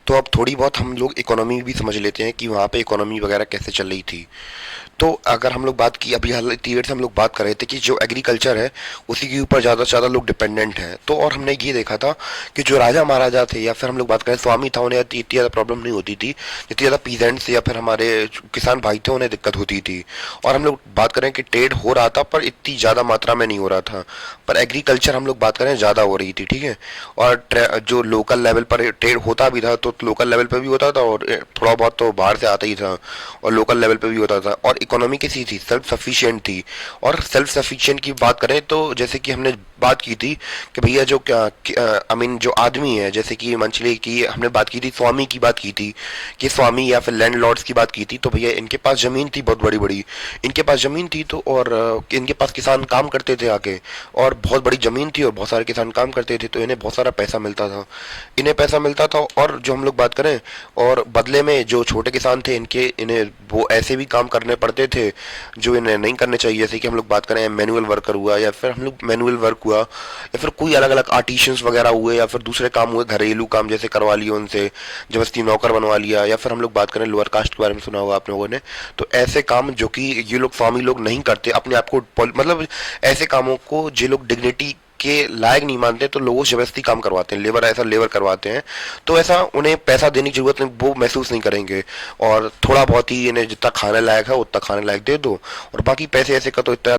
तो अब थोड़ी बहुत हम लोग इकोनॉमी भी समझ लेते हैं कि वहाँ पे इकोनॉमी वगैरह कैसे चल रही थी। तो अगर हम लोग बात की, अभी हाल इतनी देर से हम लोग बात कर रहे थे कि जो एग्रीकल्चर है उसी के ऊपर ज़्यादा से ज़्यादा लोग डिपेंडेंट हैं। तो और हमने ये देखा था कि जो राजा महाराजा थे या फिर हम लोग बात करें स्वामी था, उन्हें इतनी ज़्यादा प्रॉब्लम नहीं होती थी जितनी ज़्यादा पीजेंट्स या फिर हमारे किसान भाई थे उन्हें दिक्कत होती थी। और हम लोग बात करें कि ट्रेड हो रहा था पर इतनी ज़्यादा मात्रा में नहीं हो रहा था। पर एग्रीकल्चर हम लोग बात करें ज़्यादा हो रही थी, ठीक है। और जो लोकल लेवल पर ट्रेड होता भी था तो लोकल लेवल पर भी होता था, और थोड़ा बहुत तो बाहर से आता ही था, और लोकल लेवल पे भी होता था। और इकोनॉमी कैसी थी, सेल्फ सफिशिएंट थी। और सेल्फ सफिशिएंट की बात करें तो जैसे कि हमने बात की थी कि भैया जो क्या आई मीन जो आदमी है, जैसे कि मंचली की हमने बात की थी, स्वामी की बात की थी कि स्वामी या फिर लैंडलॉर्ड्स की बात की थी, तो भैया इनके पास जमीन थी बहुत बड़ी बड़ी। इनके पास जमीन थी तो, और इनके पास किसान काम करते थे आके, और बहुत बड़ी जमीन थी और बहुत सारे किसान काम करते थे, तो इन्हें बहुत सारा पैसा मिलता था। इन्हें पैसा मिलता था, और जो हम लोग बात करें, और बदले में जो छोटे किसान थे इनके इन्हें वो ऐसे भी काम करने पड़ते थे जो इन्हें नहीं करने चाहिए। जैसे कि हम लोग बात करें मैनुअल वर्कर हुआ, या फिर हम लोग मैनुअल वर्क हुआ, या फिर कोई अलग अलग आर्टिशियंस वगैरह हुए, या फिर दूसरे काम हुए, घरेलू काम जैसे करवा लिए उनसे, जबरदस्ती नौकर बनवा लिया। या फिर हम लोग बात करें लोअर कास्ट के बारे में सुना होगा आप लोगों ने, तो ऐसे काम जो कि ये लोग स्वामी लोग नहीं करते अपने आप को मतलब ऐसे कामों को जो लोग डिग्निटी के लायक नहीं मानते तो लोगों से जबरदस्ती काम करवाते हैं, लेबर ऐसा लेबर करवाते हैं। तो ऐसा उन्हें पैसा देने की जरूरत नहीं, वो महसूस नहीं करेंगे। और थोड़ा बहुत ही इन्हें जितना खाने लायक है उतना खाने लायक दे दो, और बाकी पैसे ऐसे का तो इतना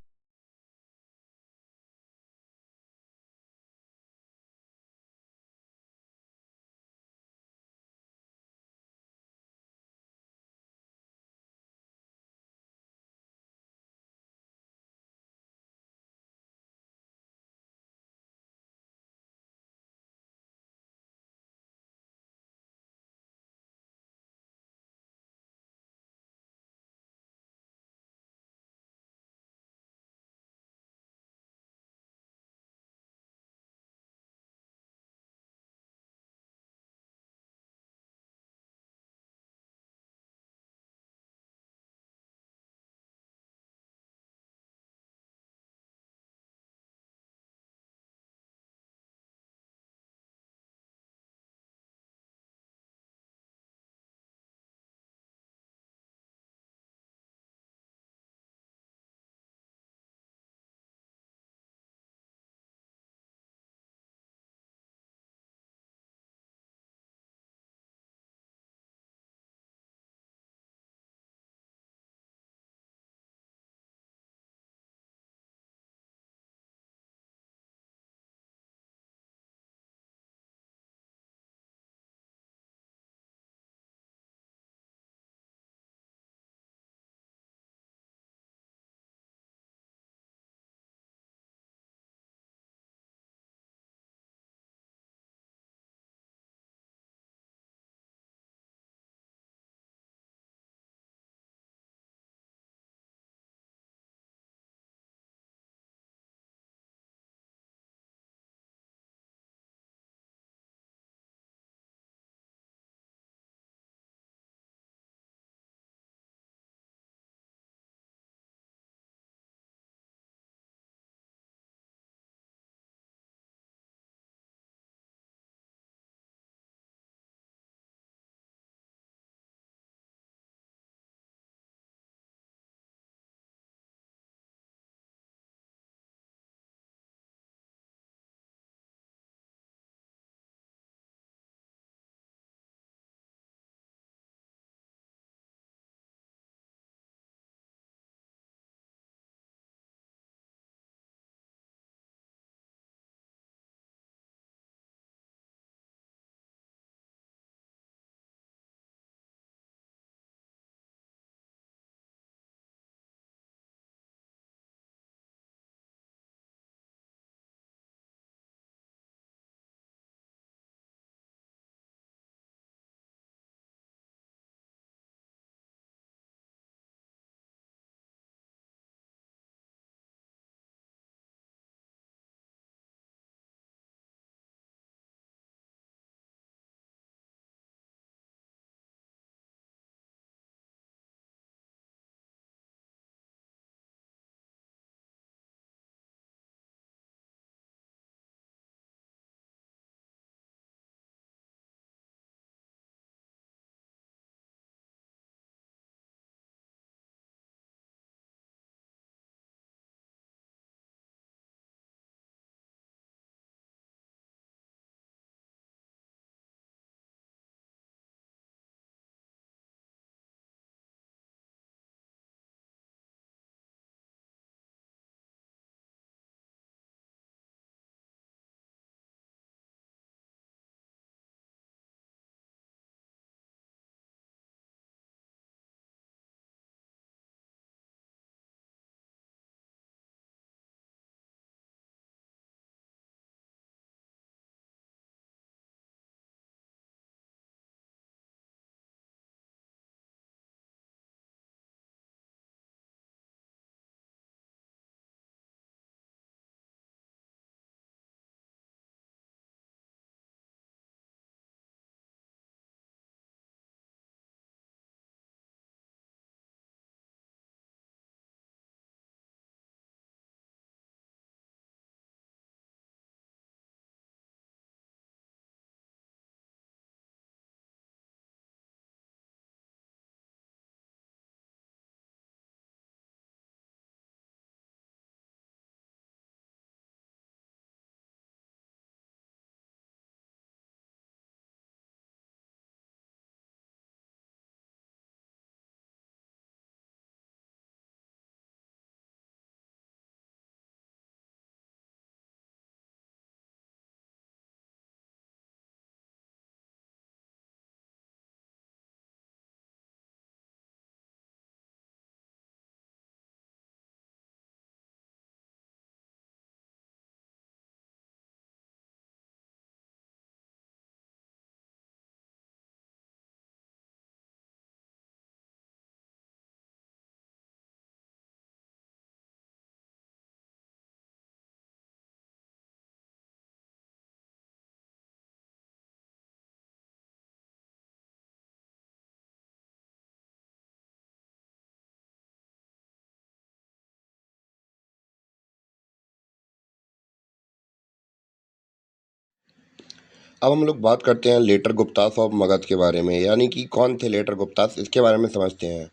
अब हम लोग बात करते हैं लेटर गुप्तास ऑफ मगध के बारे में, यानी कि कौन थे लेटर गुप्तास, इसके बारे में समझते हैं।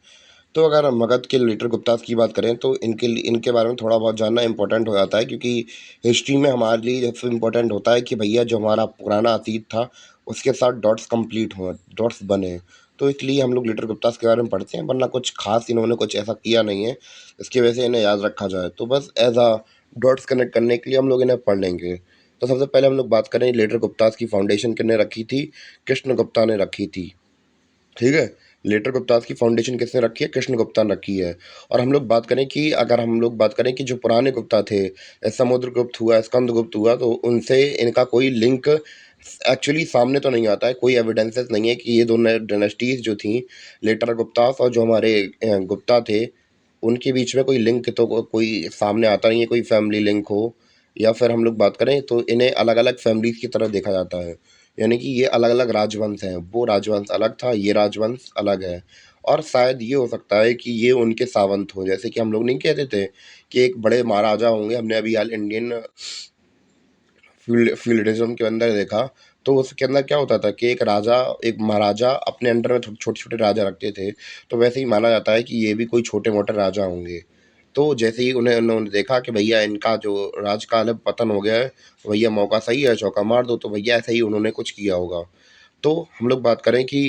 तो अगर हम मगध के लेटर गुप्तास की बात करें तो इनके बारे में थोड़ा बहुत जानना इंपॉर्टेंट हो जाता है, क्योंकि हिस्ट्री में हमारे लिए जैसे इंपॉर्टेंट होता है कि भैया जो हमारा पुराना अतीत था उसके साथ डॉट्स कंप्लीट हों, डॉट्स बने। तो इसलिए हम लोग लेटर गुप्तास के बारे में पढ़ते हैं, वरना कुछ खास इन्होंने कुछ ऐसा किया नहीं है इसकी वजह से इन्हें याद रखा जाए। तो बस एज अ डॉट्स कनेक्ट करने के लिए हम लोग इन्हें पढ़ लेंगे। तो सबसे पहले हम लोग बात करें लेटर गुप्तास की फाउंडेशन किसने रखी थी। कृष्ण गुप्ता ने रखी थी। ठीक है। लेटर गुप्तास की फाउंडेशन किसने रखी है, कृष्ण गुप्ता ने रखी है। और हम लोग बात करें कि अगर हम लोग बात करें कि जो पुराने गुप्ता थे, समुद्रगुप्त हुआ, स्कंदगुप्त हुआ, तो उनसे इनका कोई लिंक एक्चुअली सामने तो नहीं आता है, कोई एविडेंसेस नहीं है कि ये दोनों डायनेस्टीज जो थी, लेटर गुप्तास और जो हमारे गुप्ता थे, उनके बीच में कोई लिंक तो कोई सामने आता नहीं है, कोई फैमिली लिंक हो। या फिर हम लोग बात करें तो इन्हें अलग अलग फैमिलीज की तरह देखा जाता है, यानी कि ये अलग अलग राजवंश हैं, वो राजवंश अलग था, ये राजवंश अलग है। और शायद ये हो सकता है कि ये उनके सावंत हों, जैसे कि हम लोग नहीं कहते थे कि एक बड़े महाराजा होंगे, हमने अभी हाल इंडियन फ्यूडलिज्म के अंदर देखा। तो उसके अंदर क्या होता था कि एक महाराजा अपने अंडर में छोटे छोटे राजा रखते थे। तो वैसे ही माना जाता है कि ये भी कोई छोटे मोटे राजा होंगे। तो जैसे ही उन्होंने देखा कि भैया इनका जो राजकाल है पतन हो गया है, भैया मौका सही है, चौका मार दो, तो भैया ऐसे ही उन्होंने कुछ किया होगा। तो हम लोग बात करें कि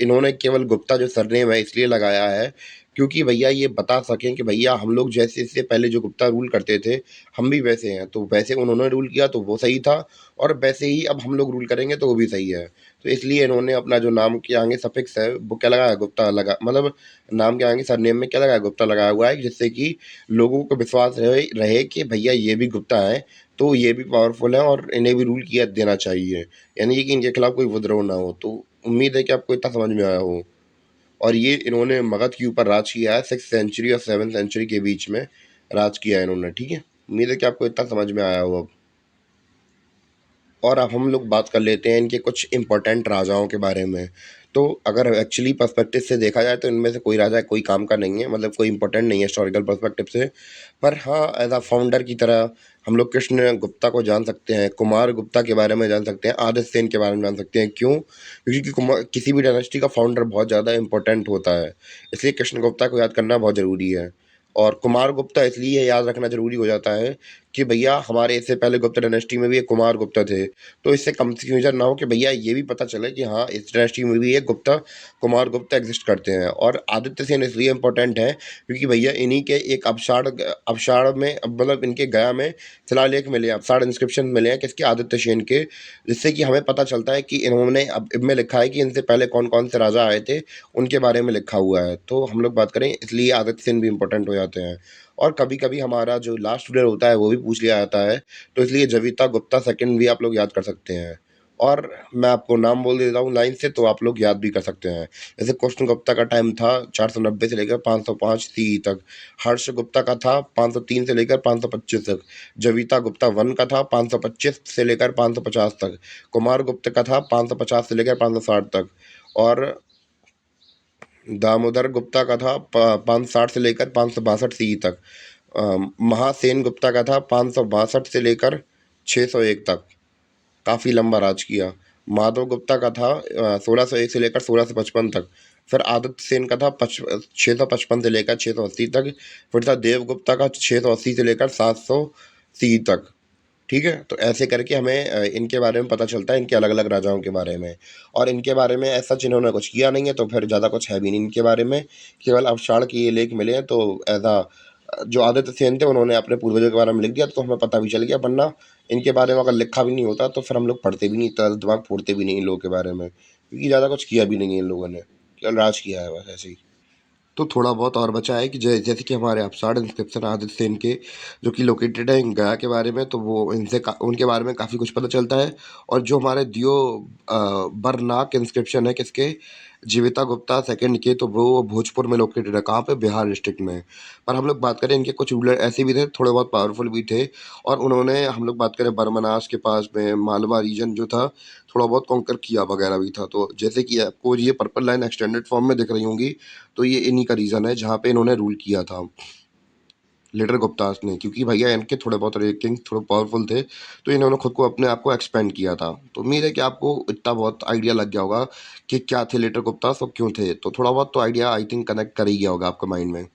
इन्होंने केवल गुप्ता जो सरनेम है इसलिए लगाया है क्योंकि भैया ये बता सकें कि भैया हम लोग जैसे इससे पहले जो गुप्ता रूल करते थे हम भी वैसे हैं, तो वैसे उन्होंने रूल किया तो वो सही था, और वैसे ही अब हम लोग रूल करेंगे तो वो भी सही है। तो इसलिए इन्होंने अपना जो नाम के आगे सफिक्स है वो क्या लगाया, गुप्ता लगा, मतलब नाम के आगे सरनेम में क्या लगाया, गुप्ता लगाया हुआ है, जिससे कि लोगों को विश्वास रहे कि भैया ये भी गुप्ता है, तो ये भी पावरफुल है और इन्हें भी रूल किया देना चाहिए, यानी कि इनके खिलाफ कोई विद्रोह ना हो। तो उम्मीद है कि आपको इतना समझ में आया हो। और ये इन्होंने मगध के ऊपर राज किया है, 6th सेंचुरी और 7th सेंचुरी के बीच में राज किया है इन्होंने। ठीक है, उम्मीद है कि आपको इतना समझ में आया हो अब। और अब हम लोग बात कर लेते हैं इनके कुछ इंपॉर्टेंट राजाओं के बारे में। तो अगर एक्चुअली पर्सपेक्टिव से देखा जाए तो इनमें से कोई राजा कोई काम का नहीं है, मतलब कोई इंपॉर्टेंट नहीं है हिस्टोरिकल पर्सपेक्टिव से। पर हाँ, एज अ फाउंडर की तरह हम लोग कृष्ण गुप्ता को जान सकते हैं, कुमार गुप्ता के बारे में जान सकते हैं, आदित्य सेन के बारे में जान सकते हैं। क्यों? क्योंकि किसी भी डायनेस्टी का फाउंडर बहुत ज़्यादा इंपॉर्टेंट होता है, इसलिए कृष्ण गुप्ता को याद करना बहुत ज़रूरी है। और कुमार गुप्ता इसलिए याद रखना ज़रूरी हो जाता है कि भैया हमारे इससे पहले गुप्ता डायनेस्टी में भी एक कुमार गुप्ता थे, तो इससे कंफ्यूजन ना हो कि भैया ये भी पता चले कि हाँ इस डायनेस्टी में भी एक गुप्ता, कुमार गुप्ता एग्जिस्ट करते हैं। और आदित्य सेन इसलिए इंपॉर्टेंट है क्योंकि भैया इन्हीं के एक अवसाड़ में, मतलब इनके गया में शिलालेख मिले, अवसाड़ इंस्क्रिप्शन मिले हैं किसके, आदित्य सेन के, जिससे कि हमें पता चलता है कि इन्होंने अब इनमें लिखा है कि इनसे पहले कौन कौन से राजा आए थे, उनके बारे में लिखा हुआ है। तो हम लोग बात करें इसलिए आदित्य सेन भी इंपॉर्टेंट हो जाते हैं। और कभी कभी हमारा जो लास्ट ईयर होता है वो भी पूछ लिया जाता है, तो इसलिए जविता गुप्ता सेकंड भी आप लोग याद कर सकते हैं। और मैं आपको नाम बोल देता हूँ लाइन से, तो आप लोग याद भी कर सकते हैं। जैसे कृष्ण गुप्ता का टाइम था 490 से लेकर 505 सी तक। हर्ष गुप्ता का था 503 से लेकर 525 तक। जविता गुप्ता वन का था 525 से लेकर 550 तक। कुमार गुप्त का था 550 से लेकर 560 तक। और दामोदर गुप्ता का था 560 से लेकर 562 सी तक। महासेन गुप्ता का था 562 से लेकर 601 तक, काफ़ी लंबा राज किया। माधव गुप्ता का था 1601 से लेकर 1655 तक। फिर आदित्य सेन का था 655 से लेकर 680 तक। फिर था देवगुप्ता का 680 से लेकर 700 तक। ठीक है, तो ऐसे करके हमें इनके बारे में पता चलता है, इनके अलग अलग राजाओं के बारे में। और इनके बारे में ऐसा जिन्होंने कुछ किया नहीं है तो फिर ज़्यादा कुछ है भी नहीं इनके बारे में, केवल अवसाद के ये लेख मिले हैं। तो एज अ जो आदित्य सेन थे उन्होंने अपने पूर्वजों के बारे में लिख दिया, तो हमें पता भी चल गया, वरना इनके बारे में अगर लिखा भी नहीं होता तो फिर हम लोग पढ़ते भी नहीं, इतना दिमाग फोड़ते भी नहीं इन लोगों के बारे में, क्योंकि ज़्यादा कुछ किया भी नहीं है इन लोगों ने, केवल राज किया है बस ऐसे ही। तो थोड़ा बहुत और बचा है कि जैसे कि हमारे अपसाड इंस्क्रिप्शन आदित्य सेन के जो कि लोकेटेड है गया के बारे में, तो वो उनके बारे में काफ़ी कुछ पता चलता है। और जो हमारे दियो बरनाक इंस्क्रिप्शन है किसके, जीविता गुप्ता सेकंड के, तो वो भोजपुर में लोकेटेड है, कहाँ पे, बिहार डिस्ट्रिक्ट में। पर हम लोग बात करें इनके कुछ रूलर ऐसे भी थे, थोड़े बहुत पावरफुल भी थे। और उन्होंने, हम लोग बात करें बरमनास के पास में मालवा रीजन जो था, थोड़ा बहुत कॉन्कर किया वगैरह भी था। तो जैसे कि आपको ये पर्पल लाइन एक्सटेंडेड फॉर्म में दिख रही होंगी, तो ये इन्हीं का रीज़न है जहाँ पे इन्होंने रूल किया था। लेटर गुप्तास ने, क्योंकि भैया इनके थोड़े बहुत रैंकिंग थोड़े पावरफुल थे, तो इन्होंने खुद को अपने आप को एक्सपेंड किया था। तो उम्मीद है कि आपको इतना बहुत आइडिया लग गया होगा कि क्या थे लेटर गुप्तास और क्यों थे, तो थोड़ा बहुत तो आइडिया आई थिंक कनेक्ट कर ही गया होगा आपके माइंड में।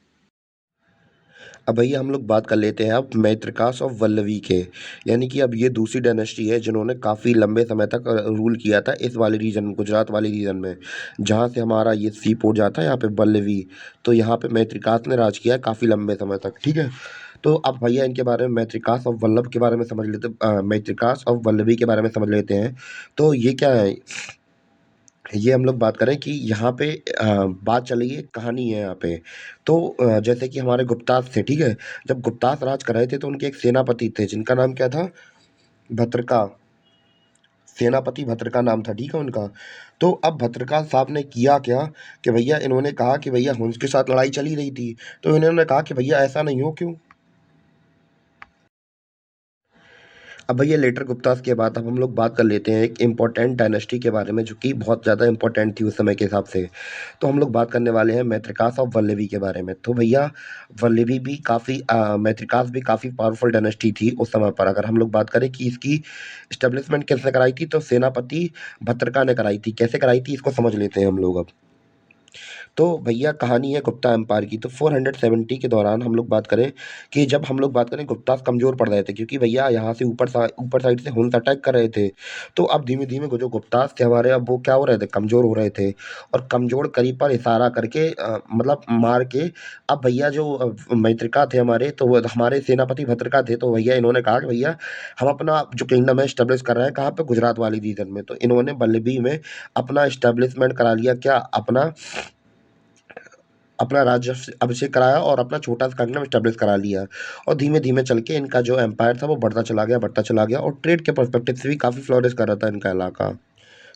अब भैया हम लोग बात कर लेते हैं अब मैत्रेयी ऑफ वल्लवी के, यानी कि अब ये दूसरी डायनेस्टी है जिन्होंने काफ़ी लंबे समय तक रूल किया था इस वाले रीजन, गुजरात वाले रीजन में, जहाँ से हमारा ये सी पोर्ट जाता है यहाँ पे वल्लवी। तो यहाँ पे मैत्रेयी ने राज किया है काफ़ी लंबे समय तक, ठीक है। तो अब भैया इनके बारे में मैत्रेयी ऑफ वल्लभ के बारे में समझ लेते, मैत्रेयी ऑफ वल्लवी के बारे में समझ लेते हैं। तो ये क्या है, ये हम लोग बात करें कि यहाँ पे बात चली है, कहानी है यहाँ पे। तो जैसे कि हमारे गुप्तास थे, ठीक है। जब गुप्तास राज कर रहे थे तो उनके एक सेनापति थे जिनका नाम क्या था, भद्रका। सेनापति भद्रका नाम था, ठीक है उनका। तो अब भद्रका साहब ने किया क्या कि भैया इन्होंने कहा कि भैया हुंस के साथ लड़ाई चली रही थी, तो इन्होंने कहा कि भैया ऐसा नहीं हो क्यों। अब भैया लेटर गुप्तास के बाद अब हम लोग बात कर लेते हैं एक इम्पोर्टेंट डायनेस्टी के बारे में जो कि बहुत ज़्यादा इम्पोर्टेंट थी उस समय के हिसाब से। तो हम लोग बात करने वाले हैं मैत्रेयी ऑफ वल्लवी के बारे में। तो भैया वल्लवी भी काफ़ी मैत्रेयी भी काफ़ी पावरफुल डायनेस्टी थी उस समय पर। अगर हम लोग बात करें कि इसकी इस्टेब्लिशमेंट किसने कराई थी, तो सेनापति भद्रका ने कराई थी। कैसे कराई थी इसको समझ लेते हैं हम लोग अब। तो भैया कहानी है गुप्ता एम्पायर की। तो 470 के दौरान हम लोग बात करें कि जब हम लोग बात करें गुप्तास कमज़ोर पड़ रहे थे, क्योंकि भैया यहाँ से ऊपर साइड से हुन्स अटैक कर रहे थे। तो अब धीमे-धीमे जो गुप्तास थे हमारे, अब वो क्या हो रहे थे, कमज़ोर हो रहे थे। और कमज़ोर करी पर इशारा करके मतलब मार के, अब भैया जो मैत्रेयी थे हमारे, तो वो हमारे सेनापति भद्रका थे, तो भैया इन्होंने कहा कि भैया हम अपना जो किंगडम है एस्टेब्लिश कर रहे हैं, कहाँ पे, गुजरात वाली रीजन में। तो इन्होंने वल्लभी में अपना एस्टेब्लिशमेंट करा लिया, क्या, अपना अपना राज्य अभिषेक कराया और अपना छोटा सा किंगडम स्टैब्लिश करा लिया। और धीमे-धीमे चल के इनका जो एम्पायर था वो बढ़ता चला गया और ट्रेड के पर्सपेक्टिव से भी काफ़ी फ्लोरिश कर रहा था इनका इलाका।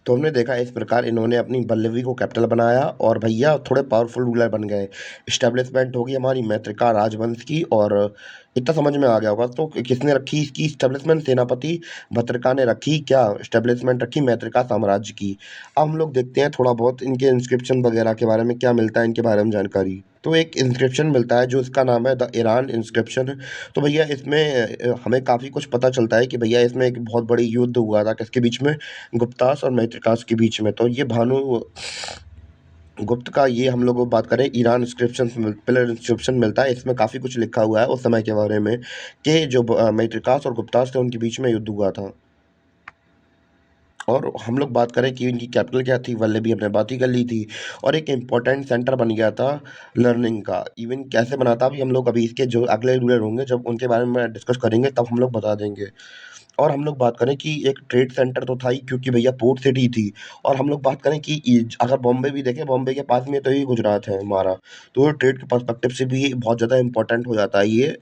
तो हमने देखा इस प्रकार इन्होंने अपनी वल्लवी को कैपिटल बनाया और भैया थोड़े पावरफुल रूलर बन गए। इस्टेब्लिशमेंट होगी हमारी मैत्रेयी राजवंश की, और इतना समझ में आ गया होगा। तो किसने रखी इसकी इस्टेब्लिशमेंट, सेनापति भद्रका ने रखी, क्या इस्टेब्लिशमेंट रखी, मैत्रेयी साम्राज्य की। अब हम लोग देखते हैं थोड़ा बहुत इनके इंस्क्रिप्शन वगैरह के बारे में, क्या मिलता है इनके बारे में जानकारी। तो एक इंस्क्रिप्शन मिलता है जो इसका नाम है द ईरान इंस्क्रिप्शन। तो भैया इसमें हमें काफ़ी कुछ पता चलता है कि भैया इसमें एक बहुत बड़ी युद्ध हुआ था किसके बीच में, गुप्तास और मैत्रेयी के बीच में। तो ये भानु गुप्त का, ये हम लोग बात करें ईरान इंस्क्रिप्शन पिलर इंस्क्रिप्शन मिलता है, इसमें काफ़ी कुछ लिखा हुआ है उस समय के बारे में कि जो मैत्रेयी और गुप्तास थे उनके बीच में युद्ध हुआ था। और हम लोग बात करें कि इनकी कैपिटल क्या थी, वल्लभी, हमने बात ही कर ली थी। और एक इम्पोर्टेंट सेंटर बन गया था लर्निंग का। इवन कैसे बना था अभी हम लोग, अभी इसके जो अगले रूलर होंगे जब उनके बारे में डिस्कस करेंगे तब हम लोग बता देंगे। और हम लोग बात करें कि एक ट्रेड सेंटर तो था ही, क्योंकि भैया पोर्ट सिटी थी। और हम लोग बात करें कि अगर बॉम्बे भी देखें, बॉम्बे के पास में तो ही गुजरात है हमारा। तो ट्रेड के पर्सपेक्टिव से भी बहुत ज़्यादा इंपॉर्टेंट हो जाता है ये।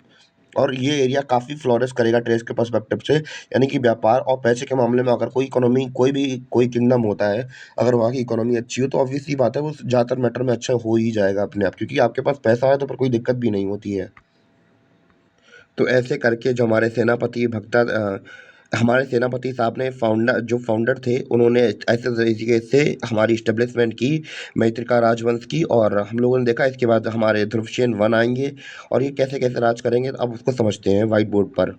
और ये एरिया काफ़ी फ्लोरिश करेगा ट्रेड के पर्सपेक्टिव से, यानी कि व्यापार और पैसे के मामले में अगर कोई इकोनॉमी, कोई किंगडम होता है, अगर वहाँ की इकोनॉमी अच्छी हो तो ऑब्वियस सी बात है वो ज़्यादातर मैटर में अच्छा हो ही जाएगा अपने आप, क्योंकि आपके पास पैसा है तो फिर कोई दिक्कत भी नहीं होती है। तो ऐसे करके जो हमारे सेनापति साहब ने फाउंडर थे, उन्होंने ऐसे तरीके से हमारी इस्टेब्लिशमेंट की मैत्रेयी राजवंश की। और हम लोगों ने देखा इसके बाद हमारे ध्रुवसेन वन आएंगे और ये कैसे कैसे राज करेंगे, अब उसको समझते हैं व्हाइट बोर्ड पर।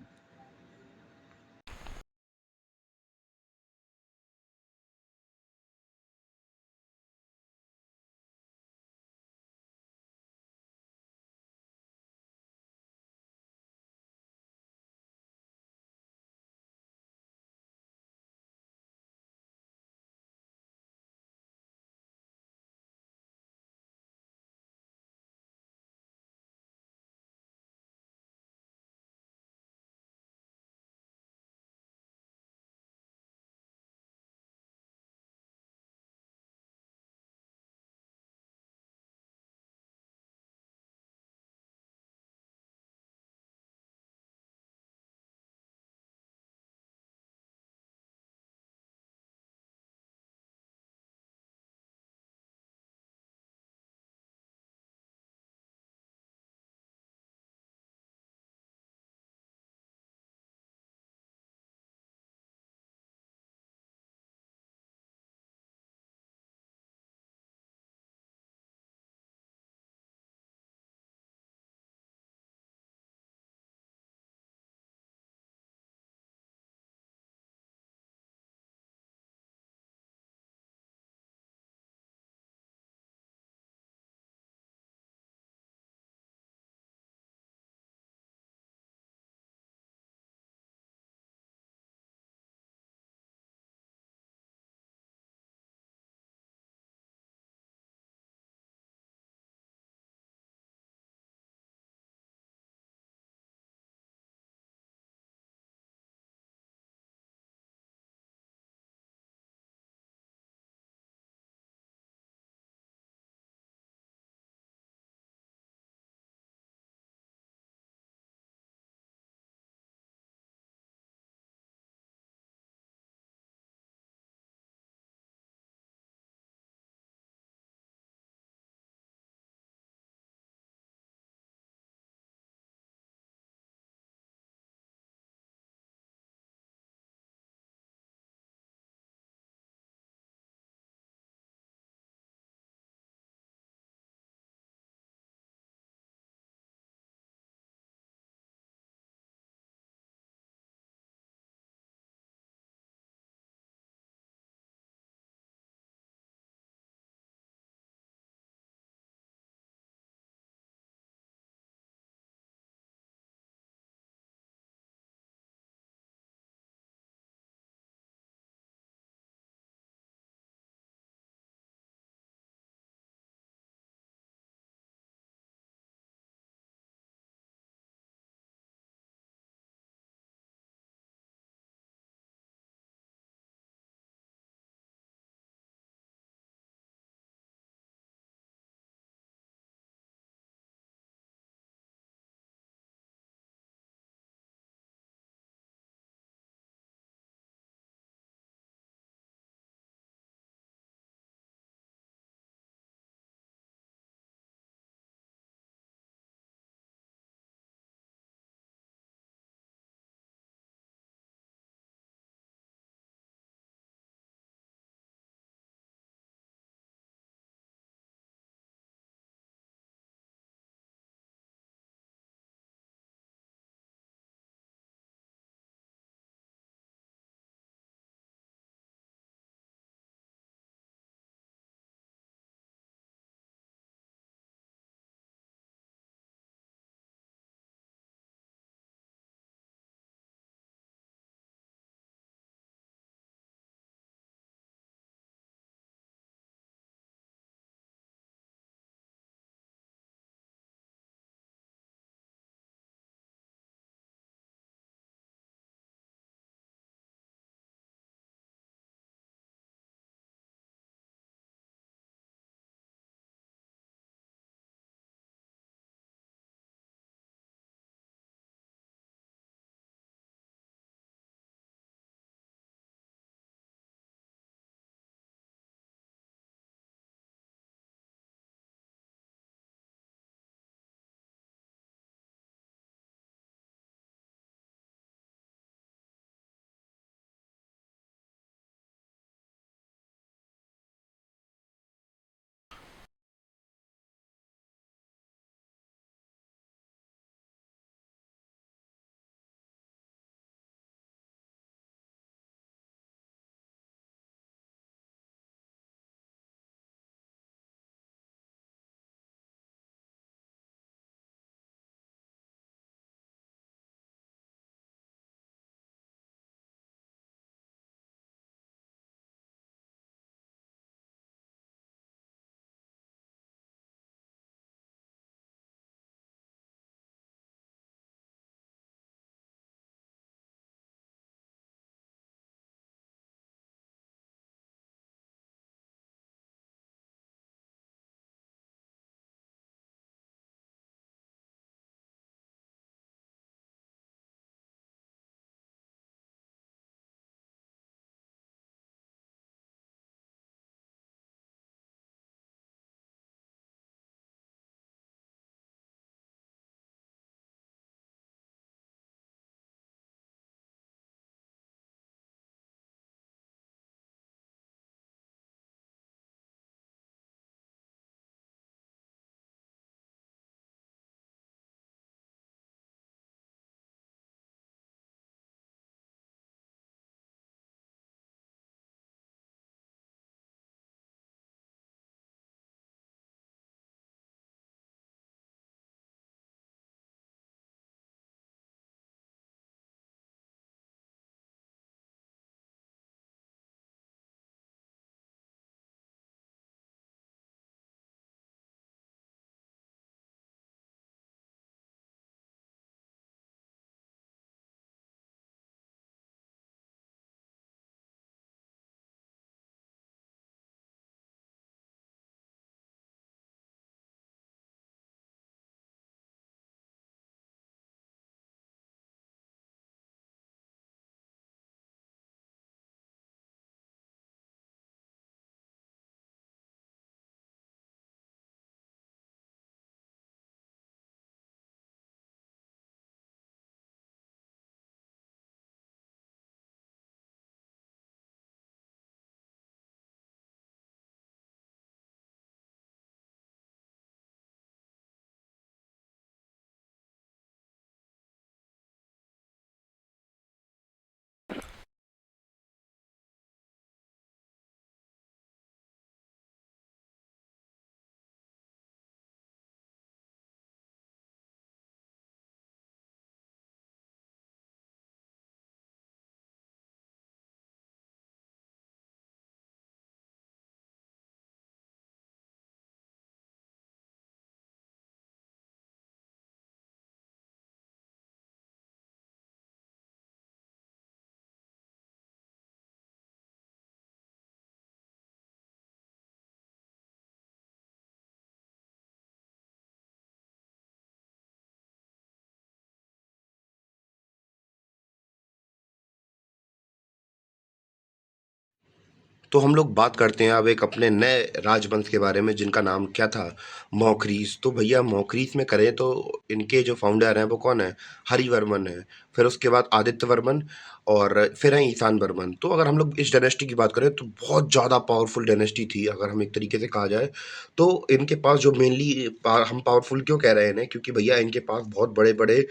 तो हम लोग बात करते हैं अब एक अपने नए राजवंश के बारे में जिनका नाम क्या था, मौखरीस। तो भैया मौखरीस में करें तो इनके जो फाउंडर हैं वो कौन है, हरिवर्मन है। फिर उसके बाद आदित्य वर्मन, और फिर है ईशान वर्मन। तो अगर हम लोग इस डायनेस्टी की बात करें तो बहुत ज़्यादा पावरफुल डायनेस्टी थी, अगर हम एक तरीके से कहा जाए। तो इनके पास जो मेनली हम पावरफुल क्यों कह रहे हैं इन्हें, क्योंकि भैया इनके पास बहुत बड़े बड़े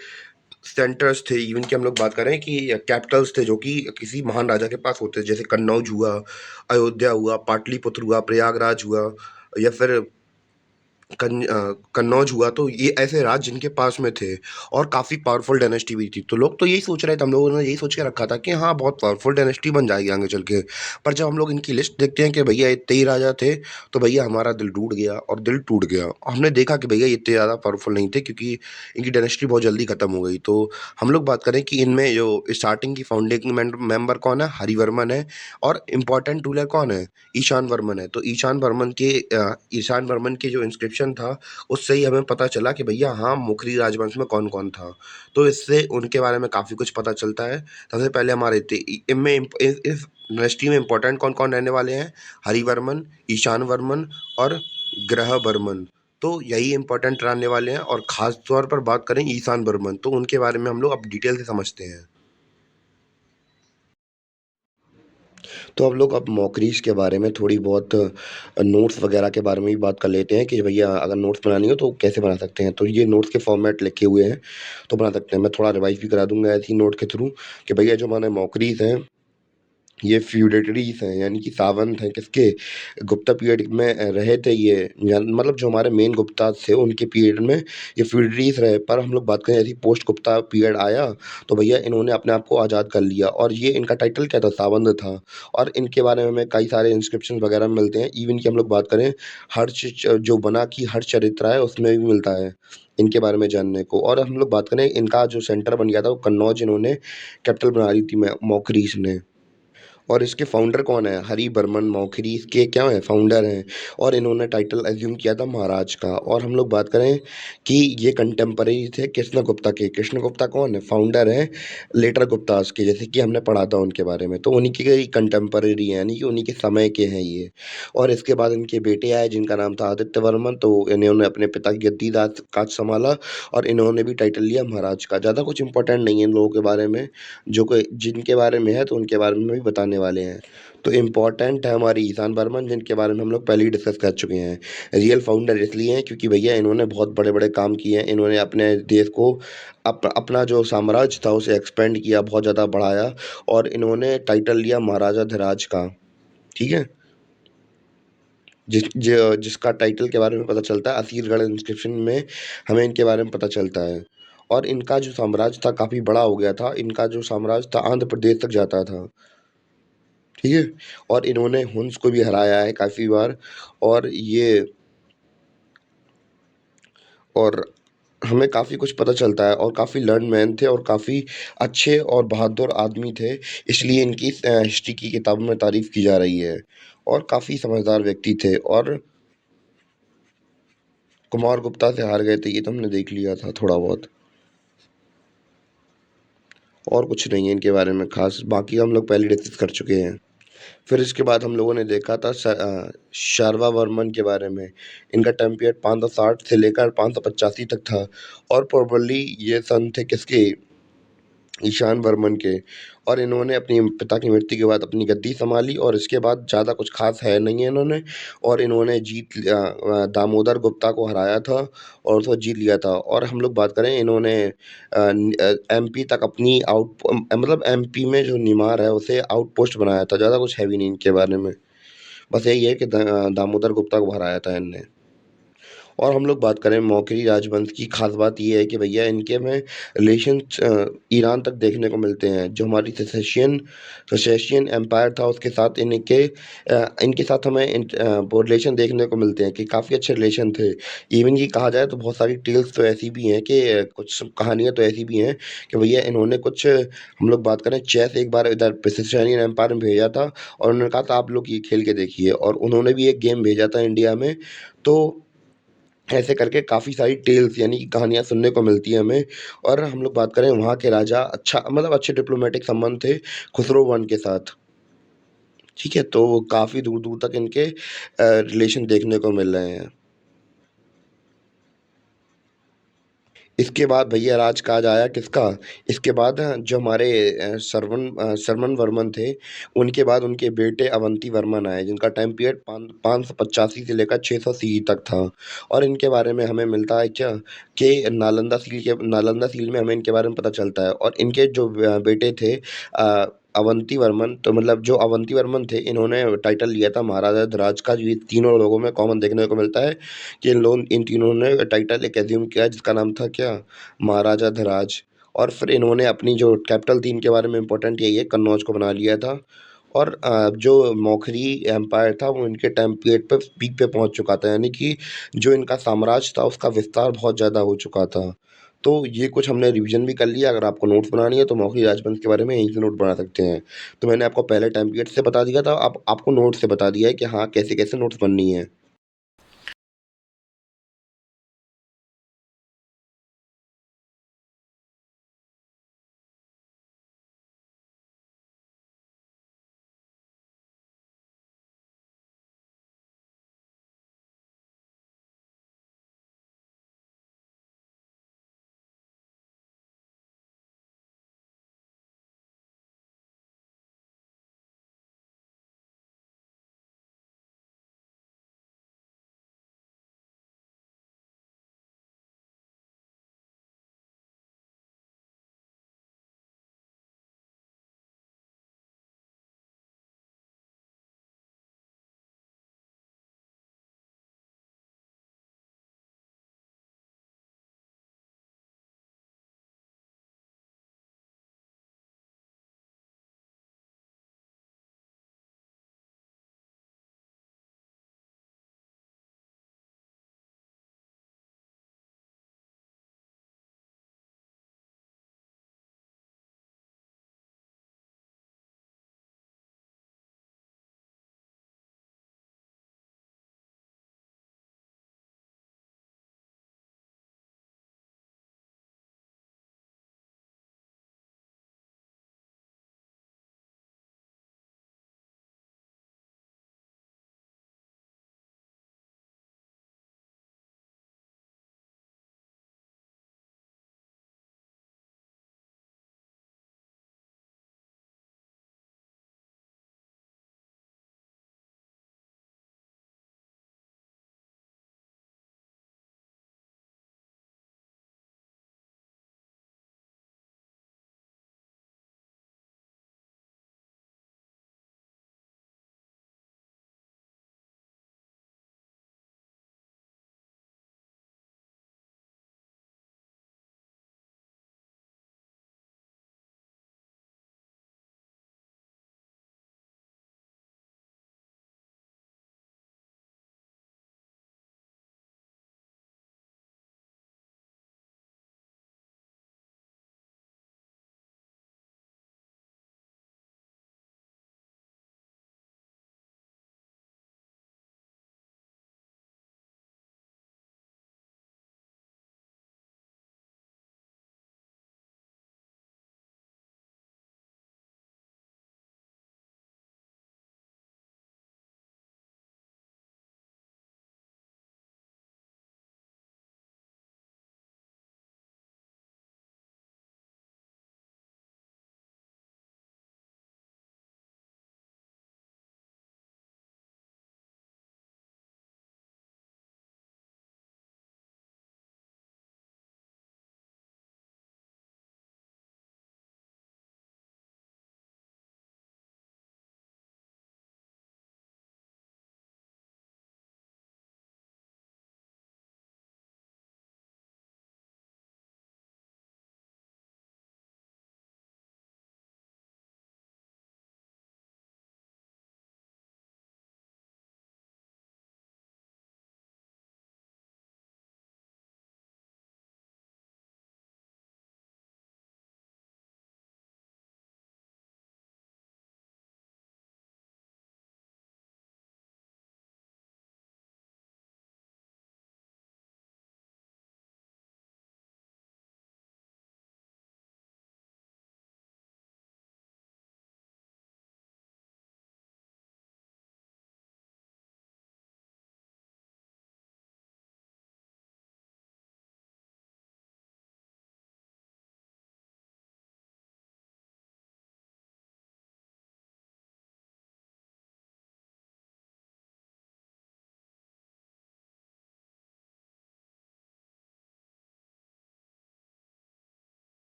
सेंटर्स थे। इवन कि हम लोग बात करें कि कैपिटल्स थे जो कि किसी महान राजा के पास होते थे, जैसे कन्नौज हुआ, अयोध्या हुआ, पाटलिपुत्र हुआ, प्रयागराज हुआ, या फिर कन्नौज हुआ। तो ये ऐसे राज्य जिनके पास में थे, और काफ़ी पावरफुल डायनेस्टी भी थी। तो लोग तो यही सोच रहे थे, हम लोगों ने यही सोच के रखा था कि हाँ बहुत पावरफुल डायनेस्टी बन जाएगी आगे चल के। पर जब हम लोग इनकी लिस्ट देखते हैं कि भैया इतने ही राजा थे, तो भैया हमारा दिल टूट गया, और दिल टूट गया। हमने देखा कि भैया ये इतने ज़्यादा पावरफुल नहीं थे, क्योंकि इनकी डायनेस्टी बहुत जल्दी खत्म हो गई। तो हम लोग बात करें कि इनमें जो स्टार्टिंग की फाउंडिंग मेंबर कौन है, हरिवर्मन है। और इम्पोर्टेंट रूलर कौन है, ईशान वर्मन है। तो ईशान वर्मन के जो इंस्क्रिप्शन था, उससे ही हमें पता चला कि भैया हाँ, मुखरी राजवंश में कौन-कौन था। तो इससे उनके बारे में काफ़ी कुछ पता चलता है। सबसे पहले हमारे इनमें इस डायनेस्टी में इम्पोर्टेंट कौन-कौन रहने वाले हैं, हरिवर्मन, ईशान वर्मन और ग्रहवर्मन। तो यही इम्पोर्टेंट रहने वाले हैं, और ख़ास तौर पर बात करें ईशान वर्मन, तो उनके बारे में हम लोग अब डिटेल से समझते हैं। तो अब लोग अब मॉकरीज़ के बारे में थोड़ी बहुत नोट्स वगैरह के बारे में भी बात कर लेते हैं कि भैया अगर नोट्स बनानी हो तो कैसे बना सकते हैं। तो ये नोट्स के फॉर्मेट लिखे हुए हैं, तो बना सकते हैं। मैं थोड़ा रिवाइज़ भी करा दूँगा ऐसे ही नोट के थ्रू कि भैया जो हमारे मॉकरीज़ हैं, ये फ्यूडेटरीज़ हैं, यानी कि सावंत हैं किसके, गुप्ता पीरियड में रहे थे ये। मतलब जो हमारे मेन गुप्ता थे उनके पीरियड में ये फ्यूडेटरीज़ रहे। पर हम लोग बात करें ऐसे ही पोस्ट गुप्ता पीरियड आया, तो भैया इन्होंने अपने आप को आज़ाद कर लिया, और ये इनका टाइटल क्या था, सावंत था। और इनके बारे में हमें कई सारे इंस्क्रिप्शन वगैरह मिलते हैं। इवन कि हम लोग बात करें हर्ष जो बना की हर्षचरित्र है उसमें भी मिलता है इनके बारे में जानने को। और हम लोग बात करें इनका जो सेंटर बन गया था वो कन्नौज इन्होंने कैपिटल बना ली थी मौकरीस ने। और इसके फाउंडर कौन है? हरिवर्मन मौखरी इसके क्या हैं? फाउंडर हैं। और इन्होंने टाइटल अज़्यूम किया था महाराज का। और हम लोग बात करें कि ये कंटेम्परेरी थे कृष्णगुप्ता के। कृष्णगुप्ता कौन है? फाउंडर हैं लेटर गुप्ताज़ के, जैसे कि हमने पढ़ा था उनके बारे में। तो उन्हीं के ही कंटेम्परेरी हैं, यानी कि उन्हीं के समय के हैं ये। और इसके बाद इनके बेटे आए जिनका नाम था आदित्य वर्मन, तो इन्होंने अपने पिता की गद्दी राज काज सँभाला, और इन्होंने भी टाइटल लिया महाराज का। ज़्यादा कुछ इम्पोर्टेंट नहीं है इन लोगों के बारे में, जो कोई जिनके बारे में है तो उनके बारे में भी बताने वाले हैं। तो इम्पोर्टेंट है हमारी ईशान बर्मन, जिनके बारे में हम लोग पहले ही डिस्कस कर चुके हैं। रियल फाउंडर इसलिए हैं क्योंकि भैया इन्होंने बहुत बड़े-बड़े काम किए हैं। इन्होंने अपने देश को अपना जो साम्राज्य था उसे एक्सपेंड किया, बहुत ज़्यादा बढ़ाया, और इन्होंने टाइटल लिया महाराजाधिराज का। ठीक है? जिसका टाइटल के बारे में पता चलता है असीरगढ़ इंस्क्रिप्शन में, हमें इनके बारे में पता चलता है। और इनका जो साम्राज्य था काफ़ी बड़ा हो गया था। इनका जो साम्राज्य था आंध्र प्रदेश तक जाता था। ठीक है? और इन्होंने हुन्स को भी हराया है काफ़ी बार। और ये और हमें काफ़ी कुछ पता चलता है, और काफ़ी लर्न मैन थे, और काफ़ी अच्छे और बहादुर आदमी थे। इसलिए इनकी हिस्ट्री की किताबों में तारीफ़ की जा रही है, और काफ़ी समझदार व्यक्ति थे। और कुमार गुप्ता से हार गए थे, ये तो हमने देख लिया था थोड़ा बहुत। और कुछ नहीं है इनके बारे में ख़ास, बाकी हम लोग पहले डिस्कस कर चुके हैं। फिर इसके बाद हम लोगों ने देखा था शारवा वर्मन के बारे में। इनका टाइम पीरियड 560 से लेकर 585 तक था, और प्रोबेबली ये सन थे किसके, ईशान वर्मन के। और इन्होंने अपनी पिता की मृत्यु के बाद अपनी गद्दी सँभाली, और इसके बाद ज़्यादा कुछ ख़ास है नहीं है इन्होंने। और इन्होंने दामोदर गुप्ता को हराया था, और उसको जीत लिया था। और हम लोग बात करें इन्होंने एमपी तक अपनी मतलब एमपी में जो निमार है उसे आउटपोस्ट बनाया था। ज़्यादा कुछ है भी नहीं इनके बारे में। बस यही है कि दामोदर गुप्ता को हराया था इनने। और हम लोग बात करें मौखरी राजवंश की, ख़ास बात ये है कि भैया इनके में रिलेशंस ईरान तक देखने को मिलते हैं। जो हमारी सेसेशियन एम्पायर था उसके साथ इनके साथ हमें वो रिलेशन देखने को मिलते हैं कि काफ़ी अच्छे रिलेशन थे। इवन कि कहा जाए तो बहुत सारी टेल्स तो ऐसी भी हैं कि कुछ कहानियाँ तो ऐसी भी हैं कि भैया इन्होंने कुछ, हम लोग बात करें चेस, एक बार इधर सेसेशियन एम्पायर में भेजा था, और उन्होंने कहा था आप लोग ये खेल के देखिए, और उन्होंने भी एक गेम भेजा था इंडिया में। तो ऐसे करके काफ़ी सारी टेल्स, यानी कि कहानियाँ सुनने को मिलती हैं हमें। और हम लोग बात करें वहाँ के राजा, अच्छा मतलब अच्छे डिप्लोमेटिक संबंध थे खुसरो वन के साथ। ठीक है? तो काफ़ी दूर-दूर तक इनके रिलेशन देखने को मिल रहे हैं। इसके बाद भैया राजकाज आया किसका? इसके बाद जो हमारे शरवण वर्मन थे, उनके बाद उनके बेटे अवंती वर्मन आए, जिनका टाइम पीरियड 585 से लेकर 600 सीई तक था। और इनके बारे में हमें मिलता है क्या कि नालंदा सील में हमें इनके बारे में पता चलता है और इनके जो बेटे थे अवंती वर्मन, तो मतलब जो अवंती वर्मन थे, इन्होंने टाइटल लिया था महाराजा धिराज का। ये तीनों लोगों में कॉमन देखने को मिलता है कि इन तीनों ने टाइटल एक एज्यूम किया जिसका नाम था क्या? महाराजा धिराज। और फिर इन्होंने अपनी जो कैपिटल थी इनके बारे में इम्पोर्टेंट यही है, कन्नौज को बना लिया था। और जो मौखरी एम्पायर था वो इनके टाइम पीरियड पे पीक पे पहुँच चुका था, यानी कि जो इनका साम्राज्य था उसका विस्तार बहुत ज़्यादा हो चुका था। तो ये कुछ हमने रिवीजन भी कर लिया, अगर आपको नोट्स बनानी है तो मौखरी राजवंश के बारे में यहीं से नोट बना सकते हैं। तो मैंने आपको पहले टाइम पीरियड से बता दिया था, अब आपको नोट से बता दिया है कि हाँ, कैसे-कैसे नोट्स बननी है।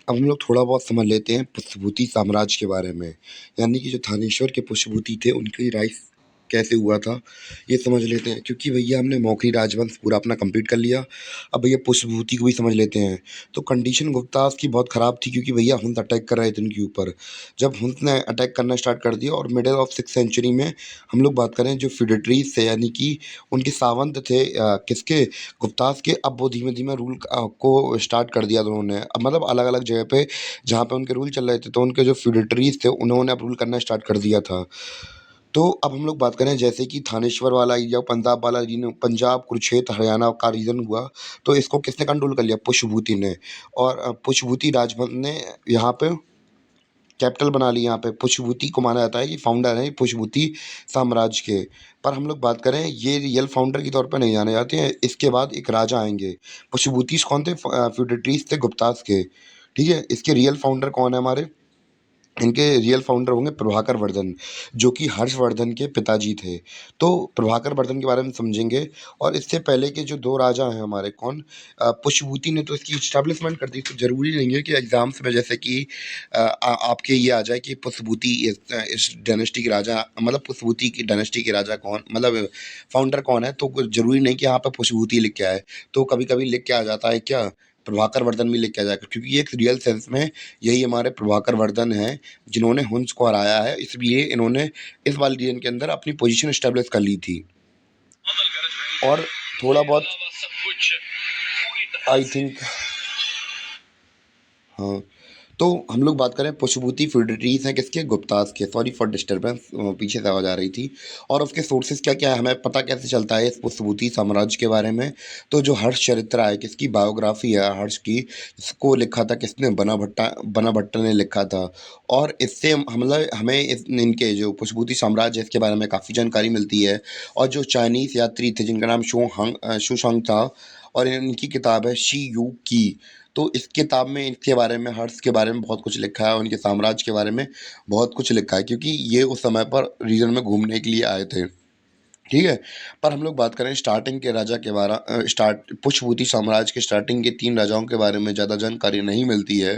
अब हम लोग थोड़ा बहुत समझ लेते हैं पुष्यभूति साम्राज्य के बारे में, यानी कि जो थानेश्वर के पुष्यभूति थे उनकी राइज कैसे हुआ था, ये समझ लेते हैं। क्योंकि भैया हमने मौखरी राजवंश पूरा अपना कंप्लीट कर लिया, अब भैया पुष्यभूति को भी समझ लेते हैं। तो कंडीशन गुप्तास की बहुत ख़राब थी, क्योंकि भैया हुंस अटैक कर रहे थे उनके ऊपर। जब हुंस ने अटैक करना स्टार्ट कर दिया, और मिडल ऑफ 6th सेंचुरी में हम लोग बात करें जो फ्यूडेटरीज थे, यानी कि उनके सावंत थे किसके, गुप्तास के। अब वो धीमे-धीमे रूल को स्टार्ट कर दिया दोनों ने। अब मतलब अलग-अलग जगह पे जहाँ पे उनके रूल चल रहे थे, तो उनके जो फ्यूडेटरीज थे उन्होंने अब रूल करना स्टार्ट कर दिया था। तो अब हम लोग बात करें जैसे कि थानेश्वर वाला या पंजाब वाला रीजन, पंजाब, कुरुक्षेत्र, हरियाणा का रीजन हुआ, तो इसको किसने कंट्रोल कर लिया? पुष्यभूति ने। और पुष्यभूति राजवंश ने यहाँ पे कैपिटल बना ली यहाँ पे। पुष्यभूति को माना जाता है कि फाउंडर है पुष्यभूति साम्राज्य के। पर हम लोग बात करें, ये रियल फाउंडर के तौर पे नहीं जाने जाते हैं। इसके बाद एक राजा आएँगे। पुष्यभूतिज कौन थे? फ्यूडेटरीज थे गुप्तास के। ठीक है? इसके रियल फाउंडर कौन है हमारे? इनके रियल फाउंडर होंगे प्रभाकर वर्धन, जो कि हर्षवर्धन के पिताजी थे। तो प्रभाकर वर्धन के बारे में समझेंगे। और इससे पहले के जो 2 राजा हैं हमारे, कौन? पुष्यभूति ने तो इसकी एस्टेब्लिशमेंट कर दी। तो ज़रूरी नहीं है कि एग्ज़ाम्स में जैसे कि आपके ये आ जाए कि पुष्यभूति इस डायनेस्टी के राजा, मतलब पुष्यभूति की डायनेस्टी के राजा कौन, मतलब फाउंडर कौन है। तो कुछ ज़रूरी नहीं कि यहाँ पे पुष्यभूति लिख के आए। तो कभी-कभी लिख के आ जाता है क्या? प्रभाकर वर्धन भी लिख के आ जाएगा, क्योंकि ये एक रियल सेंस में यही हमारे प्रभाकर वर्धन हैं, जिन्होंने हुंस को हराया है। इसलिए इन्होंने इस वाले रीजन के अंदर अपनी पोजीशन एस्टेब्लिश कर ली थी। और थोड़ा बहुत आई थिंक, हाँ, तो हम लोग बात करें पुष्यभूति फ्यूडेटरीज हैं किसके? गुप्तास के। सॉरी फॉर डिस्टर्बेंस, पीछे से आवाज़ आ रही थी। और उसके सोर्सेज क्या-क्या है, हमें पता कैसे चलता है इस पुष्यभूति साम्राज्य के बारे में? तो जो हर्ष चरित्रा है, किसकी बायोग्राफी है हर्ष की, इसको लिखा था किसने? बना भट्ट ने लिखा था। और इससे मतलब हमें इनके जो पुष्यभूति साम्राज्य है इसके बारे में काफ़ी जानकारी मिलती है। और जो चाइनीज़ यात्री थे जिनका नाम शूशंग था, और इनकी किताब है शी यू की। तो इस किताब में इनके बारे में, हर्ष के बारे में बहुत कुछ लिखा है, उनके साम्राज्य के बारे में बहुत कुछ लिखा है, क्योंकि ये उस समय पर रीजन में घूमने के लिए आए थे। ठीक है? पर हम लोग बात करें स्टार्टिंग के राजा के स्टार्ट पुष्यभूति साम्राज्य के स्टार्टिंग के 3 राजाओं के बारे में ज़्यादा जानकारी नहीं मिलती है।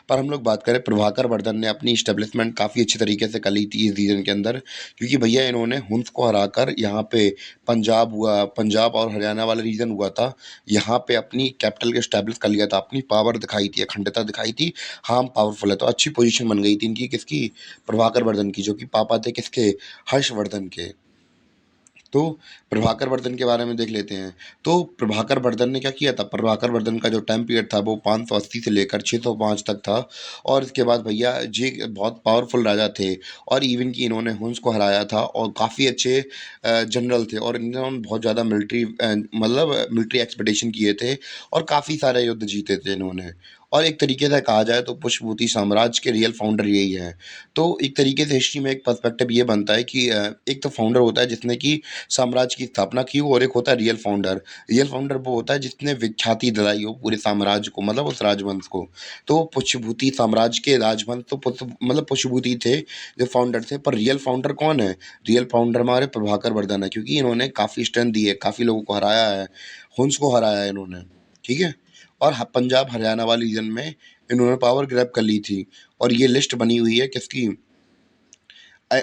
पर हम लोग बात करें, प्रभाकर वर्धन ने अपनी एस्टेब्लिशमेंट काफ़ी अच्छी तरीके से कर ली थी इस रीजन के अंदर, क्योंकि भैया इन्होंने हुंस को हराकर यहाँ पे पंजाब और हरियाणा वाला रीजन हुआ था, यहाँ पे अपनी कैपिटल को एस्टेब्लिश कर लिया था, अपनी पावर दिखाई थी, अखंडता दिखाई थी। हाँ, हम पावरफुल है। तो अच्छी पोजीशन बन गई थी इनकी, किसकी? प्रभाकर वर्धन की, जो कि पापा थे किसके? हर्षवर्धन के। तो प्रभाकर वर्धन के बारे में देख लेते हैं। तो प्रभाकर वर्धन ने क्या किया था? प्रभाकर वर्धन का जो टाइम पीरियड था वो 580 से लेकर 605 तक था। और इसके बाद भैया जी बहुत पावरफुल राजा थे, और इवन कि इन्होंने हुंस को हराया था, और काफ़ी अच्छे जनरल थे, और इन्होंने बहुत ज़्यादा मतलब मिलिट्री एक्सपेडिशन किए थे, और काफ़ी सारे युद्ध जीते थे इन्होंने। और एक तरीके से कहा जाए तो पुष्यभूति साम्राज्य के रियल फाउंडर यही हैं। तो एक तरीके से हिस्ट्री में एक पर्सपेक्टिव ये बनता है कि एक तो फाउंडर होता है जिसने कि साम्राज्य की स्थापना की हो, और एक होता है रियल फाउंडर। रियल फाउंडर वो होता है जिसने विख्याति दिलाई हो पूरे साम्राज्य को, मतलब उस राजवंश को। तो पुष्यभूति साम्राज्य के राजवंश तो मतलब पुष्यभूति थे जो फाउंडर थे। पर रियल फाउंडर कौन है? रियल फाउंडर हमारे प्रभाकर वर्धन है, क्योंकि इन्होंने काफ़ी स्ट्रेंथ दी है, काफ़ी लोगों को हराया है, हुंस को हराया है इन्होंने। ठीक है? और पंजाब हरियाणा वाले रीजन में इन्होंने पावर ग्रैब कर ली थी। और ये लिस्ट बनी हुई है किसकी?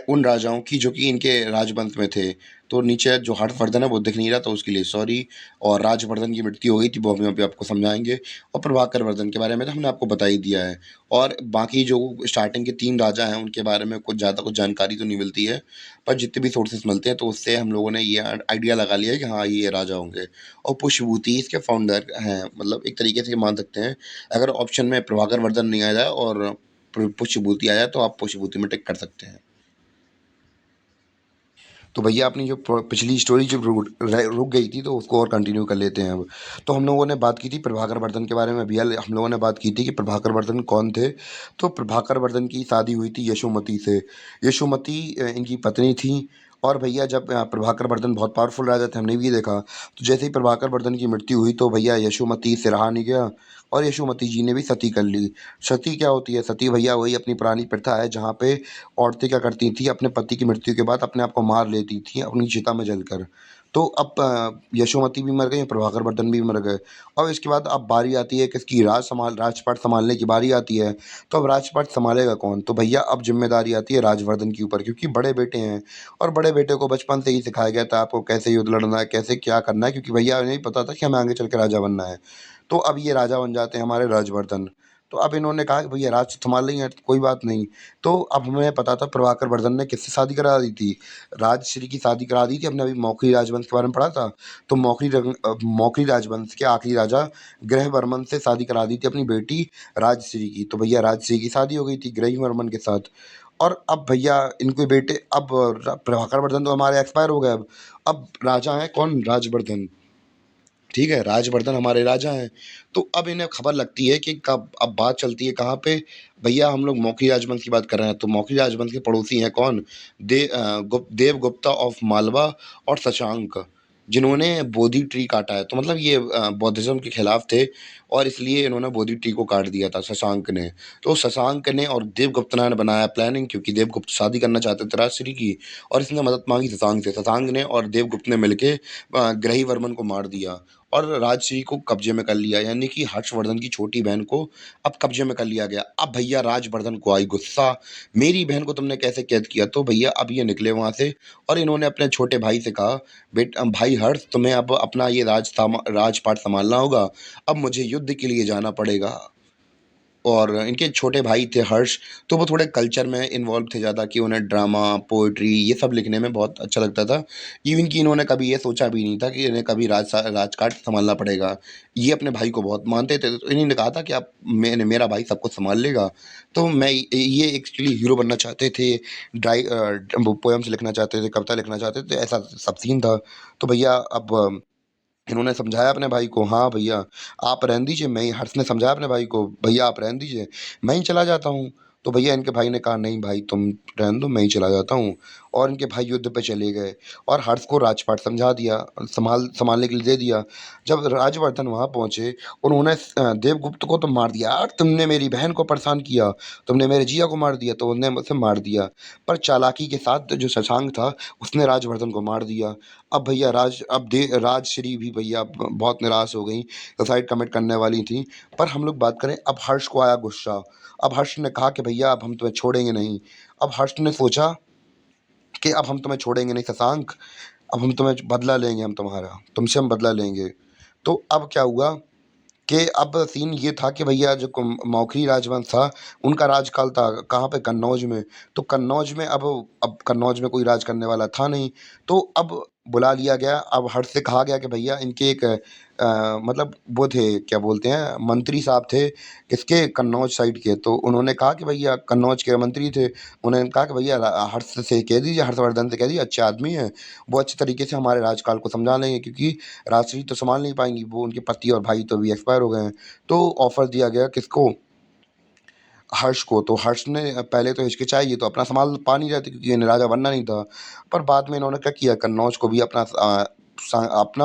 उन राजाओं की जो कि इनके राजवंश में थे। तो नीचे जो हर्षवर्धन है वो दिख नहीं रहा, तो उसके लिए सॉरी। और राजवर्धन की मृत्यु हो गई थी, वो हम अभी आपको समझाएंगे। और प्रभाकर वर्धन के बारे में तो हमने आपको बता ही दिया है। और बाकी जो स्टार्टिंग के 3 राजा हैं उनके बारे में कुछ जानकारी तो नहीं मिलती है, पर जितने भी सोर्सेस मिलते हैं तो उससे हम लोगों ने ये आइडिया लगा लिया है कि हाँ, ये राजा होंगे। और पुष्यभूति इसके फाउंडर हैं, मतलब एक तरीके से मान सकते हैं। अगर ऑप्शन में प्रभाकर वर्धन नहीं आ जाए और पुष्यभूति आ जाए, तो आप पुष्यभूति में टिक कर सकते हैं। तो भैया अपनी जो पिछली स्टोरी जो रुक गई थी, तो उसको और कंटिन्यू कर लेते हैं अब। तो हम लोगों ने बात की थी प्रभाकर वर्धन के बारे में। भैया हम लोगों ने बात की थी कि प्रभाकर वर्धन कौन थे। तो प्रभाकर वर्धन की शादी हुई थी यशोमती से। यशोमती इनकी पत्नी थी। और भैया जब प्रभाकर वर्धन बहुत पावरफुल राजा थे, हमने भी ये देखा। तो जैसे ही प्रभाकर वर्धन की मृत्यु हुई, तो भैया यशोमती से रहा नहीं गया, और यशोमती जी ने भी सती कर ली। सती क्या होती है? सती भैया वही अपनी पुरानी प्रथा है, जहाँ पे औरतें क्या करती थी, अपने पति की मृत्यु के बाद अपने आप को मार लेती थी अपनी चिता में जलकर। तो अब यशोमती भी मर गई, प्रभाकर वर्धन भी मर गए। अब इसके बाद अब बारी आती है किसकी, राजपाट सँभालने की बारी आती है। तो अब राजपाट सँभालेगा कौन? तो भैया अब ज़िम्मेदारी आती है राजवर्धन के ऊपर, क्योंकि बड़े बेटे हैं और बड़े बेटे को बचपन से ही सिखाया गया था आपको कैसे युद्ध लड़ना है, कैसे क्या करना है, क्योंकि भैया इन्हें पता था कि हमें आगे चल के राजा बनना है। तो अब ये राजा बन जाते हैं हमारे राजवर्धन। तो अब इन्होंने कहा कि भैया राज सँभाल लेंगे तो कोई बात नहीं। तो अब हमें पता था प्रभाकर वर्धन ने किससे शादी करा दी थी? राजश्री की शादी करा दी थी। हमने अभी मौखरी राजवंश के बारे में पढ़ा था। तो मौखरी राजवंश के आखिरी राजा ग्रहवर्मन से शादी करा दी थी अपनी बेटी राजश्री की। तो भैया राजश्री की शादी हो गई थी ग्रहवर्मन के साथ। और अब भैया इनके बेटे अब प्रभाकर वर्धन तो हमारे एक्सपायर हो गए अब। अब राजा हैं कौन? राजवर्धन। ठीक है, राजवर्धन हमारे राजा हैं। तो अब इन्हें खबर लगती है कि कब अब बात चलती है कहाँ पे, भैया हम लोग मौखरी राजवंश की बात कर रहे हैं, तो मौखरी राजवंश के पड़ोसी हैं कौन? देवगुप्ता ऑफ मालवा और शशांक, जिन्होंने बोधि ट्री काटा है। तो मतलब ये बौद्धिज़्म के खिलाफ थे और इसलिए इन्होंने बोधि ट्री को काट दिया था शशांक ने। तो शशांक ने और देवगुप्त ने बनाया प्लानिंग, क्योंकि देवगुप्त शादी करना चाहते थे राजश्री की और इसने मदद माँगी शशांक से। शशांक ने और देवगुप्त ने मिलके ग्रहीवर्मन को मार दिया और राजश्री को कब्जे में कर लिया, यानी कि हर्षवर्धन की छोटी बहन को अब कब्जे में कर लिया गया। अब भैया राजवर्धन को आई गुस्सा, मेरी बहन को तुमने कैसे कैद किया? तो भैया अब ये निकले वहां से और इन्होंने अपने छोटे भाई से कहा, भाई हर्ष तुम्हें अब अपना ये राजपाट संभालना होगा, अब मुझे युद्ध के लिए जाना पड़ेगा। और इनके छोटे भाई थे हर्ष, तो वो थोड़े कल्चर में इन्वॉल्व थे ज़्यादा, कि उन्हें ड्रामा, पोएट्री ये सब लिखने में बहुत अच्छा लगता था। इवन कि इन्होंने कभी ये सोचा भी नहीं था कि इन्हें कभी राजकाज सँभालना पड़ेगा। ये अपने भाई को बहुत मानते थे, तो इन्हीं ने कहा था कि आप मेरा भाई सब कुछ सँभाल लेगा। तो ये एक्चुअली हीरो बनना चाहते थे, वो पोएम्स लिखना चाहते थे, कविता लिखना चाहते थे, ऐसा सब सीन था। तो भैया अब इन्होंने समझाया अपने भाई को, हाँ भैया आप रहने दीजिए, मैं ही हर्ष ने समझाया अपने भाई को, भैया आप रहने दीजिए, मैं ही चला जाता हूँ। तो भैया इनके भाई ने कहा, नहीं भाई तुम रहने दो, मैं ही चला जाता हूँ। और इनके भाई युद्ध पे चले गए और हर्ष को राजपाट समझा दिया, संभालने के लिए दे दिया। जब राजवर्धन वहाँ पहुँचे, उन्होंने देवगुप्त को तो मार दिया, यार तुमने मेरी बहन को परेशान किया, तुमने मेरे जिया को मार दिया, तो उन्होंने मुझसे मार दिया। पर चालाकी के साथ जो शशांक था, उसने राजवर्धन को मार दिया। अब भैया राजश्री भी भैया बहुत निराश हो गई, सुसाइड कमिट करने वाली थी। पर हम लोग बात करें, अब हर्ष को आया गुस्सा। अब हर्ष ने कहा कि भैया अब हम तुम्हें छोड़ेंगे नहीं। अब हर्ष ने सोचा कि अब हम तुम्हें छोड़ेंगे नहीं शशांक, अब हम तुम्हें बदला लेंगे, हम तुम्हारा तुमसे हम बदला लेंगे। तो अब क्या हुआ कि अब सीन ये था कि भैया जो मौखरी राजवंश था, उनका राजकाल था कहाँ पे, कन्नौज में। तो कन्नौज में अब कन्नौज में कोई राज करने वाला था नहीं। तो अब बुला लिया गया, अब हर्ष से कहा गया कि भैया इनके एक मतलब वो थे, क्या बोलते हैं, मंत्री साहब थे किसके, कन्नौज साइड के। तो उन्होंने कहा कि भैया, कन्नौज के मंत्री थे, उन्होंने कहा कि भैया हर्ष से कह दीजिए, हर्षवर्धन से कह दीजिए, अच्छे आदमी हैं, वो अच्छे तरीके से हमारे राजकाल को समझा लेंगे, क्योंकि राजश्री तो संभाल नहीं पाएंगी, वो उनके पति और भाई तो अभी एक्सपायर हो गए हैं। तो ऑफर दिया गया किसको, हर्ष को। तो हर्ष ने पहले तो हिचकिचाई, ये तो अपना संभाल पा नहीं रहे थे क्योंकि इन्हें राजा बनना नहीं था। पर बाद में इन्होंने क्या किया, कन्नौज को भी अपना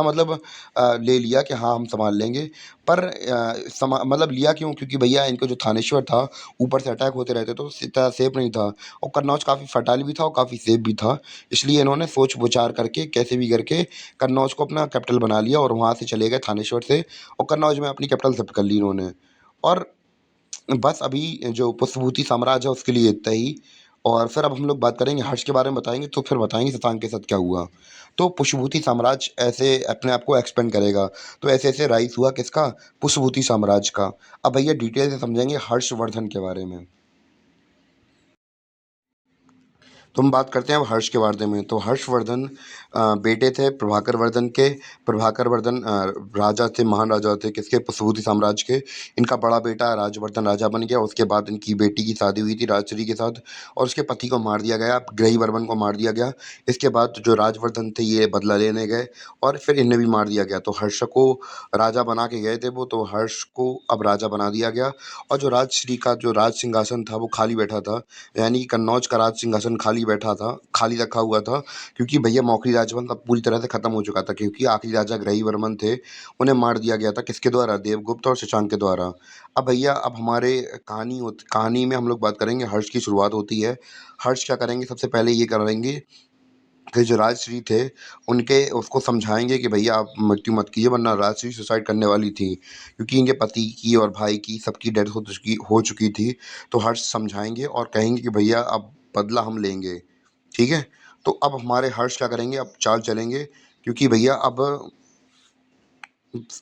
मतलब ले लिया कि हाँ हम संभाल लेंगे। पर मतलब लिया क्यों, क्योंकि भैया इनको जो थानेश्वर था, ऊपर से अटैक होते रहते, तो इतना सेफ नहीं था। और कन्नौज काफ़ी फर्टाइल भी था और काफ़ी सेफ भी था। इसलिए इन्होंने सोच विचार करके कैसे भी करके कन्नौज को अपना कैपिटल बना लिया और वहाँ से चले गए थानेश्वर से, और कन्नौज में अपनी कैपिटल शिफ्ट कर ली इन्होंने। और बस अभी जो पुष्पभूति साम्राज्य है उसके लिए इतना ही। और फिर अब हम लोग बात करेंगे हर्ष के बारे में, बताएंगे तो फिर बताएंगे शशांक के साथ क्या हुआ। तो पुष्पभूति साम्राज्य ऐसे अपने आप को एक्सपेंड करेगा। तो ऐसे ऐसे राइज हुआ किसका, पुष्पभूति साम्राज्य का। अब भैया डिटेल से समझेंगे हर्षवर्धन के बारे में। तो हम बात करते हैं अब हर्ष के बारे में। तो हर्षवर्धन बेटे थे प्रभाकर वर्धन के। प्रभाकर वर्धन राजा थे, महान राजा थे किसके, पुष्पभूति साम्राज्य के। इनका बड़ा बेटा राजवर्धन राजा बन गया। उसके बाद इनकी बेटी की शादी हुई थी राजश्री के साथ, और उसके पति को मार दिया गया, ग्रहीवर्मन को मार दिया गया। इसके बाद जो राजवर्धन थे ये बदला लेने गए और फिर इन्हें भी मार दिया गया। तो हर्ष को राजा बना के गए थे वो, तो हर्ष को अब राजा बना दिया गया। और जो राजश्री का जो राज सिंहासन था वो खाली बैठा था, यानी कि कन्नौज का राज सिंहासन खाली बैठा था, खाली रखा हुआ था, क्योंकि भैया मौखरी राजवंश अब पूरी तरह से खत्म हो चुका था, क्योंकि आखिरी राजा ग्रहीवर्मन थे, उन्हें मार दिया गया था किसके द्वारा, देवगुप्त और शशांक के द्वारा। अब भैया अब हमारे कहानी में हम लोग बात करेंगे, हर्ष की शुरुआत होती है। हर्ष क्या करेंगे, सबसे पहले ये करेंगे फिर जो राजश्री थे, उनके उसको समझाएँगे कि भैया आप मृत्यु मत कीजिए, वरना राजश्री सुसाइड करने वाली थी। क्योंकि इनके पति की और भाई की सबकी डेथ हो चुकी थी। तो हर्ष समझाएँगे और कहेंगे कि भैया अब बदला हम लेंगे, ठीक है? तो अब हमारे हर्ष क्या करेंगे, अब चाल चलेंगे, क्योंकि भैया अब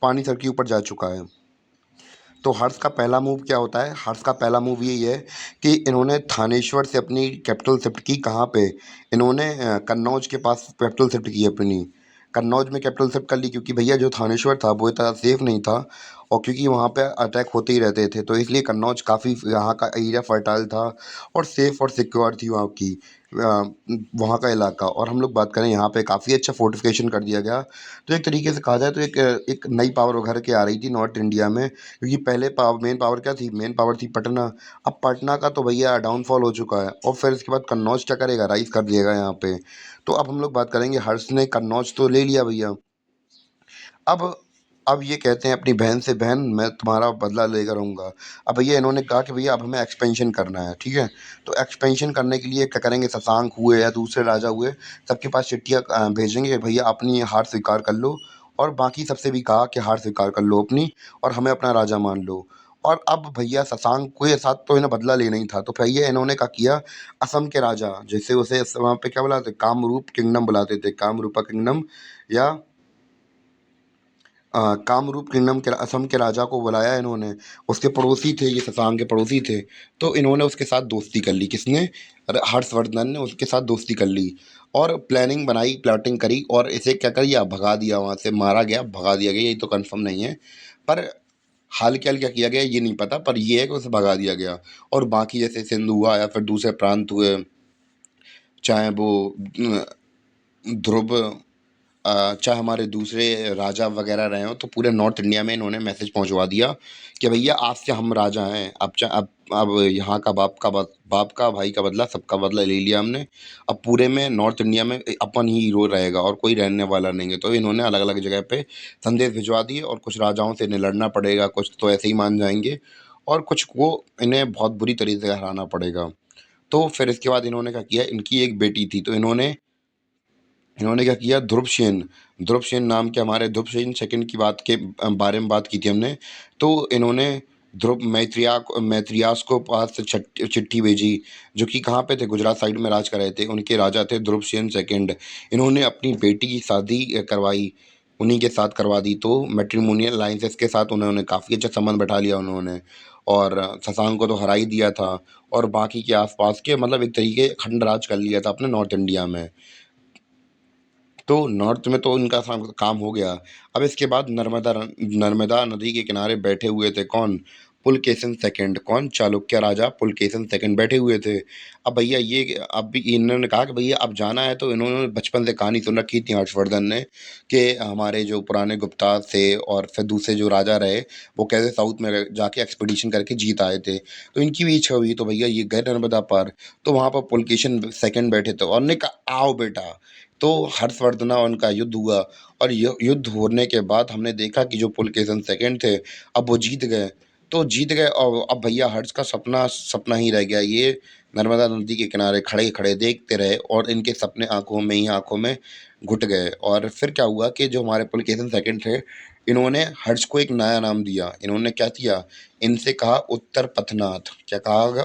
पानी सर के ऊपर जा चुका है। तो हर्ष का पहला मूव क्या होता है? हर्ष का पहला मूव यही है कि इन्होंने थानेश्वर से अपनी कैपिटल शिफ्ट की कहाँ पे? इन्होंने कन्नौज के पास कैपिटल शिफ्ट की अपनी। कन्नौज में कैपिटल शिफ्ट कर ली, क्योंकि भैया जो थानेश्वर था वो इतना सेफ नहीं था, और क्योंकि वहाँ पे अटैक होते ही रहते थे, तो इसलिए कन्नौज काफ़ी यहाँ का एरिया फर्टाइल था और सेफ और सिक्योर थी वहाँ की वहाँ का इलाका। और हम लोग बात करें, यहाँ पे काफ़ी अच्छा फोर्टिफिकेशन कर दिया गया। तो एक तरीके से कहा जाए तो एक नई पावर उभर के आ रही थी नॉर्थ इंडिया में, क्योंकि पहले मेन पावर क्या थी? मेन पावर थी पटना। अब पटना का तो भैया डाउनफॉल हो चुका है, और फिर इसके बाद कन्नौज क्या करेगा? राइज कर दिएगा यहाँ पे। तो अब हम लोग बात करेंगे, हर्ष ने कन्नौज तो ले लिया भैया। अब अब ये कहते हैं अपनी बहन से, बहन मैं तुम्हारा बदला लेकर रहूँगा। अब भैया इन्होंने कहा कि भैया अब हमें एक्सपेंशन करना है, ठीक है? तो एक्सपेंशन करने के लिए क्या करेंगे? शशांक हुए या दूसरे राजा हुए, सबके पास चिट्ठियाँ भेजेंगे कि भैया अपनी हार स्वीकार कर लो, और बाकी सबसे भी कहा कि हार स्वीकार कर लो अपनी, और हमें अपना राजा मान लो। और अब भैया शशांक के साथ तो इन्हें बदला लेना ही था, तो भैया इन्होंने क्या किया? असम के राजा, जैसे उसे वहाँ पे क्या बुलाते? कामरूप किंगडम बुलाते थे, कामरूपा किंगडम, या कामरूप किंगडम के असम के राजा को बुलाया इन्होंने। उसके पड़ोसी थे, ये शशांक के पड़ोसी थे। तो इन्होंने उसके साथ दोस्ती कर ली, किसने? अरे हर्षवर्धन ने उसके साथ दोस्ती कर ली, और प्लानिंग बनाई, प्लॉटिंग करी, और इसे क्या करिए? भगा दिया वहाँ से, मारा गया, भगा दिया गया, यही तो कंफर्म नहीं है। पर हाल क्या क्या किया गया ये नहीं पता, पर ये है कि उसे भगा दिया गया। और बाकी जैसे सिंधु हुआ या फिर दूसरे प्रांत हुए, चाहे वो ध्रुव, चाहे हमारे दूसरे राजा वगैरह रहे हों, तो पूरे नॉर्थ इंडिया में इन्होंने मैसेज पहुंचवा दिया कि भैया आज से हम राजा हैं। अब यहाँ का बाप का भाई का बदला, सबका बदला ले लिया हमने। अब पूरे में नॉर्थ इंडिया में अपन ही रो रहेगा और कोई रहने वाला नहीं है। तो इन्होंने अलग अलग जगह पे संदेश भिजवा दिए, और कुछ राजाओं से इन्हें लड़ना पड़ेगा, कुछ तो ऐसे ही मान जाएंगे, और कुछ को इन्हें बहुत बुरी तरीके से हराना पड़ेगा। तो फिर इसके बाद इन्होंने क्या किया? इनकी एक बेटी थी, तो इन्होंने इन्होंने क्या किया? ध्रुवसेन नाम के, हमारे ध्रुवसेन सेकंड की बात के बारे में बात की थी हमने। तो इन्होंने ध्रुव मैत्रियास को पास से चिट्ठी भेजी, जो कि कहाँ पे थे? गुजरात साइड में राज कर रहे थे, उनके राजा थे ध्रुवसेन सेकंड। इन्होंने अपनी बेटी की शादी करवाई, उन्हीं के साथ करवा दी। तो मैट्रिमोनियल अलायंसेस के साथ उन्होंने काफ़ी अच्छा संबंध बैठा लिया उन्होंने, और शशांक को तो हरा ही दिया था, और बाकी के आसपास के मतलब एक तरीके खंड राज कर लिया था अपने नॉर्थ इंडिया में। तो नॉर्थ में तो इनका काम हो गया। अब इसके बाद नर्मदा नदी के किनारे बैठे हुए थे कौन? पुलकेशिन सेकंड। कौन? चालुक्य राजा पुलकेशिन सेकंड बैठे हुए थे। अब भैया ये, अब भी इन्होंने कहा कि भैया अब जाना है, तो इन्होंने बचपन से कहानी सुन रखी थी हर्षवर्धन ने, कि हमारे जो पुराने गुप्ता थे और फिर दूसरे जो राजा रहे, वो कैसे साउथ में जाके एक्सपीडिशन करके जीत आए थे। तो इनकी भी इच्छा हुई, तो भैया ये गए नर्मदा पार। तो वहाँ पर पुलकेशिन सेकंड बैठे थे, और उन्होंने कहा आओ बेटा। तो हर्षवर्धन और उनका युद्ध हुआ, और युद्ध होने के बाद हमने देखा कि जो पुलकेशिन सेकंड थे, अब वो जीत गए। तो जीत गए, और अब भैया हर्ष का सपना सपना ही रह गया। ये नर्मदा नदी के किनारे खड़े खड़े देखते रहे, और इनके सपने आंखों में घुट गए। और फिर क्या हुआ कि जो हमारे पुलकेशिन सेकंड थे, इन्होंने हर्ष को एक नया नाम दिया। इन्होंने क्या किया? इनसे कहा उत्तर पथनाथ। क्या कहा?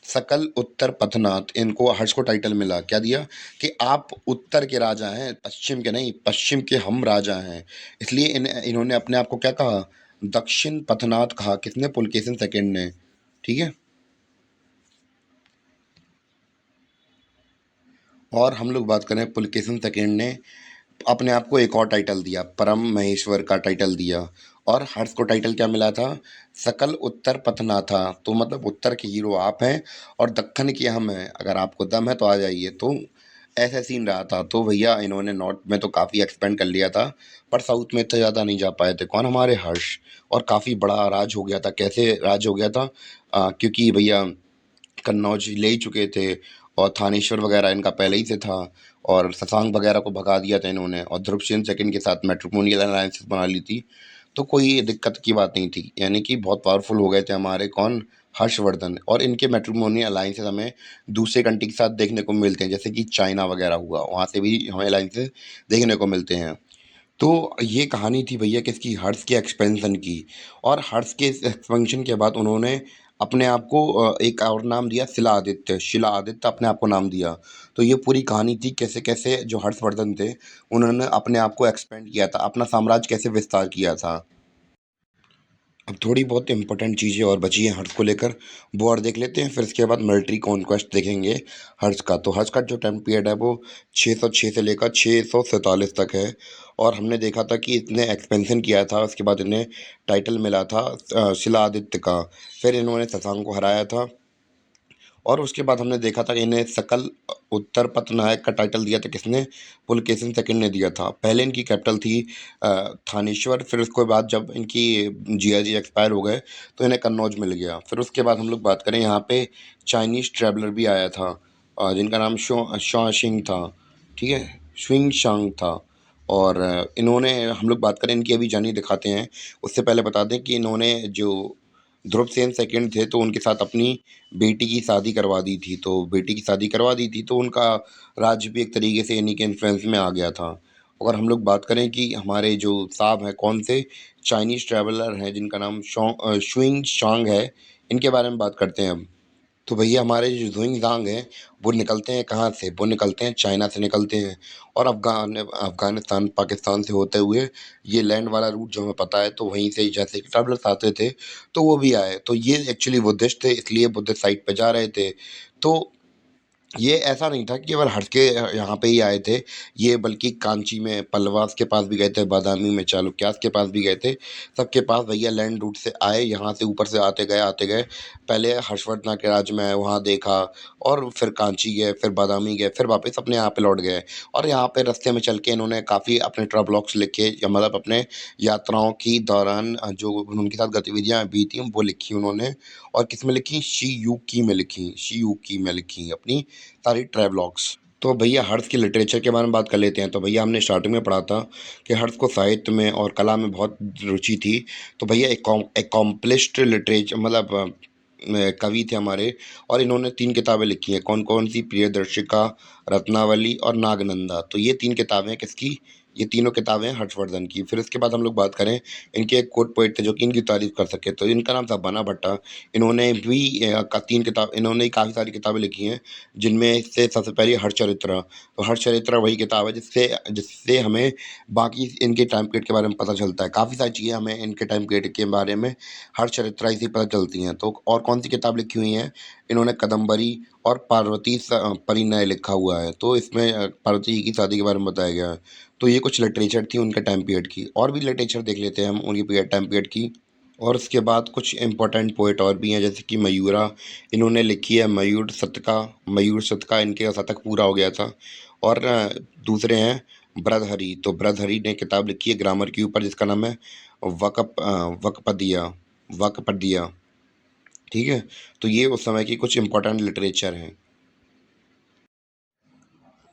सकल उत्तर पथनाथ। इनको हर्ष को टाइटल मिला, क्या दिया? कि आप उत्तर के राजा हैं, पश्चिम के नहीं, पश्चिम के हम राजा हैं। इसलिए इन्होंने अपने आप को क्या कहा? दक्षिण पथनाथ कहा। किसने? पुलकेशिन सेकंड ने। ठीक है। और हम लोग बात करें, पुलकेशिन सेकंड ने अपने आप को एक और टाइटल दिया, परम महेश्वर का टाइटल दिया। और हर्ष को टाइटल क्या मिला था? सकल उत्तर पथनाथा। तो मतलब उत्तर के हीरो आप हैं और दक्खन के हम हैं, अगर आपको दम है तो आ जाइए। तो ऐसा सीन रहा था। तो भैया इन्होंने नॉर्थ में तो काफ़ी एक्सपेंड कर लिया था, पर साउथ में इतना ज़्यादा नहीं जा पाए थे। कौन? हमारे हर्ष। और काफ़ी बड़ा राज हो गया था। कैसे राज हो गया था? क्योंकि भैया कन्नौज ले ही चुके थे, और थानेश्वर वगैरह इनका पहले ही से था, और शशांक वगैरह को भगा दिया था इन्होंने, और ध्रुवसेन सेकंड के साथ मैट्रिमोनियल अलायंसेस बना ली थी। तो कोई दिक्कत की बात नहीं थी, यानी कि बहुत पावरफुल हो गए थे हमारे कौन? हर्षवर्धन, और इनके मैट्रिमोनियल अलायंसेस हमें दूसरे कंट्री के साथ देखने को मिलते हैं, जैसे कि चाइना वगैरह हुआ, वहाँ से भी हमें अलायंसेस देखने को मिलते हैं। तो ये कहानी थी भैया किसकी, हर्ष के एक्सपेंशन की। और हर्ष के इस एक्सपेंशन के बाद उन्होंने अपने आप को एक और नाम दिया, शिला आदित्य अपने आप को नाम दिया। तो ये पूरी कहानी थी कैसे कैसे जो हर्षवर्धन थे उन्होंने अपने आप को एक्सपेंड किया था, अपना साम्राज्य कैसे विस्तार किया था। अब थोड़ी बहुत इम्पोर्टेंट चीज़ें और बची हैं हर्ष को लेकर, वो और देख लेते हैं, फिर इसके बाद मिलिट्री कॉन्क्वेस्ट देखेंगे हर्ष का। तो हर्ष का जो टाइम पीरियड है वो 606 से लेकर 647 तक है। और हमने देखा था कि इसने एक्सपेंशन किया था, उसके बाद इन्हें टाइटल मिला था शिला आदित्य का। फिर इन्होंने शशांक को हराया था। और उसके बाद हमने देखा था कि इन्हें सकल उत्तर पथनायक का टाइटल दिया था किसने, पुलकेशिन सेकंड ने दिया था। पहले इनकी कैपिटल थी थानेश्वर, फिर उसके बाद जब इनकी जीआईजी एक्सपायर हो गए तो इन्हें कन्नौज मिल गया। फिर उसके बाद हम लोग बात करें यहाँ पे चाइनीज ट्रैवलर भी आया था, जिनका नाम शॉ शिंग था, ठीक है, श्विंग शांग था। और इन्होंने, हम लोग बात करें इनकी अभी जर्नी दिखाते हैं, उससे पहले बता दें कि इन्होंने जो ध्रुवसेन सेकंड थे तो उनके साथ अपनी बेटी की शादी करवा दी थी। तो बेटी की शादी करवा दी थी तो उनका राज्य भी एक तरीके से इन्हीं के इन्फ्लुएंस में आ गया था। अगर हम लोग बात करें कि हमारे जो साहब हैं कौन से, चाइनीज़ ट्रैवलर हैं जिनका नाम शुइंग शांग है, इनके बारे में बात करते हैं अब। तो भैया हमारे जो ज़ुइंग-ज़ांग हैं, वो निकलते हैं कहाँ से? वो निकलते हैं चाइना से निकलते हैं। और अफ़गानिस्तान, पाकिस्तान से होते हुए ये लैंड वाला रूट जो हमें पता है, तो वहीं से जैसे कि ट्रैवलर्स आते थे, तो वो भी आए। तो ये एक्चुअली बुद्धिस्ट थे, इसलिए बुद्धिस्ट साइट पे जा रहे थे। तो ये ऐसा नहीं था कि केवल हट के यहाँ पे ही आए थे, ये बल्कि कांची में पल्लवास के पास भी गए थे, बादामी में चालुक्यास के पास भी गए थे। सबके पास भैया लैंड रूट से आए, यहाँ से ऊपर से आते गए। पहले हर्षवर्धन के राज्य में वहाँ देखा, और फिर कांची गए, फिर बादामी गए, फिर वापस अपने यहाँ पे लौट गए। और यहाँ पे रास्ते में चल के इन्होंने काफ़ी अपने ट्रैवलॉग्स लिखे, या मतलब अपने यात्राओं की दौरान जो उनके साथ गतिविधियाँ बीती वो लिखी उन्होंने। और किस में लिखी? शी यू की में लिखी अपनी सारी ट्रैवलॉग्स। तो भैया हर्ष की लिटरेचर के बारे में बात कर लेते हैं। तो भैया हमने स्टार्टिंग में पढ़ा था कि हर्ष को साहित्य में और कला में बहुत रुचि थी। तो भैया एकॉम्प्लिश्ड लिटरेचर मतलब कवि थे हमारे। और इन्होंने 3 किताबें लिखी हैं, कौन-कौन सी? प्रियदर्शिका, रत्नावली और नागनंदा। तो ये 3 किताबें हैं किसकी? ये तीनों किताबें हैं हर्षवर्धन की। फिर इसके बाद हम लोग बात करें, इनके एक कोर्ट पोएट थे जो कि इनकी तारीफ़ कर सके, तो इनका नाम था बना भट्टा। इन्होंने भी 3 किताब, इन्होंने काफ़ी सारी किताबें लिखी हैं, जिनमें से सबसे पहली हरचरित्र। तो हरचरित्र वही किताब है जिससे जिससे हमें बाकी इनके टाइम पीरियड के बारे में पता चलता है। काफ़ी सारी चीज़ें हमें इनके टाइम पीरियड के बारे में हरचरित्र से ही पता चलती हैं। तो और कौन-सी किताब लिखी हुई हैं? इन्होंने कादम्बरी और पार्वती परिणय लिखा हुआ है। तो इसमें पार्वती जी की शादी के बारे में बताया गया है। तो ये कुछ लिटरेचर थी उनके टाइम पीरियड की। और भी लिटरेचर देख लेते हैं हम उनकी टाइम पीरियड की। और उसके बाद कुछ इम्पोर्टेंट पोएट और भी हैं, जैसे कि मयूरा, इन्होंने लिखी है मयूर शतका इनके शतक पूरा हो गया था। और दूसरे हैं भर्तृहरि, तो भर्तृहरि ने किताब लिखी है ग्रामर के ऊपर जिसका नाम है वकपदिया, ठीक है। तो ये उस समय की कुछ इम्पोर्टेंट लिटरेचर हैं।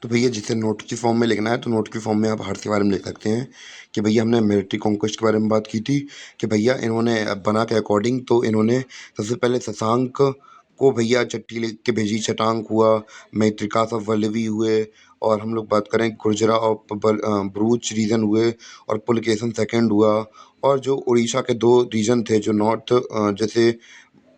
तो भैया जिसे नोट की फॉर्म में लिखना है तो नोट की फॉर्म में आप हर्ष के बारे में लिख सकते हैं कि भैया हमने मिलिट्री कॉन्क्वेस्ट के बारे में बात की थी, कि भैया इन्होंने बना के अकॉर्डिंग तो इन्होंने सबसे पहले शशांक को भैया चिट्ठी लिख के भेजी, शशांक हुआ, मैत्रिका सब वल्लभी हुए, और हम लोग बात करें गुर्जरा और भरूच रीजन हुए, और पुलकेशन सेकंड हुआ। और जो उड़ीसा के 2 रीजन थे जो नॉर्थ, जैसे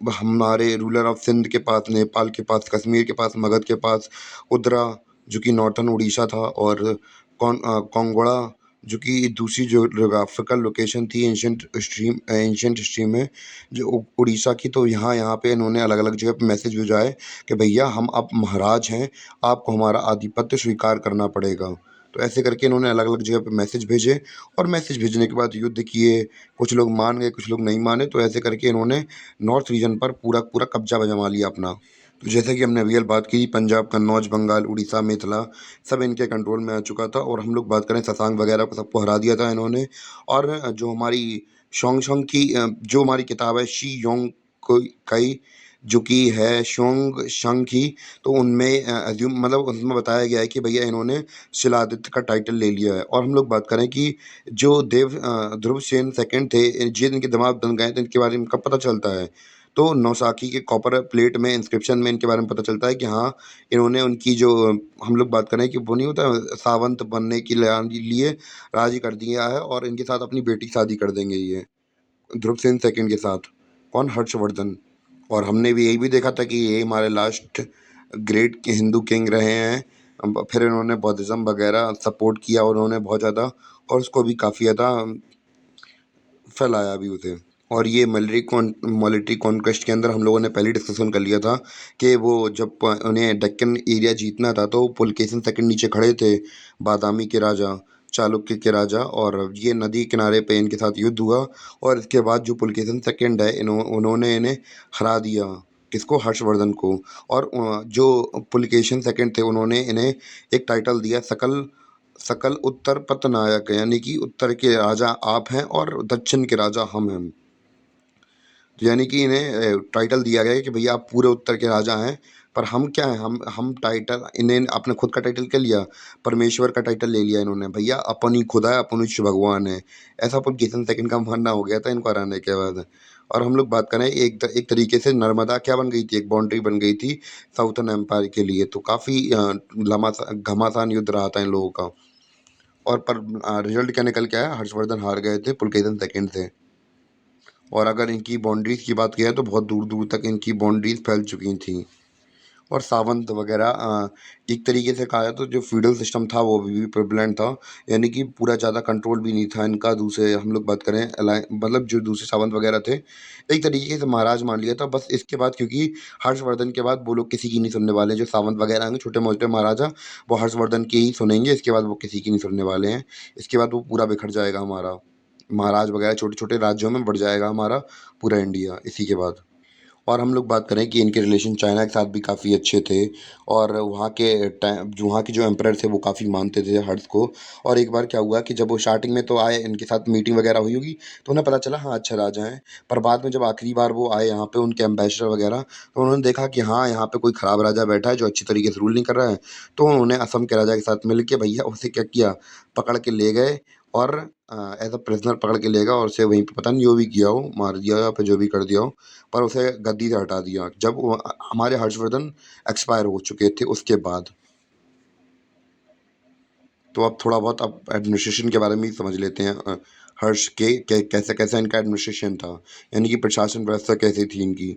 हमारे रूलर ऑफ सिंध के पास, नेपाल के पास, कश्मीर के पास, मगध के पास उदरा जो कि नॉर्थर्न उड़ीसा था, और कांगड़ा जो कि दूसरी जो जोग्राफिकल लोकेशन थी एंशियंट हिस्ट्री में जो उड़ीसा की। तो यहाँ यहाँ पे इन्होंने अलग अलग जगह पे मैसेज भेजा है कि भैया हम अब महाराज हैं, आपको हमारा आधिपत्य स्वीकार करना पड़ेगा। तो ऐसे करके इन्होंने अलग अलग जगह पे मैसेज भेजे, और मैसेज भेजने के बाद युद्ध किए। कुछ लोग मान गए, कुछ लोग नहीं माने, तो ऐसे करके इन्होंने नॉर्थ रीजन पर पूरा पूरा कब्जा जमा लिया अपना। तो जैसे कि हमने अभी बात की, पंजाब, कन्नौज, बंगाल, उड़ीसा, मिथिला सब इनके कंट्रोल में आ चुका था। और हम लोग बात करें शशांक वगैरह को, सबको हरा दिया था इन्होंने। और जो हमारी शोंग की जो हमारी किताब है शी योंग कई, जो कि है शोंग शंग की, तो उनमें अज्यूम मतलब उसमें बताया गया है कि भैया इन्होंने शिलादित्य का टाइटल ले लिया है। और हम लोग बात करें कि जो ध्रुवसेन सेकंड थे, ये इनके दामाद बन गए थे, इनके बारे में कब पता चलता है? तो नौसाखी के कॉपर प्लेट में इंस्क्रिप्शन में इनके बारे में पता चलता है कि हाँ, इन्होंने उनकी जो हम लोग बात करें कि वो नहीं होता सावंत बनने के लिए राजी कर दिया है, और इनके साथ अपनी बेटी की शादी कर देंगे ये ध्रुव सेन सेकंड के साथ। कौन? हर्षवर्धन। और हमने भी यही भी देखा था कि ये हमारे लास्ट ग्रेट हिंदू किंग रहे हैं। फिर इन्होंने बौद्धिज्म वगैरह सपोर्ट किया, और उन्होंने बहुत ज़्यादा, और उसको भी काफ़ी ज़्यादा फैलाया भी उसे। और ये मिलिट्री कॉन्क्वेस्ट के अंदर हम लोगों ने पहले डिस्कशन कर लिया था कि वो जब उन्हें डेक्कन एरिया जीतना था तो पुलकेशिन सेकंड नीचे खड़े थे, बादामी के राजा, चालुक्य के राजा, और ये नदी किनारे पे इनके साथ युद्ध हुआ। और इसके बाद जो पुलकेशिन सेकंड है उन्होंने इन्हें हरा दिया। किसको? हर्षवर्धन को। और जो पुलकेशिन सेकंड थे उन्होंने इन्हें एक टाइटल दिया, सकल सकल उत्तर पतनायक, यानी कि उत्तर के राजा आप हैं और दक्षिण के राजा हम हैं। तो यानी कि इन्हें टाइटल दिया गया है कि भैया आप पूरे उत्तर के राजा हैं, पर हम क्या हैं, हम टाइटल, इन्हें अपने खुद का टाइटल क्या लिया? परमेश्वर का टाइटल ले लिया इन्होंने, भैया अपन ही खुदा है, अपन ही भगवान है। ऐसा पुलकेशिन सेकंड का मानना हो गया था इनको हराने के बाद। और हम लोग बात करें एक तरीके से नर्मदा क्या बन गई थी, एक बाउंड्री बन गई थी साउथर्न एम्पायर के लिए। तो काफ़ी घमासान युद्ध रहा था इन लोगों का। और पर रिजल्ट क्या निकल के आया? हर्षवर्धन हार गए थे पुलकेशिन सेकंड से। और अगर इनकी बाउंड्रीज की बात की जाए तो बहुत दूर दूर तक इनकी बाउंड्रीज फैल चुकी थी। और सावंत वगैरह एक तरीके से कहा जाए तो जो फ्यूडल सिस्टम था वो भी प्रेवलेंट था, यानी कि पूरा ज़्यादा कंट्रोल भी नहीं था इनका। दूसरे हम लोग बात करें मतलब जो दूसरे सावंत वगैरह थे, एक तरीके से महाराज मान लिया था बस। इसके बाद क्योंकि हर्षवर्धन के बाद वो लोग किसी की नहीं सुनने वाले, जो सावंत वगैरह हैं छोटे मोटे महाराजा, वो हर्षवर्धन की ही सुनेंगे। इसके बाद वो किसी की नहीं सुनने वाले हैं। इसके बाद वो पूरा बिखर जाएगा हमारा, महाराज वगैरह छोटे छोटे राज्यों में बढ़ जाएगा हमारा पूरा इंडिया इसी के बाद। और हम लोग बात करें कि इनके रिलेशन चाइना के साथ भी काफ़ी अच्छे थे, और वहाँ के टाइम जो वहाँ के जो एम्परर थे वो काफ़ी मानते थे हर्ष को। और एक बार क्या हुआ कि जब वो स्टार्टिंग में तो आए, इनके साथ मीटिंग वगैरह हुई होगी, तो उन्हें पता चला हाँ अच्छा राजा हैं। पर बाद में जब आखिरी बार वो आए यहाँ पे उनके एम्बेसडर वगैरह, तो उन्होंने देखा कि हाँ यहाँ पे कोई ख़राब राजा बैठा है जो अच्छी तरीके से रूल नहीं कर रहा है। तो उन्होंने असम के राजा के साथ मिल के भैया उसे क्या किया, पकड़ के ले गए, और एज अ प्रिजनर पकड़ के ले गया, और उसे वहीं पे पता नहीं जो भी किया हो, मार दिया या फिर जो भी कर दिया हो, पर उसे गद्दी से हटा दिया जब हमारे हर्षवर्धन एक्सपायर हो चुके थे उसके बाद। तो अब थोड़ा बहुत अब एडमिनिस्ट्रेशन के बारे में ही समझ लेते हैं। हर्ष के कैसे कैसे इनका एडमिनिस्ट्रेशन था, यानी कि प्रशासन व्यवस्था कैसी थी इनकी।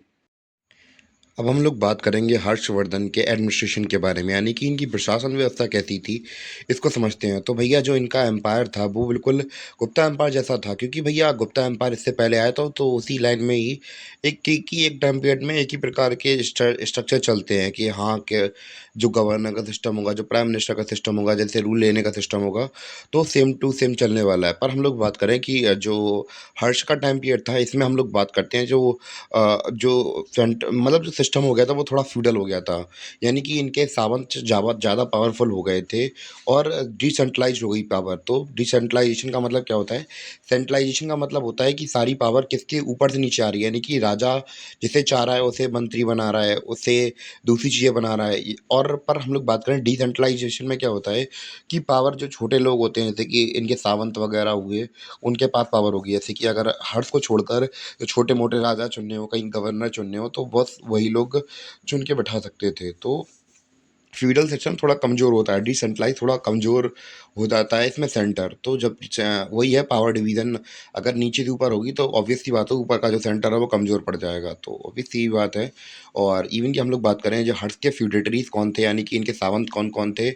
अब हम लोग बात करेंगे हर्षवर्धन के एडमिनिस्ट्रेशन के बारे में, यानी कि इनकी प्रशासन व्यवस्था कैसी थी, इसको समझते हैं। तो भैया जो इनका एम्पायर था वो बिल्कुल गुप्ता एम्पायर जैसा था, क्योंकि भैया गुप्ता एम्पायर इससे पहले आया था तो उसी लाइन में ही एक टाइम पीरियड में एक ही प्रकार के स्ट्रक्चर चलते हैं कि हाँ के जो गवर्नर का सिस्टम होगा, जो प्राइम मिनिस्टर का सिस्टम होगा, जैसे रूल लेने का सिस्टम होगा, तो सेम टू सेम चलने वाला है। पर हम लोग बात करें कि जो हर्ष का टाइम पीरियड था, इसमें हम लोग बात करते हैं जो मतलब जो सिस्टम हो गया था वो थोड़ा फ्यूडल हो गया था, यानी कि इनके सावंत ज़्यादा पावरफुल हो गए थे, और डिसेंट्रलाइज हो गई पावर। तो डिसेंट्रलाइजेशन का मतलब क्या होता है? सेंट्रलाइजेशन का मतलब होता है कि सारी पावर किसके ऊपर से नीचे आ रही है, यानी कि राजा जिसे चाह रहा है उसे मंत्री बना रहा है, उसे दूसरी चीज़ें बना रहा है। और पर हम लोग बात करें डिसेंट्रलाइजेशन में क्या होता है कि पावर जो छोटे लोग होते हैं, जैसे कि इनके सावंत वगैरह हुए, उनके पास पावर होगी। जैसे कि अगर हर्ष को छोड़कर तो छोटे मोटे राजा चुनने हो, कहीं गवर्नर चुनने हो, तो बस वही लोग चुन के बैठा सकते थे। तो फ्यूडल सिस्टम थोड़ा कमज़ोर होता है, डिसेंट्रलाइज थोड़ा कमज़ोर हो जाता है इसमें सेंटर। तो जब वही है पावर डिवीज़न, अगर नीचे से ऊपर होगी तो ऑब्वियस सी बात है ऊपर का जो सेंटर है वो कमज़ोर पड़ जाएगा, तो ऑब्वियस सी बात है। और इवन की हम लोग बात करें जो हर्ष के फ्यूडेटरीज कौन थे, यानी कि इनके सावंत कौन कौन थे,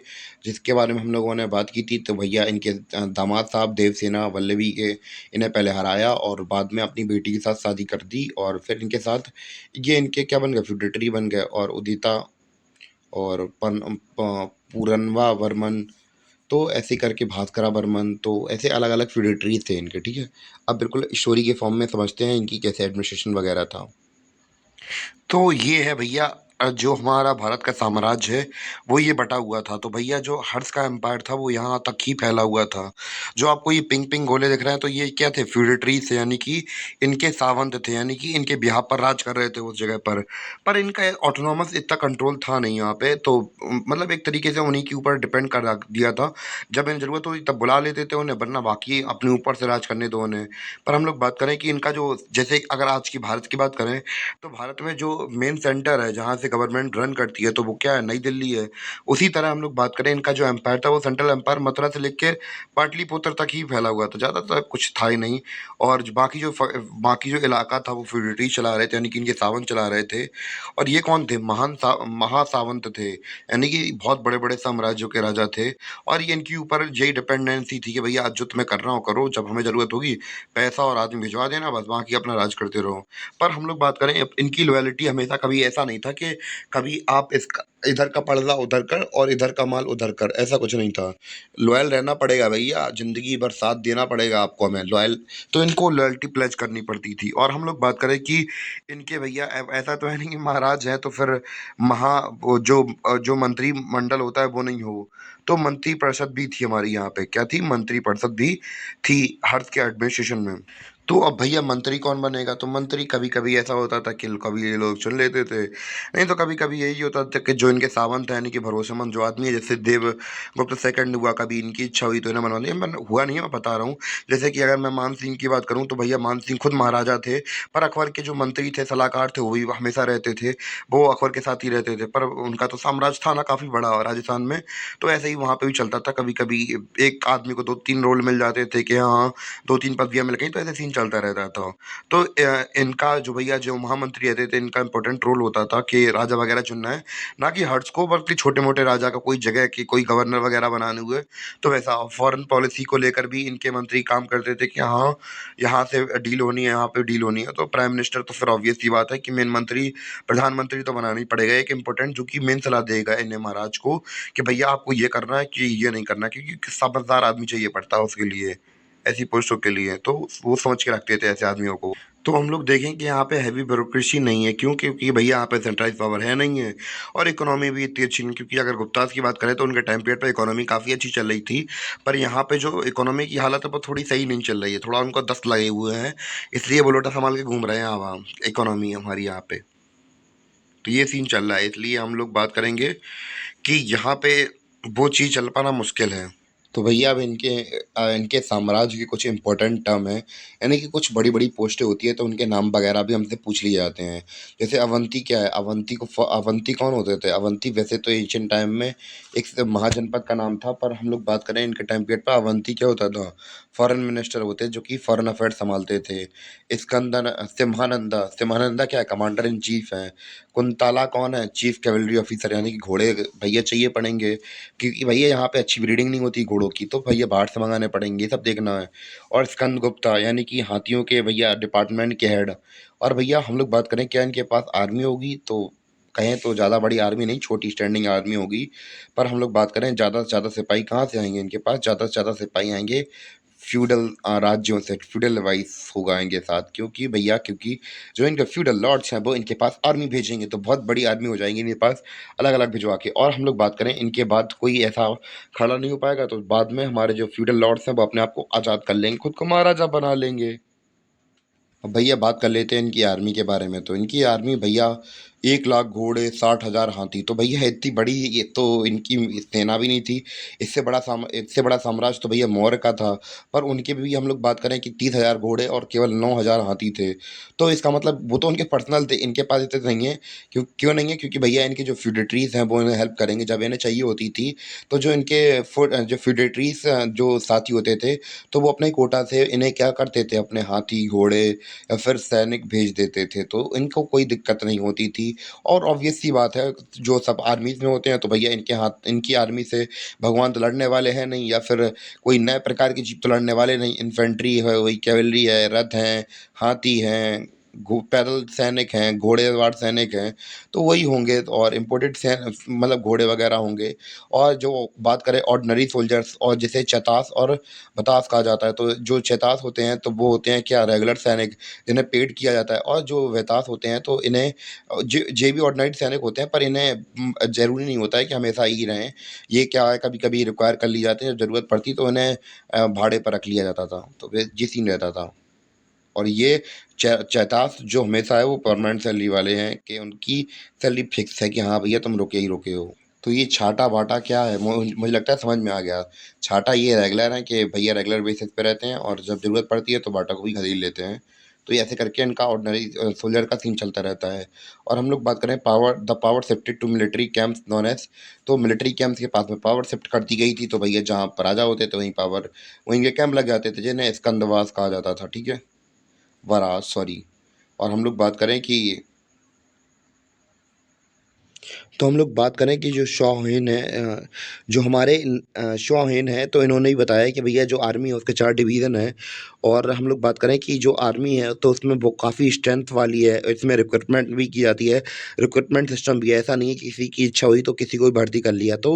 जिसके बारे में हम लोगों ने बात की थी, तो भैया इनके दामाद साहब देवसेना वल्लभी के, इन्हें पहले हराया और बाद में अपनी बेटी के साथ शादी कर दी, और फिर इनके साथ ये इनके क्या बन गए, फ्यूडेटरी बन गए। और उदिता और पूरनवा वर्मन, तो ऐसे करके भास्करा बर्मन, तो ऐसे अलग अलग फ्यूडेटरीज थे इनके, ठीक है। अब बिल्कुल स्टोरी के फॉर्म में समझते हैं इनकी कैसे एडमिनिस्ट्रेशन वगैरह था। तो ये है भैया जो हमारा भारत का साम्राज्य है, वो ये बँटा हुआ था। तो भैया जो हर्ष का एम्पायर था, वो यहाँ तक ही फैला हुआ था। जो आपको ये पिंक-पिंक गोले दिख रहे हैं, तो ये क्या थे? फ्यूडेटरीज़ थे, यानी कि इनके सावंत थे, यानी कि इनके बिहाफ़ पर राज कर रहे थे उस जगह पर। पर इनका ऑटोनॉमस इतना कंट्रोल था नहीं यहाँ पे, तो मतलब एक तरीके से उन्हीं के ऊपर डिपेंड कर रख दिया था। जब इन्हें ज़रूरत हुई तब बुला लेते थे उन्हें, वरना बाकी अपने ऊपर से राज करने दो उन्हें। पर हम लोग बात करें कि इनका जो जैसे अगर आज की भारत की बात करें, तो भारत में जो मेन सेंटर है, जहाँ से गवर्नमेंट रन करती है, तो वो क्या है? नई दिल्ली है। उसी तरह हम लोग बात करें, इनका जो एम्पायर था, वो सेंट्रल एम्पायर मथुरा से लेके पाटलिपुत्र तक ही फैला हुआ था, ज़्यादातर कुछ था ही नहीं। और जो बाकी जो इलाका था, वो फ्यूडेटरी चला रहे थे, यानी कि इनके सावंत चला रहे थे। और ये कौन थे? महासावंत थे, यानी कि बहुत बड़े-बड़े साम्राज्यों के राजा थे। और ये इनके ऊपर यही डिपेंडेंसी थी कि भैया आज जो तुम्हें करना हो करो, जब हमें ज़रूरत होगी पैसा और आदमी भिजवा देना, बस बाकी अपना राज करते रहो। पर हम लोग बात करें इनकी लॉयल्टी हमेशा कभी ऐसा नहीं था कि कभी आप इसका इधर का पर्दा उधर कर और इधर का माल उधर कर, ऐसा कुछ नहीं था। लॉयल रहना पड़ेगा भैया, ज़िंदगी भर साथ देना पड़ेगा आपको हमें लॉयल। तो इनको लॉयल्टी प्लेज करनी पड़ती थी। और हम लोग बात करें कि इनके भैया ऐसा तो है नहीं कि महाराज हैं तो फिर जो मंत्रिमंडल होता है वो नहीं हो। तो मंत्री परिषद भी थी हमारी यहाँ पे, क्या थी? मंत्री परिषद भी थी हर्ष के एडमिनिस्ट्रेशन में। तो अब भैया मंत्री कौन बनेगा? तो मंत्री कभी-कभी ऐसा होता था कि कभी ये लोग चुन लेते थे, नहीं तो कभी-कभी यही होता था कि जो इनके सावंत हैं, यानी कि भरोसेमंद जो आदमी है, जैसे देवगुप्त सेकंड हुआ, कभी इनकी इच्छा हुई तो इन्हें बनवा दिया। हुआ नहीं है, मैं बता रहा हूँ। जैसे कि अगर मैं मान सिंह की बात करूँ, तो भैया मान सिंह खुद महाराजा थे, पर अकबर के जो मंत्री थे, सलाहकार थे, वो भी हमेशा रहते थे। वो अकबर के साथ ही रहते थे, पर उनका तो साम्राज्य था ना काफ़ी बड़ा राजस्थान में, तो ऐसे ही वहाँ पे भी चलता था। कभी-कभी एक आदमी को 2-3 रोल मिल जाते थे कि हाँ, 2-3 पदवियाँ मिल गई, तो ऐसे सीन चलता रहता था। तो इनका जो भैया जो महामंत्री रहते थे, इनका इम्पोर्टेंट रोल होता था कि राजा वगैरह चुनना है, ना कि हर्ट्स को, बल्कि छोटे-मोटे राजा का कोई जगह की कोई गवर्नर वगैरह बनाने हुए। तो वैसा फॉरेन पॉलिसी को लेकर भी इनके मंत्री काम करते थे कि हाँ, यहाँ से डील होनी है, यहाँ पे डील होनी है। तो प्राइम मिनिस्टर तो फिर ऑब्वियस सी बात है कि मेन मंत्री, प्रधानमंत्री तो बनाना ही पड़ेगा एक इम्पोर्टेंट, जो कि मेन सलाह देगा इन्हें महाराज को कि भैया आपको ये करना है कि ये नहीं करना है, क्योंकि समझदार आदमी चाहिए पड़ता है उसके लिए, ऐसी पोस्टों के लिए, तो वो समझ के रखते थे ऐसे आदमियों को। तो हम लोग देखें कि यहाँ पे हैवी ब्यूरोक्रेसी नहीं है, क्यों? क्योंकि भैया यहाँ पे सेंट्रलाइज़ पावर है नहीं है, और इकोनॉमी भी इतनी अच्छी नहीं, क्योंकि अगर गुप्ताज़ की बात करें तो उनके टाइम पीरियड पे इकोनॉमी काफ़ी अच्छी चल रही थी। पर यहाँ पे जो इकोनॉमी की हालत है वो थोड़ी सही नहीं चल रही है, थोड़ा उनको दस्त लगे हुए हैं, इसलिए वो लोटा सँभाल के घूम रहे हैं आवाम, इकोनॉमी हमारी यहाँ पे। तो ये सीन चल रहा है, इसलिए हम लोग बात करेंगे कि यहाँ पे वो चीज़ चल पाना मुश्किल है। तो भैया अब इनके साम्राज्य के कुछ इम्पोर्टेंट टर्म हैं, यानी कि कुछ बड़ी-बड़ी पोस्टें होती हैं, तो उनके नाम वगैरह भी हमसे पूछ लिए जाते हैं। जैसे अवंती क्या है? अवंती कौन होते थे? अवंती वैसे तो एंशिएंट टाइम में एक महाजनपद का नाम था, पर हम लोग बात करें इनके टाइम पीरियड पे, अवंती क्या होता था? फॉरेन मिनिस्टर होते, जो कि फॉरेन अफेयर्स सँभालते थे। सिम्हानंदा क्या है? कमांडर इन चीफ हैं। कुंतला कौन है? चीफ कैवलरी ऑफिसर, यानी कि घोड़े भैया चाहिए पड़ेंगे, क्योंकि भैया यहाँ पे अच्छी ब्रीडिंग नहीं होती घोड़ों की, तो भैया बाहर से मंगाने पड़ेंगे, ये सब देखना है। और स्कंदगुप्ता, यानी कि हाथियों के भैया डिपार्टमेंट के हेड। और भैया हम लोग बात करें क्या इनके पास आर्मी होगी, तो कहें तो ज़्यादा बड़ी आर्मी नहीं, छोटी स्टैंडिंग आर्मी होगी। पर हम लोग बात करें ज़्यादा से ज़्यादा सिपाही कहाँ से आएंगे इनके पास? ज़्यादा से ज़्यादा सिपाही आएंगे फ्यूडल राज्यों से, फ्यूडल वाइज होगा इनके साथ, क्योंकि भैया क्योंकि जो इनके फ्यूडल लॉर्ड्स हैं वो इनके पास आर्मी भेजेंगे, तो बहुत बड़ी आर्मी हो जाएंगी इनके पास अलग अलग भिजवा के। और हम लोग बात करें इनके बाद कोई ऐसा खड़ा नहीं हो पाएगा, तो बाद में हमारे जो फ्यूडल लॉर्ड्स हैं वो अपने आप को आज़ाद कर लेंगे, खुद को महाराजा बना लेंगे। अब भैया बात कर लेते हैं इनकी आर्मी के बारे में। तो इनकी आर्मी भैया 1 लाख घोड़े, 60,000 हाथी, तो भैया इतनी बड़ी ये तो इनकी सेना भी नहीं थी। इससे बड़ा साम्राज्य तो भैया मौर्य का था, पर उनके भी हम लोग बात करें कि 30,000 घोड़े और केवल 9,000 हाथी थे। तो इसका मतलब वो तो उनके पर्सनल थे, इनके पास इतने नहीं है। क्यों नहीं है? क्योंकि भैया इनके जो फ्यूडेटरीज़ हैं वो इन्हें हेल्प करेंगे जब इन्हें चाहिए होती थी। तो जो फ्यूडेटरीज़ जो साथी होते थे, तो वो अपने कोटा से इन्हें क्या करते थे, अपने हाथी, घोड़े या फिर सैनिक भेज देते थे, तो इनको कोई दिक्कत नहीं होती थी। और ऑब्वियस सी बात है, जो सब आर्मीज़ में होते हैं, तो भैया इनकी आर्मी से भगवान तो लड़ने वाले हैं नहीं, या फिर कोई नए प्रकार की जीप तो लड़ने वाले नहीं। इन्फेंट्री है, वही कैवलरी है, रथ हैं, हाथी हैं, पैदल सैनिक हैं, घोड़ेसवार सैनिक हैं, तो वही होंगे और इम्पोर्टेड मतलब घोड़े वगैरह होंगे। और जो बात करें ऑर्डिनरी सोल्जर्स और जिसे चेतास और भतास कहा जाता है, तो जो चेतास होते हैं तो वो होते हैं क्या, रेगुलर सैनिक जिन्हें पेड किया जाता है। और जो वेतास होते हैं तो इन्हें जे भी ऑर्डिनरी सैनिक होते हैं, पर इन्हें जरूरी नहीं होता है कि हमेशा ही रहें। ये क्या है, कभी कभी रिक्वायर कर ली जाते हैं, जब जरूरत पड़ती तो इन्हें भाड़े पर रख लिया जाता था, तो ये सीन रहता था। और ये चैतास जो हमेशा है वो परमानेंट सैलरी वाले हैं कि उनकी सैलरी फिक्स है कि हाँ भैया तुम रुके ही रुके हो। तो ये छाटा बाटा क्या है, मुझे लगता है समझ में आ गया। छाटा ये रेगुलर है कि भैया रेगुलर बेसिस पे रहते हैं और जब ज़रूरत पड़ती है तो बाटा को भी खरीद लेते हैं। तो ये ऐसे करके इनका ऑर्डिनरी सोल्जर का सीन चलता रहता है। और हम लोग बात करें power shifted to military camps non age, तो मिलिट्री कैंप्स के पास में पावर शिफ्ट कर दी गई थी, तो भैया जहाँ पर राजा होते थे वहीं के कैंप लग जाते थे, जिन्हें स्कंदवास कहा जाता था, ठीक है, वराज सॉरी। और हम लोग बात करें कि तो हम लोग बात करें कि जो शाओहेन है, जो हमारे शाओहेन है, तो इन्होंने ही बताया कि भैया जो आर्मी है उसके 4 डिवीज़न है। और हम लोग बात करें कि जो आर्मी है तो उसमें वो काफ़ी स्ट्रेंथ वाली है, इसमें रिक्रूटमेंट भी की जाती है। रिक्रूटमेंट सिस्टम भी है, ऐसा नहीं है कि किसी की इच्छा हुई तो किसी को भी भर्ती कर लिया। तो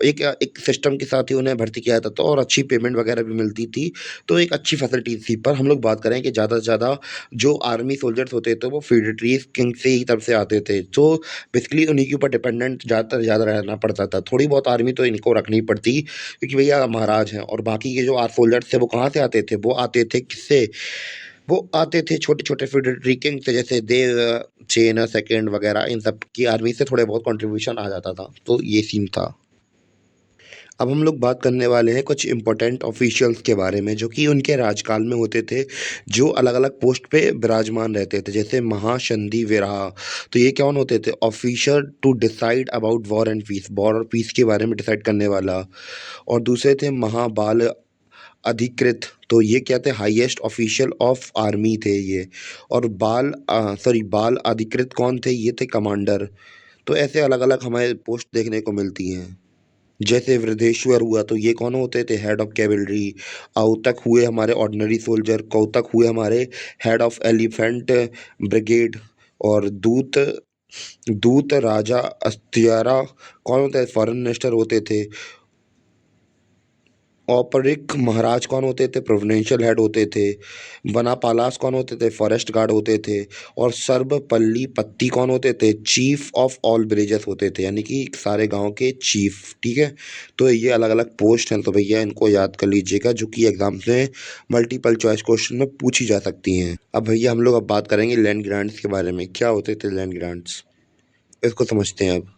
एक सिस्टम के साथ ही उन्हें भर्ती किया जाता था और अच्छी पेमेंट वगैरह भी मिलती थी। तो एक अच्छी फैसिलिटी थी। पर हम लोग बात करें कि ज़्यादा से ज़्यादा जो आर्मी सोल्जर्स होते थे वो फेडरेटरीज़ किंग से ही तरफ से आते थे। तो बेसिकली उन्हीं के ऊपर डिपेंडेंट ज़्यादा से ज़्यादा रहना पड़ता था। थोड़ी बहुत आर्मी तो इनको रखनी पड़ती, क्योंकि भैया महाराज हैं। और बाकी के जो सोल्जर्स थे वो कहाँ से आते थे? वो आते थे किससे? वो आते थे छोटे-छोटे फेडरेटरी किंग से, जैसे देव चेन सेकंड वगैरह, इन सब की आर्मी से थोड़े बहुत कंट्रीब्यूशन आ जाता था। तो ये सीन था। अब हम लोग बात करने वाले हैं कुछ इम्पोर्टेंट ऑफिशियल्स के बारे में, जो कि उनके राजकाल में होते थे, जो अलग-अलग पोस्ट पे विराजमान रहते थे। जैसे महाशंदी विराह, तो ये कौन होते थे? Officer to decide about war and peace, war और पीस के बारे में डिसाइड करने वाला। और दूसरे थे महाबाल अधिकृत, तो ये क्या थे? हाईएस्ट ऑफिशियल ऑफ आर्मी थे ये। और बाल अधिकृत कौन थे? ये थे कमांडर। तो ऐसे अलग-अलग हमें पोस्ट देखने को मिलती हैं। जैसे वृद्धेश्वर हुआ, तो ये कौन होते थे? Head of cavalry. आहूतक हुए हमारे ऑर्डिनरी सोल्जर। कौतक हुए हमारे हेड ऑफ एलिफेंट ब्रिगेड। और दूत दूत राजा अस्तियारा कौन होते थे? फॉरेन मिनिस्टर होते थे। औपरिक महाराज कौन होते थे? प्रोविडेंशियल हेड होते थे। वनापालास कौन होते थे? फॉरेस्ट गार्ड होते थे। और सर्वपल्ली पत्ती कौन होते थे? चीफ ऑफ ऑल विलेजेस होते थे, यानी कि सारे गांव के चीफ, ठीक है। तो ये अलग अलग पोस्ट हैं, तो भैया इनको याद कर लीजिएगा, जो कि एग्जाम्स में मल्टीपल चॉइस क्वेश्चन में पूछी जा सकती हैं। अब भैया हम लोग अब बात करेंगे लैंड ग्रांट्स के बारे में। क्या होते थे लैंड ग्रांट्स? इसको समझते हैं अब।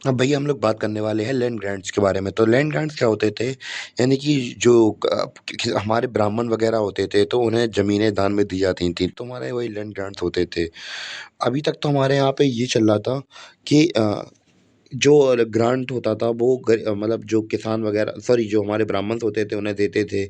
अब भैया हम लोग बात करने वाले हैं लैंड ग्रांट्स के बारे में। तो लैंड ग्रांट्स क्या होते थे? यानी कि जो हमारे ब्राह्मण वगैरह होते थे तो उन्हें ज़मीनें दान में दी जाती थी, तो हमारे वही लैंड ग्रांट्स होते थे। अभी तक तो हमारे यहाँ पे ये चल रहा था कि जो ग्रांट होता था वो मतलब जो किसान वगैरह, सॉरी, जो हमारे ब्राह्मण्स होते थे उन्हें देते थे,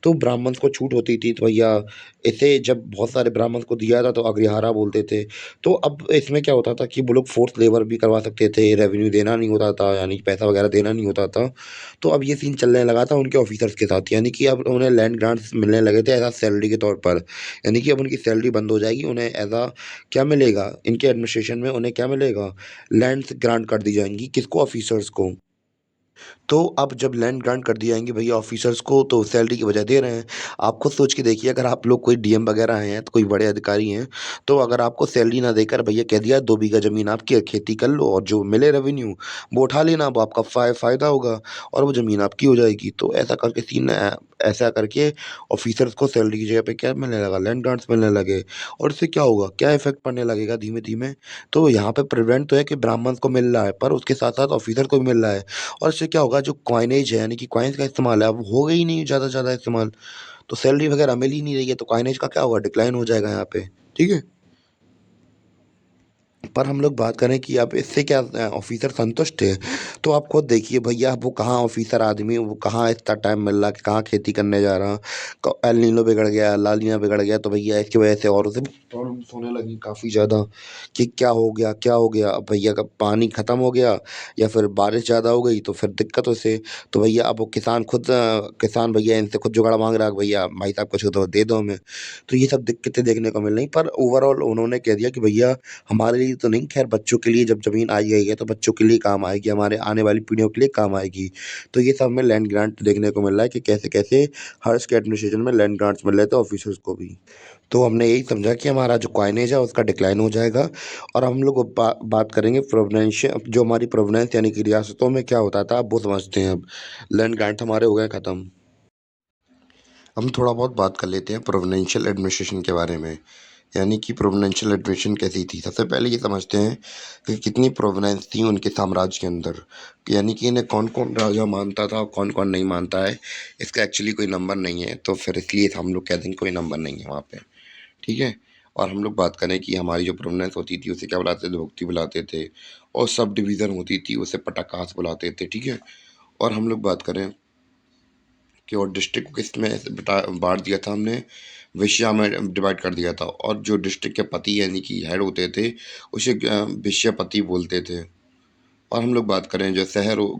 तो ब्राह्मण्स को छूट होती थी। तो भैया इसे जब बहुत सारे ब्राह्मण्स को दिया था तो अग्रहारा बोलते थे। तो अब इसमें क्या होता था कि वो लोग फोर्स लेबर भी करवा सकते थे, रेवेन्यू देना नहीं होता था, यानी कि पैसा वगैरह देना नहीं होता था। तो अब ये सीन चलने लगा था उनके ऑफिसर्स के साथ, यानी कि अब उन्हें लैंड ग्रांट्स मिलने लगे थे एज आ सैलरी के तौर पर। यानी कि अब उनकी सैलरी बंद हो जाएगी, उन्हें एज आ क्या मिलेगा? इनके एडमिनिस्ट्रेशन में उन्हें क्या मिलेगा? लैंड्स ग्रांट कर दी जाएँगी। किसको? ऑफिसर्स को। तो अब जब लैंड ग्रांट कर दी जाएँगी भैया ऑफिसर्स को, तो सैलरी की बजाय दे रहे हैं। आप खुद सोच के देखिए, अगर आप लोग कोई डीएम वगैरह हैं, तो कोई बड़े अधिकारी हैं, तो अगर आपको सैलरी ना देकर भैया कह दिया 2 बीघा ज़मीन आपकी है, खेती कर लो और जो मिले रेवेन्यू वो उठा लेना, वो आपका फ़ायदा होगा और वो ज़मीन आपकी हो जाएगी। तो ऐसा करके सीन ऐसा करके ऑफिसर्स को सैलरी की जगह पे क्या मिलने लगा? लैंड ग्रांट्स मिलने लगे। और इससे क्या होगा? क्या इफ़ेक्ट पड़ने लगेगा धीमे-धीमे? तो यहाँ पे प्रिवेंट तो है कि ब्राह्मण्स को मिल रहा है, पर उसके साथ-साथ ऑफिसर को भी मिल रहा है। और इससे क्या होगा? जो कॉइनेज है, यानी कि कॉइन्स का इस्तेमाल है, अब होगा ही नहीं ज़्यादा से ज़्यादा इस्तेमाल। तो सैलरी वगैरह मिल ही नहीं रही है, तो कॉइनेज का क्या होगा? डिक्लाइन हो जाएगा यहाँ पे, ठीक है? पर हम लोग बात करें कि अब इससे क्या ऑफ़िसर संतुष्ट थे? तो आप खुद देखिए भैया वो कहाँ ऑफ़िसर आदमी, वो कहाँ इतना टाइम मिल रहा है कि कहाँ खेती करने जा रहा। एल नीनो बिगड़ गया, ला नीना बिगड़ गया तो भैया इसकी वजह से और उसे प्रॉब्लम्स होने लगी काफ़ी ज़्यादा कि क्या हो गया, क्या हो गया? अब भैया का पानी ख़त्म हो गया या फिर बारिश ज़्यादा हो गई तो फिर दिक्कत उसे। तो भैया अब वो किसान भैया इनसे खुद जुगाड़ माँग रहा है कि भैया भाई साहब कुछ हो तो दे दो हमें। तो ये सब दिक्कतें देखने को मिल रही पर ओवरऑल उन्होंने कह दिया कि भैया हमारे लिए तो नहीं, खैर बच्चों के लिए जब ज़मीन आई गई है तो बच्चों के लिए काम आएगी, हमारे आने वाली पीढ़ियों के लिए काम आएगी। तो ये सब हमें लैंड ग्रांट देखने को मिल रहा है कि कैसे-कैसे हर्ष के एडमिनिस्ट्रेशन में लैंड ग्रांट्स मिल रहे थे ऑफिसर्स को भी। तो हमने यही समझा कि हमारा जो कॉइनेज है उसका डिक्लाइन हो जाएगा और हम लोग बात करेंगे जो हमारी प्रोवेनेंस यानी कि रियासतों में क्या होता था, अब वो समझते हैं अब। लैंड ग्रांट हमारे हो गए खत्म। हम थोड़ा बहुत बात कर लेते हैं प्रोविडेंशियल एडमिनिस्ट्रेशन के बारे में। यानी कि प्रोविडेंशियल एडमिनिस्ट्रेशन कैसी थी? सबसे पहले ये समझते हैं कि कितनी प्रोविडेंस थी उनके साम्राज्य के अंदर। यानी कि इन्हें कौन-कौन राजा मानता था और कौन-कौन नहीं मानता है। इसका एक्चुअली कोई नंबर नहीं है, तो फिर इसलिए हम लोग कह देंगे कोई नंबर नहीं है वहाँ पे, ठीक है? और हम लोग बात करें कि हमारी जो प्रोविडेंस होती थी उसे क्या बुलाते थे? भुक्ती बुलाते थे और सब डिवीज़न होती थी उसे पटाकास बुलाते थे, ठीक है? और हम लोग बात करें कि और डिस्ट्रिक्ट को किस में ऐसे बाँट दिया था हमने, विषया में डिवाइड कर दिया था और जो डिस्ट्रिक्ट के पति यानी कि हेड होते थे, उसे विषयपति बोलते थे। और हम लोग बात करें जो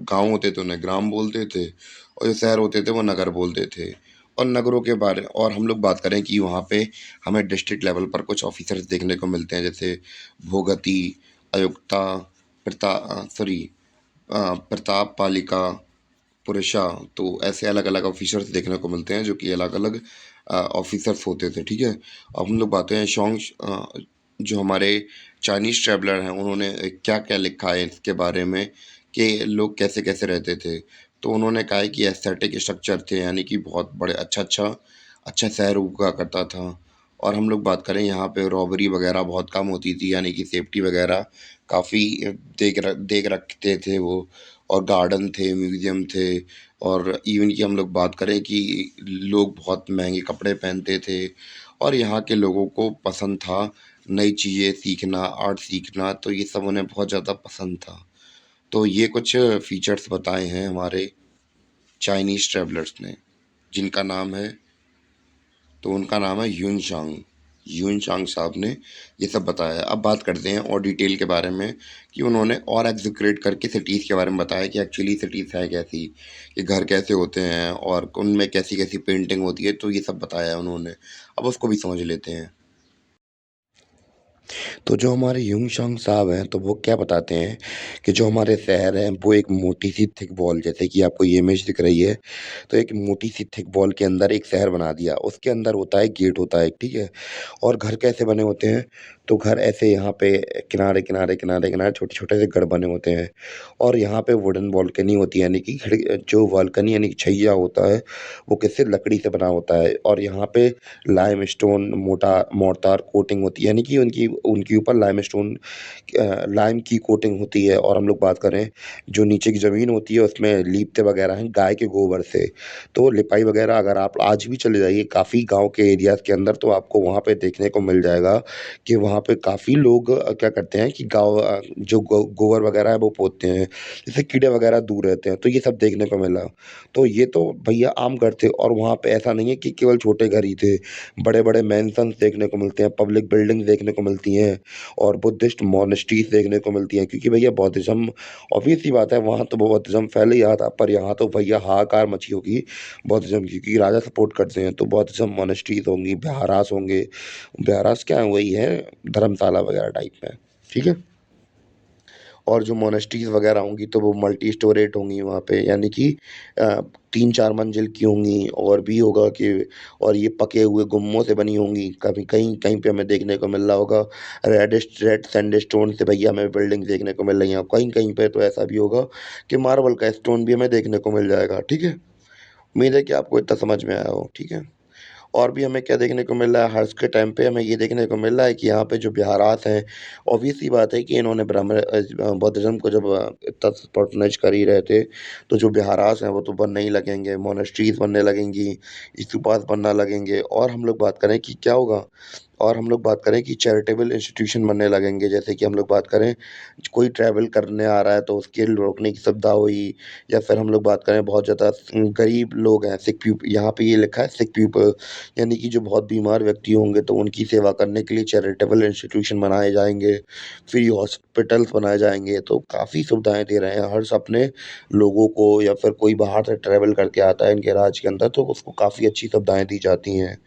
गाँव होते थे उन्हें ग्राम बोलते थे और जो शहर होते थे वो नगर बोलते थे। और नगरों के बारे और हम लोग बात करें कि वहाँ पे हमें डिस्ट्रिक्ट लेवल पर कुछ ऑफ़िसर्स देखने को मिलते हैं जैसे भोगति, आयुक्ता, सॉरी प्रताप पालिका, पुरुषा, तो ऐसे अलग-अलग ऑफ़िसर्स देखने को मिलते हैं जो कि अलग-अलग ऑफ़िसर्स होते थे, ठीक है? अब हम लोग बातें हैं जो हमारे चाइनीज़ ट्रैवलर हैं उन्होंने क्या-क्या लिखा है इसके बारे में कि लोग कैसे-कैसे रहते थे। तो उन्होंने कहा है कि एस्थेटिक स्ट्रक्चर थे यानी कि बहुत बड़े अच्छा शहर हुआ करता था। और हम लोग बात करें यहाँ पे रॉबरी वग़ैरह बहुत कम होती थी यानी कि सेफ्टी वग़ैरह काफ़ी देख रखते थे वो। और गार्डन थे, म्यूज़ियम थे और इवन कि हम लोग बात करें कि लोग बहुत महँगे कपड़े पहनते थे और यहाँ के लोगों को पसंद था नई चीज़ें सीखना, आर्ट सीखना, तो ये सब उन्हें बहुत ज़्यादा पसंद था। तो ये कुछ फीचर्स बताए हैं हमारे चाइनीज़ ट्रैवलर्स ने, जिनका नाम है तो उनका नाम है यून शांग साहब ने ये सब बताया है। अब बात करते हैं और डिटेल के बारे में कि उन्होंने और एग्ज़ेक्यूरेट करके सिटीज़ के बारे में बताया कि एक्चुअली सिटीज़ हैं कैसी, कि घर कैसे होते हैं और उनमें कैसी-कैसी पेंटिंग होती है, तो ये सब बताया है उन्होंने। अब उसको भी समझ लेते हैं। तो जो हमारे यूंग-शांग साहब हैं, तो वो क्या बताते हैं कि जो हमारे शहर हैं, वो एक मोटी-सी थिक वॉल जैसे कि आपको ये इमेज दिख रही है, तो एक मोटी-सी थिक वॉल के अंदर एक शहर बना दिया। उसके अंदर होता है गेट होता है, ठीक है? और घर कैसे बने होते हैं, तो घर ऐसे यहाँ पे किनारे-किनारे छोटे-छोटे से घर बने होते हैं और यहाँ पे वुडन बालकनी होती है यानी कि जो बालकनी यानी कि छइया होता है, वो किससे लकड़ी से बना होता है और यहाँ पे लाइमस्टोन मोर्टार कोटिंग होती है यानी कि उनकी उनके ऊपर लाइम की कोटिंग होती है और हम लोग बात करें जो नीचे की ज़मीन होती है उसमें लीपते वगैरह हैं गाय के गोबर से। तो लिपाई वगैरह अगर आप आज भी चले जाइए काफ़ी गाँव के एरियाज़ के अंदर तो आपको वहाँ पे देखने को मिल जाएगा कि वहाँ पे काफ़ी लोग क्या करते हैं कि जो गोबर वगैरह है वो पोतते हैं, जिससे कीड़े वगैरह दूर रहते हैं, तो ये सब देखने को मिला। तो ये तो भैया आम घर थे और वहाँ पे ऐसा नहीं है कि केवल छोटे घर ही थे, बड़े-बड़े मैंसन्स देखने को मिलते हैं, पब्लिक बिल्डिंग्स देखने को मिलती हैं और बुद्धिस्ट मॉनेस्ट्रीज़ देखने को मिलती हैं क्योंकि भैया बौद्धिज़्म ऑब्वियस सी बात है वहाँ तो बौद्धिज़्म फैल ही रहा था, पर यहाँ तो भैया हाहाकार मची होगी बौद्धिज़्म की क्योंकि राजा सपोर्ट करते हैं, तो बौद्धिज़्म मॉनेस्ट्रीज़ होंगी, विहारास होंगे। विहारास क्या है वही है धर्मशाला वगैरह टाइप में, ठीक है? और जो मोनेस्ट्रीज़ वगैरह होंगी तो वो मल्टी स्टोरेट होंगी वहाँ पे यानी कि अ, 3-4 मंजिल की होंगी और भी होगा कि और ये पके हुए गुम्मों से बनी होंगी। कभी कहीं-कहीं पे हमें देखने को मिल रहा होगा रेड सैंडस्टोन से भैया हमें बिल्डिंग देखने को मिल रही हैं। कहीं-कहीं पे तो ऐसा भी होगा कि मार्बल का स्टोन भी हमें देखने को मिल जाएगा, ठीक है? उम्मीद है कि आपको इतना समझ में आया हो, ठीक है? और भी हमें क्या देखने को मिल रहा है, हर्ष के टाइम पे हमें ये देखने को मिल रहा है कि यहाँ पे जो बिहारास हैं, ऑब्वियस सी बात है कि इन्होंने बौद्धिज़्म को जब इतना पैट्रोनाइज़ कर ही रहे थे, तो जो बिहारास हैं वो तो बनने ही लगेंगे, मोनेस्ट्रीज़ बनने लगेंगी, स्तूपास बनने लगेंगे और हम लोग बात करें कि क्या होगा और हम लोग बात करें कि चैरिटेबल इंस्टीट्यूशन बनने लगेंगे, जैसे कि हम लोग बात करें कोई ट्रैवल करने आ रहा है तो उसके रोकने की सुविधा हुई, या फिर हम लोग बात करें बहुत ज़्यादा गरीब लोग हैं, सिक पीप यहाँ पे ये लिखा है सिक पीपल, यानी कि जो बहुत बीमार व्यक्ति होंगे तो उनकी सेवा करने के लिए चैरिटेबल इंस्टीट्यूशन बनाए जाएँगे, फ्री हॉस्पिटल्स बनाए जाएँगे, तो काफ़ी सुविधाएँ दे रहे हैं हर्ष अपने लोगों को, या फिर कोई बाहर से ट्रैवल करके आता है इनके राज्य के अंदर तो उसको काफ़ी अच्छी सुविधाएँ दी जाती हैं।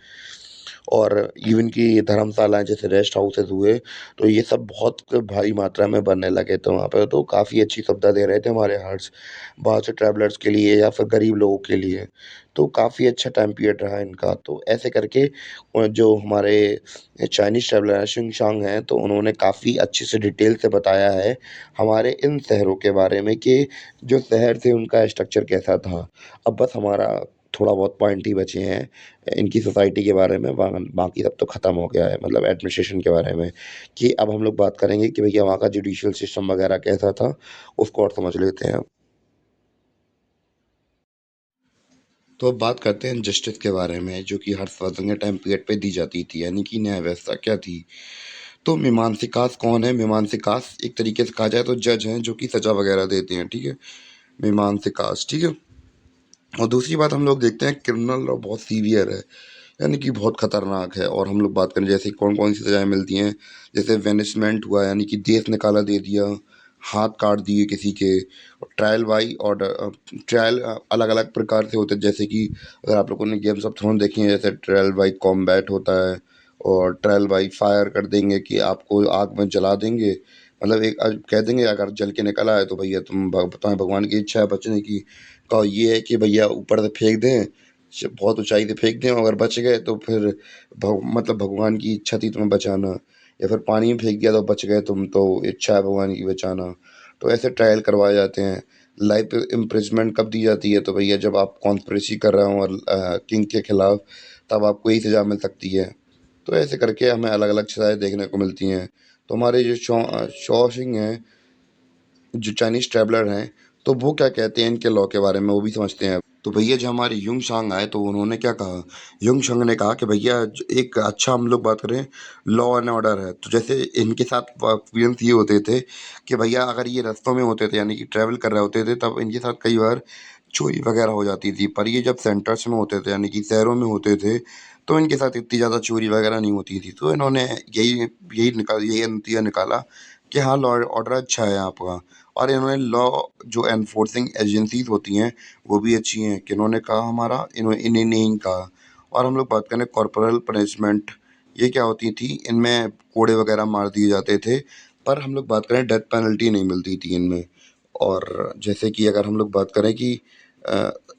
और इवन कि धर्मशालाएँ जैसे रेस्ट हाउसेज़ हुए, तो ये सब बहुत भारी मात्रा में बनने लगे थे वहाँ पे, तो काफ़ी अच्छी सुविधा दे रहे थे हमारे हर्ष, बाहर से ट्रैवलर्स के लिए या फिर गरीब लोगों के लिए। तो काफ़ी अच्छा टाइम पीरियड रहा इनका, तो ऐसे करके जो हमारे चाइनीज़ ट्रैवलर हैं, शिंशांग हैं, तो उन्होंने काफ़ी अच्छे से डिटेल से बताया है, हमारे इन शहरों के बारे में कि जो शहर थे उनका स्ट्रक्चर कैसा था। अब बस हमारा थोड़ा बहुत पॉइंट ही बचे हैं इनकी सोसाइटी के बारे में, बाकी सब तो ख़त्म हो गया है, मतलब एडमिनिस्ट्रेशन के बारे में, कि अब हम लोग बात करेंगे कि भैया वहाँ का जुडिशियल सिस्टम वगैरह कैसा था, उसको और समझ लेते हैं। तो अब बात करते हैं जस्टिस के बारे में, जो कि हर्षवर्धन के टाइम पीरियड पे दी जाती थी, यानी कि न्याय व्यवस्था क्या थी। तो मीमांसिकास कौन है? मीमांसिकास एक तरीके से कहा जाए तो जज हैं जो कि सज़ा वगैरह देते हैं, ठीक है? मीमांसिकास, ठीक है? और दूसरी बात हम लोग देखते हैं क्रिमिनल लॉ बहुत सीवियर है, यानी कि बहुत खतरनाक है, और हम लोग बात करें जैसे कौन-कौन सी सज़ाएँ मिलती हैं, जैसे वेनिसमेंट हुआ, यानी कि देश निकाला दे दिया, हाथ काट दिए किसी के, और ट्रायल बाय ऑर्डर, ट्रायल अलग-अलग प्रकार से होते हैं, जैसे कि अगर आप लोगों ने गेम्स ऑफ थ्रोन देखी हैं, जैसे ट्रायल बाय कॉम्बैट होता है, और ट्रायल बाय फायर कर देंगे कि आपको आग में जला देंगे, मतलब एक कह देंगे अगर जल के निकल आए तो भैया तुम्हें भगवान की इच्छा है बचने की, तो ये है कि भैया ऊपर से फेंक दें, बहुत ऊंचाई से फेंक दें, अगर बच गए तो फिर मतलब भगवान की इच्छा थी तुम्हें बचाना, या फिर पानी में फेंक दिया तो बच गए तुम, तो इच्छा है भगवान की बचाना। तो ऐसे ट्रायल करवाए जाते हैं। लाइफ इम्प्रिजमेंट कब दी जाती है? तो भैया जब आप कॉन्स्पिरेसी कर रहे हो और किंग के खिलाफ, तब आपको यही सज़ा मिल सकती है। तो ऐसे करके हमें अलग अलग सज़ाएँ देखने को मिलती हैं। तो हमारे जो शॉसिंग हैं, जो चाइनीज़ ट्रैवलर हैं, तो वो क्या कहते हैं इनके लॉ के बारे में, वो भी समझते हैं। तो भैया जो हमारे युंग शांग आए तो उन्होंने क्या कहा? युंग शांग ने कहा कि भैया एक अच्छा हम लोग बात करें लॉ एंड ऑर्डर है, तो जैसे इनके साथ एक्सपीरियंस ये होते थे कि भैया अगर ये रास्तों में होते थे, यानी कि ट्रैवल कर रहे होते थे, तब इनके साथ कई बार चोरी वगैरह हो जाती थी, पर ये जब सेंटर्स में होते थे, यानी कि शहरों में होते थे, तो इनके साथ इतनी ज़्यादा चोरी वगैरह नहीं होती थी, तो इन्होंने यही यही नतीजा निकाला कि हाँ, लॉ ऑर्डर अच्छा है यहाँ का। और इन्होंने लॉ जो एनफोर्सिंग एजेंसीज होती हैं वो भी अच्छी हैं, किन्होंने कहा हमारा इन्हें नहीं कहा। और हम लोग बात करें कॉर्पोरल पनिशमेंट, ये क्या होती थी? इनमें कोड़े वगैरह मार दिए जाते थे, पर हम लोग बात करें डेथ पेनल्टी नहीं मिलती थी इनमें। और जैसे कि अगर हम लोग बात करें कि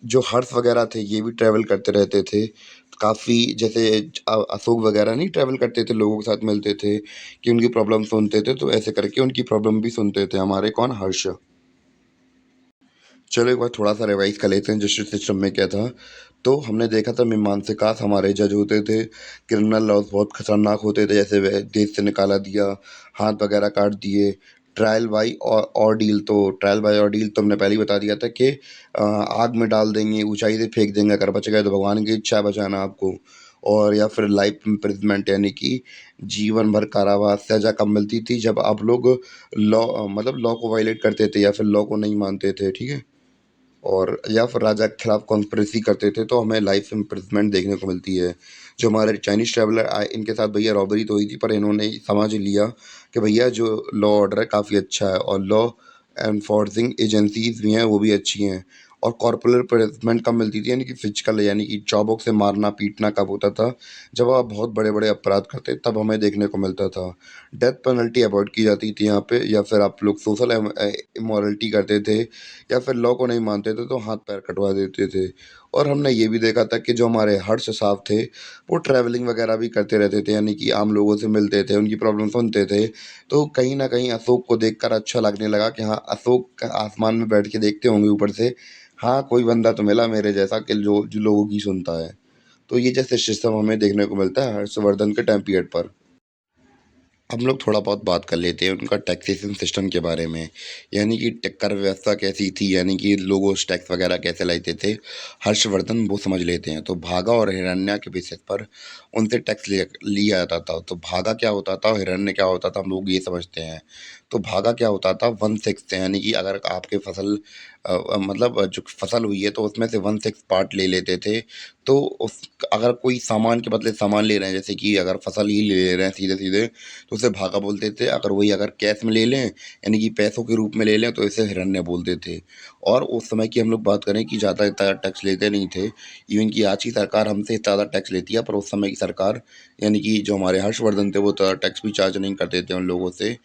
जो हर्स वगैरह थे ये भी ट्रैवल करते रहते थे काफ़ी, जैसे अशोक वगैरह नहीं ट्रैवल करते थे, लोगों के साथ मिलते थे कि उनकी प्रॉब्लम सुनते थे, तो ऐसे करके उनकी प्रॉब्लम भी सुनते थे हमारे कौन? हर्ष। चलो एक बार थोड़ा-सा रिवाइज़ कर लेते हैं जस्टिस सिस्टम में क्या था। तो हमने देखा था मीमांसकास हमारे जज होते थे, क्रिमिनल लॉज़ बहुत खतरनाक होते थे, जैसे वह देश से निकाला दिया, हाथ वगैरह काट दिए। ट्रायल बाय ऑर्डील, तो ट्रायल बाय ऑर्डील तो हमने पहले ही बता दिया था कि आग में डाल देंगे, ऊँचाई से फेंक देंगे, अगर बच गए तो भगवान की इच्छा है बचाना आपको। और या फिर लाइफ इम्प्रिज़मेंट, यानी कि जीवन भर कारावास, सज़ा कब मिलती थी? जब आप लोग मतलब लॉ को वायलेट करते थे या फिर लॉ को नहीं मानते थे, ठीक है? और या फिर राजा के खिलाफ कॉन्स्पिरेसी करते थे, तो हमें लाइफ इम्प्रिजमेंट देखने को मिलती है। जो हमारे चाइनीज़ ट्रैवलर आए इनके साथ भैया रॉबरी तो हुई थी, पर इन्होंने समझ लिया कि भैया जो लॉ ऑर्डर है काफ़ी अच्छा है, और लॉ एनफोर्सिंग एजेंसीज़ भी हैं वो भी अच्छी हैं। और कॉर्पोरल पनिशमेंट कब मिलती थी? यानी कि फिजिकल, यानी कि चाबुक से मारना पीटना कब होता था? जब आप बहुत बड़े बड़े अपराध करते तब हमें देखने को मिलता था। डेथ पेनल्टी अवॉइड की जाती थी यहाँ पे, या फिर आप लोग सोशल इमोरलिटी करते थे या फिर लॉ को नहीं मानते थे तो हाथ पैर कटवा देते थे। और हमने ये भी देखा था कि जो हमारे हर्ष साहब थे, वो ट्रैवलिंग वगैरह भी करते रहते थे, यानी कि आम लोगों से मिलते थे, उनकी प्रॉब्लम सुनते थे। तो कहीं न कहीं अशोक को देखकर अच्छा लगने लगा कि हाँ, अशोक आसमान में बैठ के देखते होंगे ऊपर से, हाँ, कोई बंदा तो मिला मेरे जैसा कि जो लोगों की सुनता है। तो ये जैसे सिस्टम हमें देखने को मिलता है हर्षवर्धन के टाइम पीरियड पर। हम लोग थोड़ा बहुत बात कर लेते हैं उनका टैक्सेशन सिस्टम के बारे में। यानी कि कर व्यवस्था कैसी थी, यानी कि लोग उस टैक्स वगैरह कैसे लाते थे, हर्षवर्धन वो समझ लेते हैं। तो भागा और हिरण्या के बेसिस पर उनसे टैक्स लिया जाता था। तो भागा क्या होता था और हिरण्य क्या होता था, हम लोग ये समझते हैं। तो भागा क्या होता था, 1/6, यानी कि अगर आपके फसल मतलब जो फसल हुई है तो उसमें से 1/6 पार्ट ले लेते थे। तो उस अगर कोई सामान के बदले सामान ले रहे हैं, जैसे कि अगर फसल ही ले रहे हैं सीधे सीधे, तो उसे भागा बोलते थे। अगर वही अगर कैश में ले लें, यानी कि पैसों के रूप में ले लें, तो इसे हिरण्य बोलते थे। और उस समय की हम लोग बात करें कि ज़्यादा इतना टैक्स लेते नहीं थे। इवन कि आज की सरकार हमसे ज़्यादा टैक्स लेती है, पर उस समय की सरकार, यानी कि जो हमारे हर्षवर्धन थे, वो ज़्यादा टैक्स भी चार्ज नहीं करते थे उन लोगों से।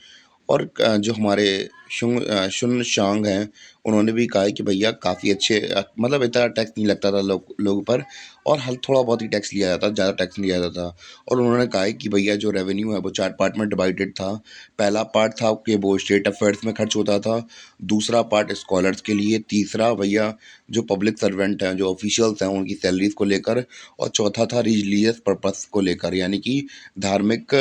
और जो हमारे शुन शांग हैं, उन्होंने भी कहा है कि भैया काफ़ी अच्छे मतलब इतना टैक्स नहीं लगता था लोगों पर, और हल थोड़ा बहुत ही टैक्स लिया जाता, ज़्यादा टैक्स नहीं लिया जाता था। और उन्होंने कहा है कि भैया जो रेवेन्यू है वो 4 पार्ट में डिवाइडेड था। पहला पार्ट था कि वो स्टेट अफेयर्स में खर्च होता था, दूसरा पार्ट स्कॉलर्स के लिए, तीसरा भैया जो पब्लिक सर्वेंट हैं, जो ऑफिशियल्स हैं, उनकी सैलरीज़ को लेकर, और चौथा था रिलीजियस पर्पस को लेकर, यानी कि धार्मिक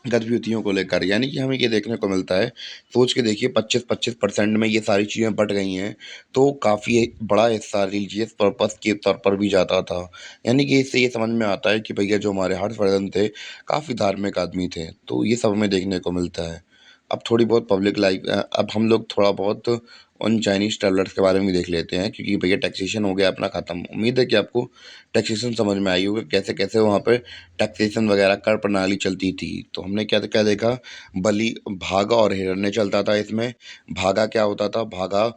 गतिविधियों को लेकर। यानी कि हमें ये देखने को मिलता है, सोच के देखिए 25-25% में ये सारी चीज़ें बँट गई हैं, तो काफ़ी बड़ा हिस्सा रिलीजियस पर्पस के तौर पर भी जाता था। यानी कि इससे ये समझ में आता है कि भैया जो हमारे हर्षवर्धन थे, काफ़ी धार्मिक आदमी थे, तो ये सब हमें देखने को मिलता है। अब थोड़ी बहुत पब्लिक लाइफ अब हम लोग थोड़ा बहुत उन चाइनीज़ ट्रैवलर्स के बारे में देख लेते हैं, क्योंकि भैया टैक्सेशन हो गया अपना ख़त्म। उम्मीद है कि आपको टैक्सेशन समझ में आई होगी, कैसे-कैसे वहाँ पे टैक्सेशन वगैरह कर प्रणाली चलती थी। तो हमने क्या क्या देखा, भागा और हिरण्य चलता था इसमें। भागा क्या होता था, भागा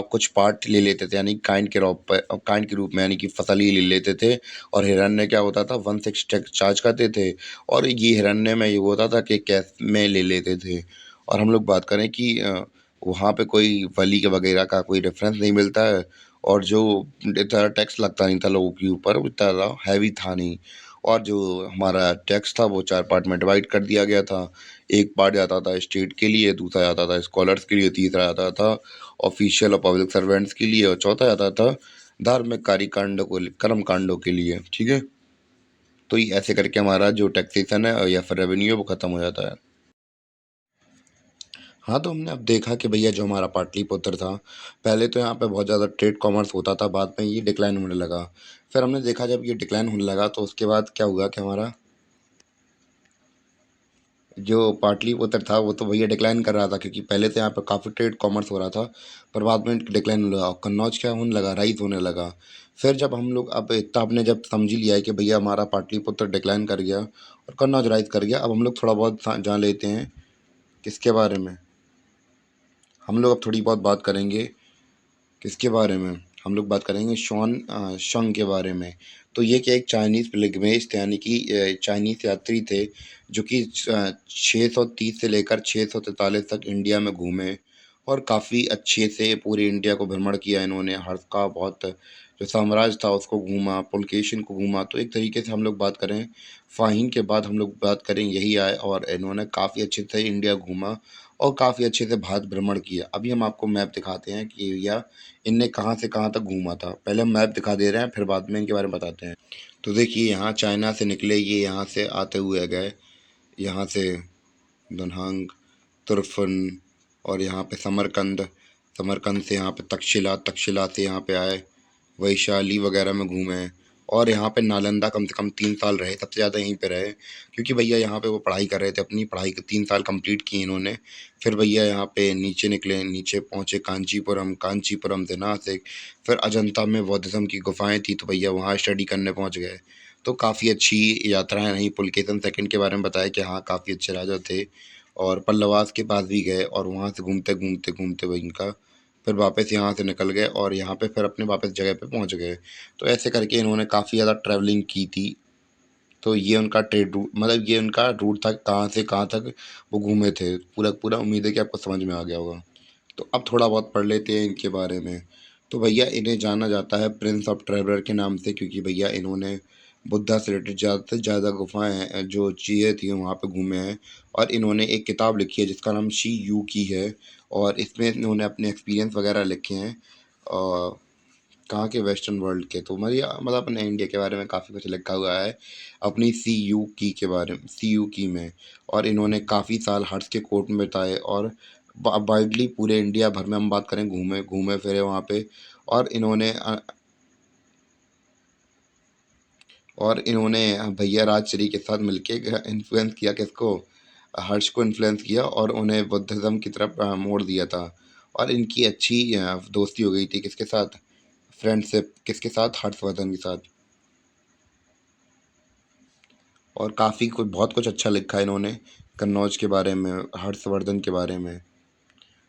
कुछ पार्ट ले लेते थे, यानी काइंड के रूप में, यानी कि फसल ही ले लेते थे। और हिरण्य क्या होता था, 1/6 टैक्स चार्ज करते थे। और ये हिरण्य में ये होता था कि कैश में ले लेते थे। और हम लोग बात करें कि वहाँ पे कोई वली के वगैरह का कोई रेफरेंस नहीं मिलता है। और जो इतना टैक्स लगता नहीं था लोगों के ऊपर, वो इतना हैवी था नहीं। और जो हमारा टैक्स था वो 4 पार्ट में डिवाइड कर दिया गया था। एक पार्ट जाता था स्टेट के लिए, दूसरा जाता था स्कॉलर्स के लिए, तीसरा जाता था ऑफिशियल और पब्लिक सर्वेंट्स के लिए, और चौथा जाता था धार्मिक कर्म कांडों के लिए। ठीक है? तो ये ऐसे करके हमारा जो टैक्सेशन है या फिर रेवेन्यू है वो खत्म हो जाता है। हाँ, तो हमने अब देखा कि भैया जो हमारा पाटलिपुत्र था, पहले तो यहाँ पे बहुत ज़्यादा ट्रेड कॉमर्स होता था, बाद में ये डिक्लाइन होने लगा। फिर हमने देखा जब ये डिक्लाइन होने लगा, तो उसके बाद क्या हुआ कि हमारा जो पाटलिपुत्र था वो तो भैया डिक्लाइन कर रहा था, क्योंकि पहले तो यहाँ पे काफ़ी ट्रेड कॉमर्स हो रहा था, पर बाद में डिक्लाइन होने लगा और कन्नौज क्या होने लगा, राइज़ होने लगा। फिर जब हम लोग अब इतना आपने जब समझ ही लिया है कि भैया हमारा पाटलिपुत्र डिक्लाइन कर गया और कन्नौज राइज़ कर गया, अब हम लोग थोड़ा बहुत जान लेते हैं किसके बारे में। हम लोग अब थोड़ी बहुत बात करेंगे किसके बारे में? हम लोग बात करेंगे शंग के बारे में। तो ये क्या, एक चाइनीज़ पिलग्रिमेज थे, यानी कि चाइनीज़ यात्री थे, जो कि 630 से लेकर 643 तक इंडिया में घूमे, और काफ़ी अच्छे से पूरे इंडिया को भ्रमण किया इन्होंने। हर का बहुत जो साम्राज्य था उसको घूमा, पुलकेशिन को घूमा। तो एक तरीके से हम लोग बात करें, फ़ाहीन के बाद हम लोग बात करें यही आए, और इन्होंने काफ़ी अच्छे से इंडिया घूमा और काफ़ी अच्छे से भारत भ्रमण किया। अभी हम आपको मैप दिखाते हैं कि भैया इनने कहाँ से कहाँ तक घूमा था। पहले हम मैप दिखा दे रहे हैं, फिर बाद में इनके बारे में बताते हैं। तो देखिए, यहाँ चाइना से निकले, ये यहाँ से आते हुए गए, यहाँ से दनहांग, तुर्फन, और यहाँ पे समरकंद, समरकंद से यहाँ पे तक्षशिला, तक्षशिला से यहाँ पे आए, वैशाली वगैरह में घूमे। और यहाँ पे नालंदा कम से कम 3 साल रहे, सबसे ज़्यादा यहीं पे रहे, क्योंकि भैया यहाँ पे वो पढ़ाई कर रहे थे, अपनी पढ़ाई के 3 साल कंप्लीट की इन्होंने। फिर भैया यहाँ पे नीचे निकले, नीचे पहुँचे कांचीपुरम, कांचीपुरम से नासिक, फिर अजंता में बौद्धिज़्म की गुफाएं थी, तो भैया वहाँ स्टडी करने पहुँच गए। तो काफ़ी अच्छी यात्राएं रहीं। पुलकेतन सेकंड के बारे में बताया कि हाँ, काफ़ी अच्छे राजा थे। और पल्लवास के पास भी गए, और वहाँ से घूमते घूमते घूमते वहीं का फिर वापस यहाँ से निकल गए, और यहाँ पे फिर अपने वापस जगह पे पहुँच गए। तो ऐसे करके इन्होंने काफ़ी ज़्यादा ट्रैवलिंग की थी। तो ये उनका ट्रेड रूट, मतलब ये उनका रूट था, कहाँ से कहाँ तक वो घूमे थे पूरा पूरा। उम्मीद है कि आपको समझ में आ गया होगा। तो अब थोड़ा बहुत पढ़ लेते हैं इनके बारे में। तो भैया इन्हें जाना जाता है प्रिंस ऑफ ट्रैवलर के नाम से, क्योंकि भैया इन्होंने बुद्धा से रिलेटेड ज़्यादा से ज़्यादा गुफाएं हैं, जो चीज़ें थी वहाँ पे घूमे हैं। और इन्होंने एक किताब लिखी है जिसका नाम शी यू की है, और इसमें इन्होंने अपने एक्सपीरियंस वगैरह लिखे हैं। और कहाँ के वेस्टर्न वर्ल्ड के, तो मतलब अपने इंडिया के बारे में काफ़ी कुछ लिखा हुआ है अपनी सी यू की के बारे में, सी यू की में। और इन्होंने काफ़ी साल हर्ष के कोर्ट में बिताए, और वाइडली पूरे इंडिया भर में हम बात करें, घूमे घूमे फिरे वहाँ पे। और इन्होंने भैया राजश्री के साथ मिलके इन्फ्लुएंस किया किसको, हर्ष को इन्फ्लुएंस किया, और उन्हें बुद्धिज़्म की तरफ मोड़ दिया था। और इनकी अच्छी दोस्ती हो गई थी किसके साथ, फ्रेंडशिप किसके साथ, हर्षवर्धन के साथ। और काफ़ी कुछ, बहुत कुछ अच्छा लिखा है इन्होंने कन्नौज के बारे में, हर्षवर्धन के बारे में।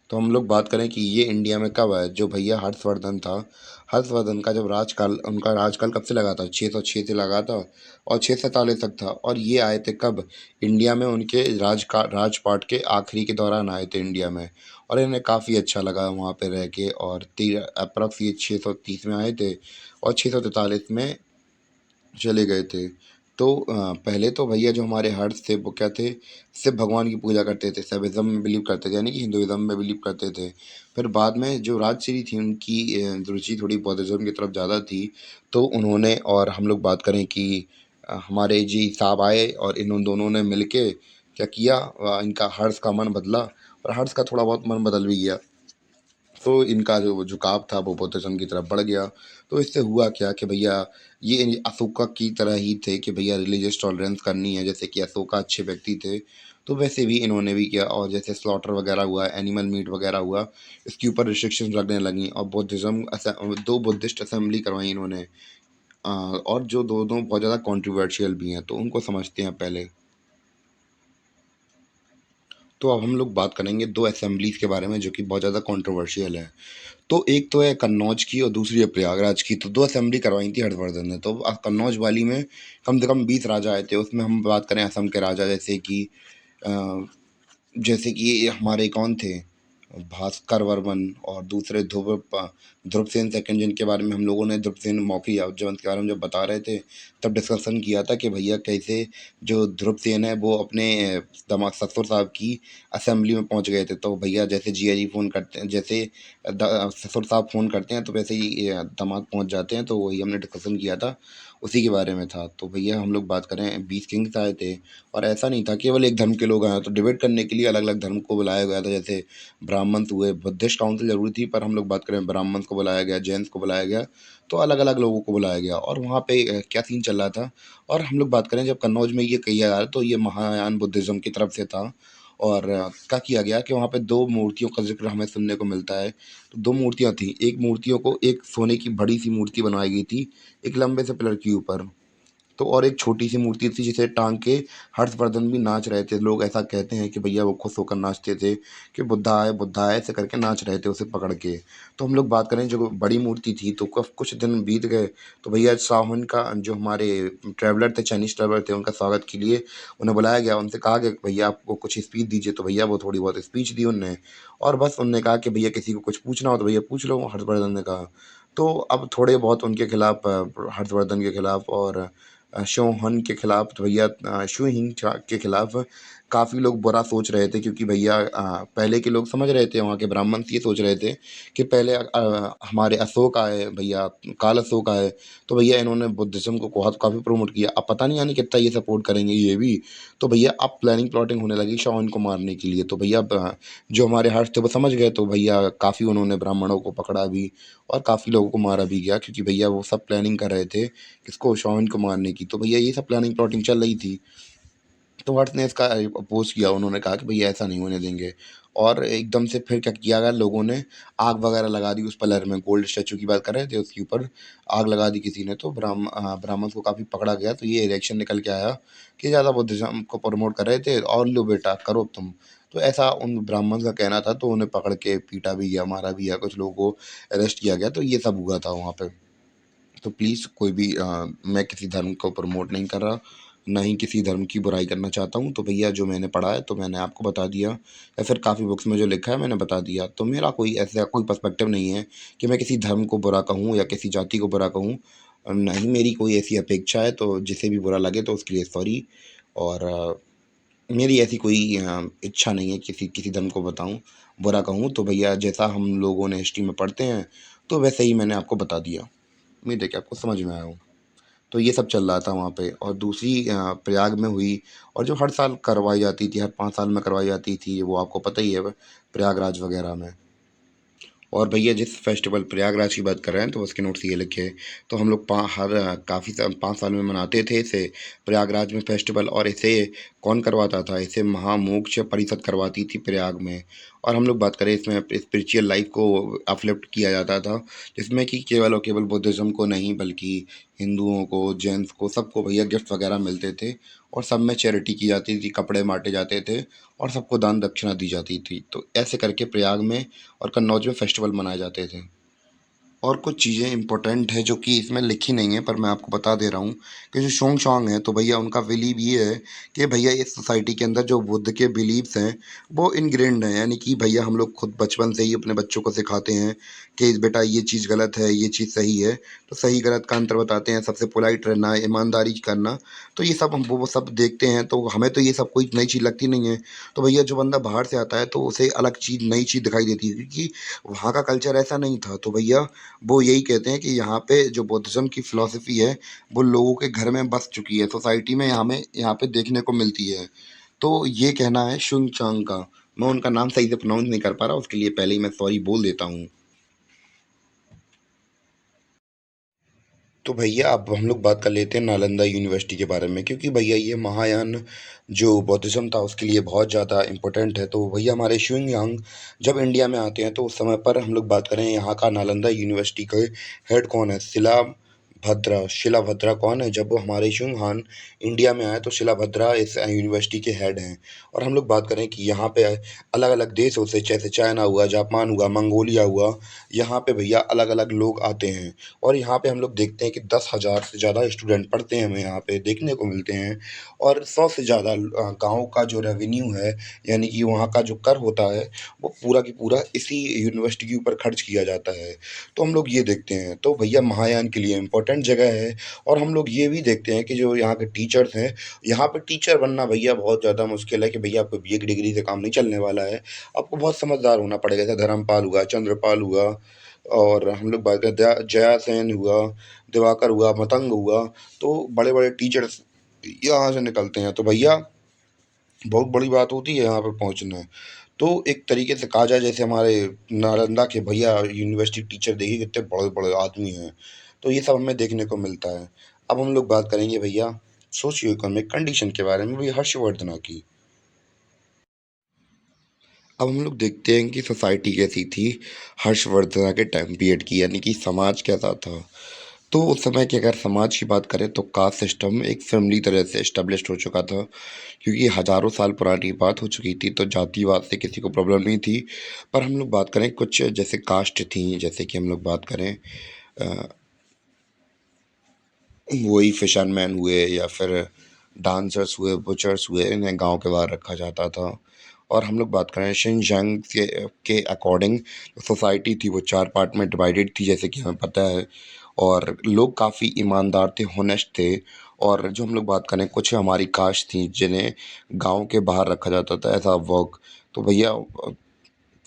तो हम लोग बात करें कि ये इंडिया में कब आया, जो भैया हर्षवर्धन था, हर्षवर्धन का जब राजकाल, उनका राजकाल कब से लगा था, 606 से लगा था, और 647 तक था। और ये आए थे कब इंडिया में, उनके राजपाट के आखिरी के दौरान आए थे इंडिया में। और इन्हें काफ़ी अच्छा लगा वहाँ पे रह के, और अप्रॉक्स ये 630 में आए थे, और 643 में चले गए थे। तो पहले तो भैया जो हमारे हर्ष थे वो क्या थे, शिव भगवान की पूजा करते थे, शैविज़्म में बिलीव करते थे, यानी कि हिंदुइज़्म में बिलीव करते थे। फिर बाद में जो राजश्री थी, उनकी रुचि थोड़ी बौद्धिज़्म की तरफ ज़्यादा थी। तो उन्होंने, और हम लोग बात करें कि हमारे जी साहब आए, और इन दोनों ने मिलके क्या किया, इनका हर्ष का मन बदला, और हर्ष का थोड़ा बहुत मन बदल भी गया। तो इनका जो झुकाव था वो बुद्धिज़्म की तरफ बढ़ गया। तो इससे हुआ क्या कि भैया ये अशोका की तरह ही थे कि भैया रिलीजियस टॉलरेंस करनी है, जैसे कि अशोका अच्छे व्यक्ति थे, तो वैसे भी इन्होंने भी किया। और जैसे स्लॉटर वगैरह हुआ, एनिमल मीट वगैरह हुआ, इसके ऊपर रिस्ट्रिक्शंस लगने लगीं, और दो बुद्धिस्ट असेंबली करवाई इन्होंने। और जो दोनों बहुत ज़्यादा कॉन्ट्रोवर्शियल भी हैं, तो उनको समझते हैं पहले। तो अब हम लोग बात करेंगे दो असेंबलीज़ के बारे में जो कि बहुत ज़्यादा कॉन्ट्रोवर्शियल है। तो एक तो है कन्नौज की, और दूसरी है प्रयागराज की। तो दो असेंबली करवाई थी हर्षवर्धन ने। तो कन्नौज वाली में कम से कम 20 राजा आए थे। उसमें हम बात करें असम के राजा, अ, जैसे कि ये हमारे कौन थे, भास्कर वर्मन, और दूसरे ध्रुवसेन सेकंड, जिनके बारे में हम लोगों ने ध्रुवसेन मौखी जब के बारे में जब बता रहे थे, तब डिस्कशन किया था कि भैया कैसे जो ध्रुवसेन है वो अपने दामाद ससुर साहब की असेंबली में पहुंच गए थे। तो भैया जैसे जिया जी फ़ोन करते हैं, जैसे ससुर साहब फ़ोन करते हैं, तो वैसे ही दामाद पहुंच जाते हैं। तो वही हमने डिस्कशन किया था, उसी के बारे में था। तो भैया हम लोग बात करें, 20 किंग्स आए थे। और ऐसा नहीं था केवल एक धर्म के लोग आए, तो डिबेट करने के लिए अलग अलग धर्म को बुलाया गया था। जैसे ब्राह्मण्स हुए, बुद्धिस्ट काउंसिल जरूरी थी, पर हम लोग बात करें ब्राह्मण्स को बुलाया गया, जैन्स को बुलाया गया, तो अलग अलग लोगों को बुलाया गया। और वहाँ पे क्या सीन चल रहा था। और हम लोग बात करें जब कन्नौज में ये किया जा रहा, तो ये महायान बुद्धिज़्म की तरफ से था। और क्या किया गया कि वहाँ पे दो मूर्तियों का जिक्र हमें सुनने को मिलता है। तो दो मूर्तियाँ थीं, एक मूर्तियों को, एक सोने की बड़ी सी मूर्ति बनवाई गई थी एक लंबे से पिलर के ऊपर। तो और एक छोटी सी मूर्ति थी जिसे टांग के हर्षवर्धन भी नाच रहे थे। लोग ऐसा कहते हैं कि भैया वो खुश होकर नाचते थे कि बुद्धा आए ऐसे करके नाच रहे थे उसे पकड़ के। तो हम लोग बात करें जो बड़ी मूर्ति थी, तो कुछ दिन बीत गए, तो भैया सावन का जो हमारे ट्रैवलर थे, चाइनीज ट्रैवलर थे, उनका स्वागत के लिए उन्हें बुलाया गया। उनसे कहा गया कि भैया आपको कुछ स्पीच दीजिए। तो भैया वो थोड़ी बहुत स्पीच दी उनने, और बस उनने कहा कि भैया किसी को कुछ पूछना हो तो भैया पूछ लो, हर्षवर्धन ने कहा। तो अब थोड़े बहुत उनके खिलाफ, हर्षवर्धन के खिलाफ, और शोहन के खिलाफ, तो भैया शुहिंग के खिलाफ काफ़ी लोग बुरा सोच रहे थे, क्योंकि भैया पहले के लोग समझ रहे थे, वहाँ के ब्राह्मण ये सोच रहे थे कि पहले हमारे अशोक आए भैया, काल अशोक आए, तो भैया इन्होंने बुद्धिज्म को बहुत काफ़ी प्रमोट किया। अब पता नहीं, यानी कितना ये सपोर्ट करेंगे ये भी। तो भैया अब प्लानिंग प्लॉटिंग होने लगी शॉन को मारने के लिए। तो भैया जो हमारे हर्ष थे वो समझ गए, तो भैया काफ़ी उन्होंने ब्राह्मणों को पकड़ा भी, और काफ़ी लोगों को मारा भी गया, क्योंकि भैया वो सब प्लानिंग कर रहे थे किसको, शॉन को मारने की। तो भैया ये सब प्लानिंग प्लॉटिंग चल रही थी। तो हर्ष ने इसका अपोज किया, उन्होंने कहा कि भैया ऐसा नहीं होने देंगे। और एकदम से फिर क्या किया गया, लोगों ने आग वगैरह लगा दी उस पिलर में, गोल्ड स्टैचू की बात कर रहे थे, उसके ऊपर आग लगा दी किसी ने। तो ब्राह्मण को काफ़ी पकड़ा गया। तो ये इलेक्शन निकल के आया कि ज़्यादा बुद्धिज्म को प्रमोट कर रहे थे, और लो बेटा करो तुम। तो ऐसा उन ब्राह्मण का कहना था। तो उन्हें पकड़ के पीटा भी गया, मारा भी गया, कुछ लोगों को अरेस्ट किया गया। तो ये सब हुआ था वहाँ पे। तो प्लीज़ कोई भी मैं किसी धर्म को प्रमोट नहीं कर रहा, ना ही किसी धर्म की बुराई करना चाहता हूँ। तो भैया जो मैंने पढ़ा है तो मैंने आपको बता दिया, या फिर काफ़ी बुक्स में जो लिखा है मैंने बता दिया। तो मेरा कोई ऐसा कोई पर्सपेक्टिव नहीं है कि मैं किसी धर्म को बुरा कहूँ या किसी जाति को बुरा कहूँ। नहीं मेरी कोई ऐसी अपेक्षा है, तो जिसे भी बुरा लगे तो उसके लिए सॉरी। और मेरी ऐसी कोई इच्छा नहीं है किसी किसी धर्म को बताऊँ, बुरा कहूँ तो भैया जैसा हम लोगों ने हिस्ट्री में पढ़ते हैं, तो वैसे ही मैंने आपको बता दिया। उम्मीद है कि आपको समझ में आया हो। तो ये सब चल रहा था वहाँ पे और दूसरी प्रयाग में हुई और जो हर साल करवाई जाती थी, हर 5 साल में करवाई जाती थी, वो आपको पता ही है प्रयागराज वगैरह में। और भैया जिस फेस्टिवल प्रयागराज की बात कर रहे हैं तो उसके नोट्स ये लिखे। तो हम लोग काफ़ी 5 साल में मनाते थे इसे प्रयागराज में फेस्टिवल। और इसे कौन करवाता था, इसे महामोक्ष परिषद करवाती थी प्रयाग में। और हम लोग बात करें इसमें स्पिरिचुअल लाइफ को अपलिफ्ट किया जाता था, जिसमें कि केवल और केवल बुद्धिज़्म को नहीं बल्कि हिंदुओं को, जैन्स को, सबको भैया गिफ्ट वगैरह मिलते थे। और सब में चैरिटी की जाती थी, कपड़े बांटे जाते थे और सबको दान दक्षिणा दी जाती थी। तो ऐसे करके प्रयाग में और कन्नौज में फेस्टिवल मनाए जाते थे। और कुछ चीज़ें इम्पोर्टेंट है जो कि इसमें लिखी नहीं है, पर मैं आपको बता दे रहा हूँ कि जो सोंगसॉन्ग है तो भैया उनका बिलीव ये है कि भैया इस सोसाइटी के अंदर जो बुद्ध के बिलीव्स हैं वो इनग्रेन्ड हैं। यानी कि भैया हम लोग खुद बचपन से ही अपने बच्चों को सिखाते हैं कि बेटा ये चीज़ गलत है, ये चीज़ सही है। तो सही गलत का अंतर बताते हैं, सबसे पोलाइट रहना, ईमानदारी करना। तो ये सब हम वो सब देखते हैं, तो हमें तो ये सब कोई नई चीज़ लगती नहीं है। तो भैया जो बंदा बाहर से आता है तो उसे अलग चीज़, नई चीज़ दिखाई देती है, क्योंकि वहाँ का कल्चर ऐसा नहीं था। तो भैया वो यही कहते हैं कि यहाँ पे जो बुद्धिज़्म की फ़िलॉसफ़ी है, वो लोगों के घर में बस चुकी है, सोसाइटी में हमें यहाँ पे देखने को मिलती है। तो ये कहना है शुंग चांग का। मैं उनका नाम सही से प्रोनाउंस नहीं कर पा रहा, उसके लिए पहले ही मैं सॉरी बोल देता हूँ। तो भैया अब हम लोग बात कर लेते हैं नालंदा यूनिवर्सिटी के बारे में, क्योंकि भैया ये महायान जो बौद्धिज़्म था उसके लिए बहुत ज़्यादा इम्पोर्टेंट है। तो भैया हमारे शुंग जब इंडिया में आते हैं तो उस समय पर हम लोग बात करें यहाँ का नालंदा यूनिवर्सिटी के हेड कौन है, शिलाभद्रा कौन है। जब वो हमारे शुंग इंडिया में आए तो शिलाभद्रा इस यूनिवर्सिटी के हेड हैं। और हम लोग बात करें कि यहाँ पे अलग अलग देशों से, जैसे चाइना हुआ, जापान हुआ, मंगोलिया हुआ, यहाँ पे भैया अलग अलग लोग आते हैं। और यहाँ पे हम लोग देखते हैं कि 10,000 से ज़्यादा स्टूडेंट पढ़ते हैं, हमें यहाँ पे देखने को मिलते हैं। और 100 से ज़्यादा गाँव का जो रेवेन्यू है, यानी कि वहाँ का जो कर होता है, वो पूरा की पूरा इसी यूनिवर्सिटी के ऊपर खर्च किया जाता है। तो हम लोग ये देखते हैं, तो भैया महायान के लिए इम्पोर्टेंट जगह है। और हम लोग ये भी देखते हैं कि जो यहाँ के टीचर्स हैं, यहाँ पे टीचर बनना भैया बहुत ज़्यादा मुश्किल है, कि भैया आपको बीए की डिग्री से काम नहीं चलने वाला है। आपको बहुत समझदार होना पड़ेगा, जैसे धर्मपाल हुआ, चंद्रपाल हुआ, और हम लोग बात करें जया सेन हुआ, दिवाकर हुआ, मतंग हुआ। तो बड़े बड़े टीचर्स यहाँ से निकलते हैं। तो भैया बहुत बड़ी बात होती है यहाँ पे पहुँचना। तो एक तरीके से कहा जाए, जैसे हमारे नालंदा के भैया यूनिवर्सिटी टीचर देखिए कितने बड़े बड़े आदमी हैं। तो ये सब हमें देखने को मिलता है। अब हम लोग बात करेंगे भैया सोशियो इकोनॉमिक कंडीशन के बारे में भी, हर्षवर्धना की। अब हम लोग देखते हैं कि सोसाइटी कैसी थी हर्षवर्धना के टाइम पीरियड की, यानी कि समाज कैसा था। तो उस समय की अगर समाज की बात करें तो कास्ट सिस्टम एक फैमिली तरह से एस्टेब्लिश्ड हो चुका था, क्योंकि हज़ारों साल पुरानी बात हो चुकी थी, तो जातिवाद से किसी को प्रॉब्लम नहीं थी। पर हम लोग बात करें कुछ जैसे कास्ट थी, जैसे कि हम लोग बात करें अ, वही फिशरमैन हुए या फिर डांसर्स हुए, बुचर्स हुए, इन्हें गांव के बाहर रखा जाता था। और हम लोग बात करें शिनजंग के अकॉर्डिंग सोसाइटी थी, वो 4 पार्ट में डिवाइडेड थी, जैसे कि हमें पता है। और लोग काफ़ी ईमानदार थे, होनेस्ट थे। और जो हम लोग बात करें कुछ हमारी कास्ट थी जिन्हें गांव के बाहर रखा जाता था ऐसा वर्क। तो भैया